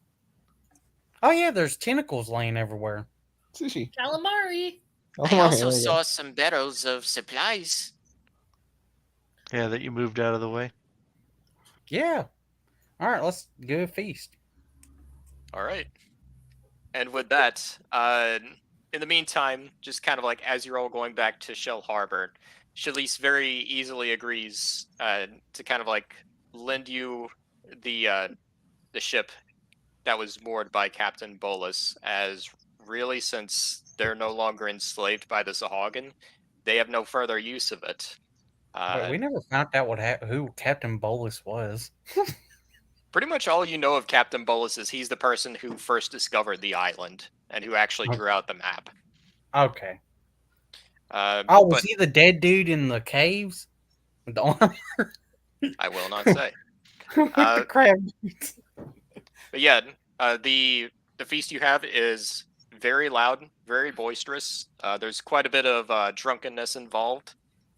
Oh yeah, there's tentacles laying everywhere. Sushi. Calamari. Oh, I also there we go. saw some barrels of supplies. Yeah, that you moved out of the way. Yeah. All right, let's go feast. All right. And with that, in the meantime, just kind of like as you're all going back to Shell Harbor, Shalise very easily agrees to kind of like lend you the ship that was moored by Captain Bolus, as really since they're no longer enslaved by the Sahagin, they have no further use of it. Wait, we never found out who Captain Bolus was. Pretty much all you know of Captain Bolus is he's the person who first discovered the island and who actually drew out the map. Okay. Oh, Oh, was he the dead dude in the caves with the arm? I will not say. The crab. But yeah, the feast you have is very loud, very boisterous. There's quite a bit of drunkenness involved.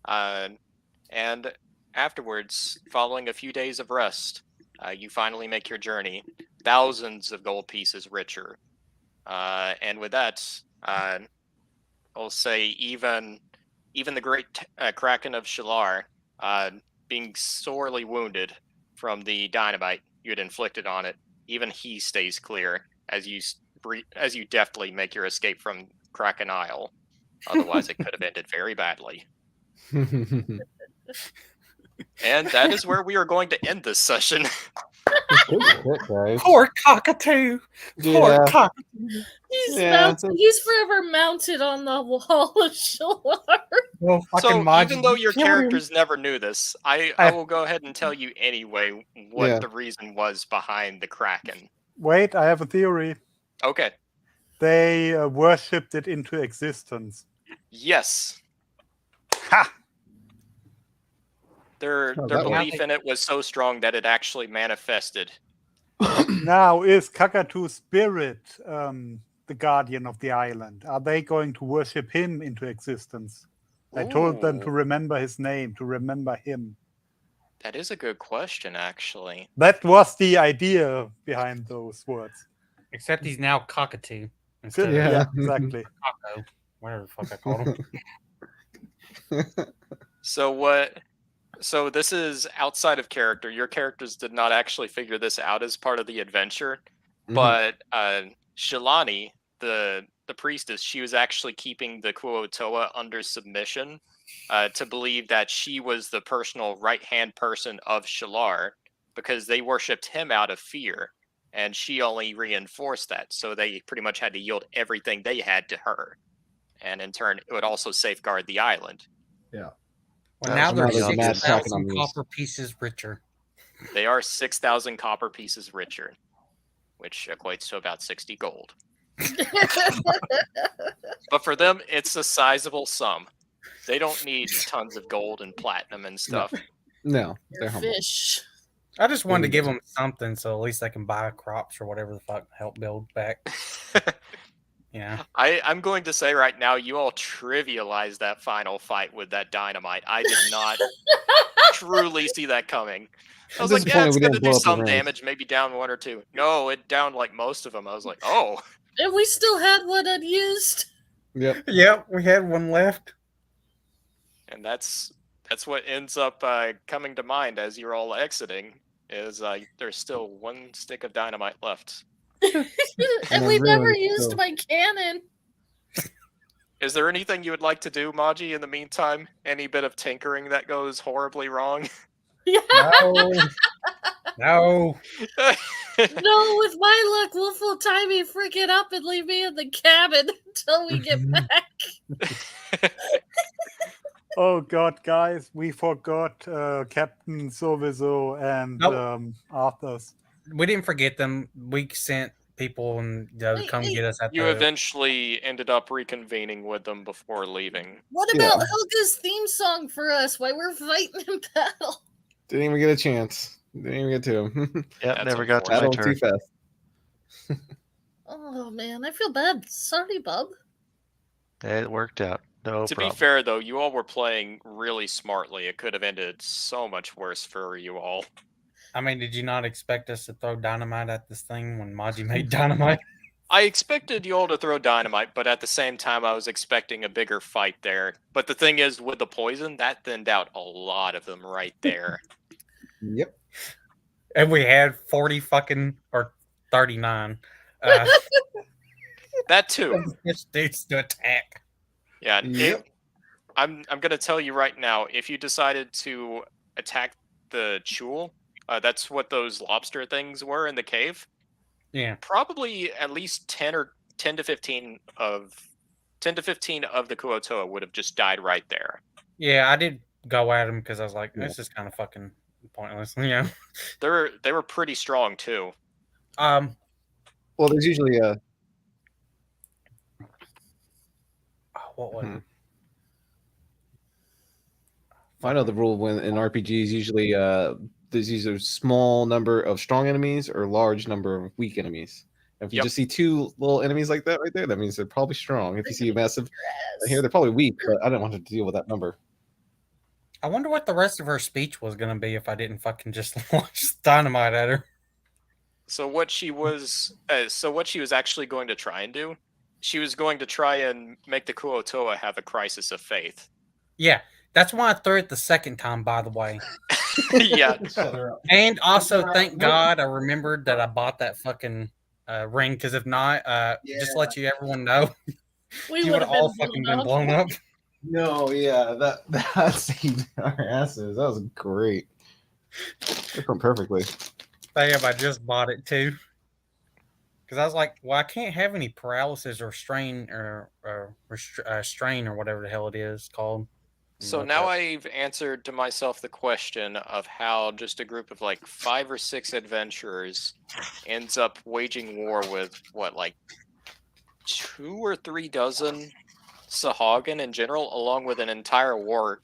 And afterwards, following a few days of rest, you finally make your journey, thousands of gold pieces richer. And with that, I'll say even the great Kraken of Shalar, being sorely wounded from the dynamite you had inflicted on it, even he stays clear as you deftly make your escape from Kraken Isle. Otherwise, it could have ended very badly. And that is where we are going to end this session. Good shit, guys. Poor cockatoo. Poor Yeah. cockatoo. He's forever mounted on the wall of Shalar. Well, So fucking Maji, even though your killed him. characters never knew this, I will go ahead and tell you anyway what Yeah. the reason was behind the Kraken. Wait, I have a theory. Okay. They worshipped it into existence. Yes. Ha! Their Oh, that belief way. in it was so strong that it actually manifested. Now, is Kakatu's spirit the guardian of the island? Are they going to worship him into existence? I told them to Ooh, remember his name, to remember him. that is a good question, actually. That was the idea behind those words. Except he's now cockatoo instead Yeah. of Yeah, exactly. Taco. Whatever the fuck I called him. So what? So this is outside of character. Your characters did not actually figure this out as part of the adventure, but Shalani, the priestess, she was actually keeping the Kuo-toa under submission to believe that she was the personal right-hand person of Shalar because they worshipped him out of fear, and she only reinforced that. So they pretty much had to yield everything they had to her, and in turn, it would also safeguard the island. Well, now so they're now there's a mad cracking 6,000 on these. copper pieces richer. They are 6,000 copper pieces richer, which equates to about 60 gold. But for them, it's a sizable sum. They don't need tons of gold and platinum and stuff. No, they're humble. Fish. I just wanted to give them something so at least they can buy crops or whatever the fuck to help build back. Yeah. I'm going to say right now, you all trivialized that final fight with that dynamite. I did not truly see that coming. I was like, yeah, disappointed it's we going didn't to blow do up the some range. damage, maybe down one or two. No, it downed like most of them. I was like, oh. And we still had one unused. Yep. Yep, we had one left. And that's what ends up coming to mind as you're all exiting, is there's still one stick of dynamite left. And we never ruined it, used so- my cannon. Is there anything you would like to do, Maji, in the meantime? Any bit of tinkering that goes horribly wrong? Yeah. No. No. No, with my luck, Wolf will tie me freaking up and leave me in the cabin until we get back. Oh God, guys, we forgot Captain Sowieso and Nope. Arthur's. We didn't forget them. We sent people and to come get us at You the... eventually ended up reconvening with them before leaving. What about Helga's theme song for us while we're fighting in battle? Didn't even get a chance. Didn't even get to him. Yep, That's never got to my Battled too turn. fast. Oh man, I feel bad. Sorry, bub. It worked out. No To problem. be fair, though, you all were playing really smartly. It could have ended so much worse for you all. I mean, did you not expect us to throw dynamite at this thing when Maji made dynamite? I expected you all to throw dynamite, but at the same time, I was expecting a bigger fight there. But the thing is, with the poison, that thinned out a lot of them right there. Yep. And we had 40 fucking, or 39. That too. Dudes to attack. Yeah. Yep. I'm gonna tell you right now, if you decided to attack the Chul, that's what those lobster things were in the cave. Yeah. Probably at least 10 to 15 of the Kuo-toa would have just died right there. Yeah, I did go at him because I was like, this is kind of fucking pointless. Yeah. They were pretty strong too. Well, there's usually a. What was it? I know the rule when in RPGs usually there's either small number of strong enemies or large number of weak enemies. If you Yep. just see two little enemies like that right there, that means they're probably strong. If you see a massive here, they're probably weak, but I didn't want to deal with that number. I wonder what the rest of her speech was going to be if I didn't fucking just launch dynamite at her. So what she was actually going to try and do, she was going to try and make the Kuo-toa have a crisis of faith. Yeah, that's why I threw it the second time, by the way. Yeah. And also, thank God I remembered that I bought that fucking ring, because if not, just to let everyone know, We you would would have have all fucking been blown up. No, yeah, that saved our asses. That was great. It went perfectly. Damn, I just bought it too. Because I was like, well, I can't have any paralysis or strain or strain or whatever the hell it is called. So now I've answered to myself the question of how just a group of like 5 or 6 adventurers ends up waging war with what, like 2 or 3 dozen Sahagin in general, along with an entire orc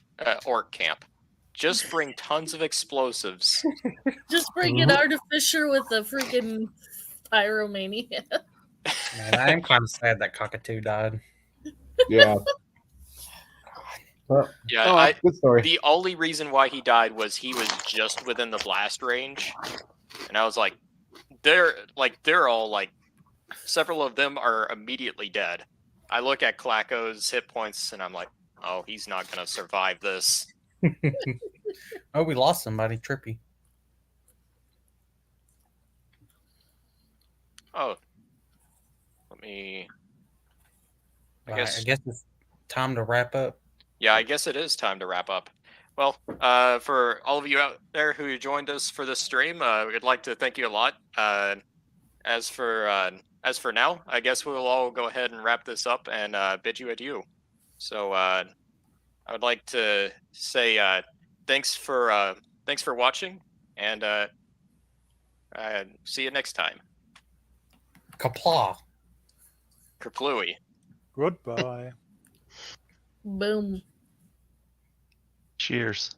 camp. Just bring tons of explosives. Just bring an artificer with a freaking pyromania. Man, I am kind of sad that cockatoo died. Yeah. Well, Yeah, good story. the only reason why he died was he was just within the blast range, and I was like, they're all like, several of them are immediately dead. I look at Klacko's hit points and I'm like, oh, he's not gonna survive this. Oh, we lost somebody, Trippy. Oh, let me. I guess it's time to wrap up. Yeah, I guess it is time to wrap up. Well, for all of you out there who joined us for this stream, we'd like to thank you a lot. As for now, I guess we'll all go ahead and wrap this up and bid you adieu. So I would like to say thanks for watching, and see you next time. Kapla. Kerplooey. Goodbye. Boom. Cheers.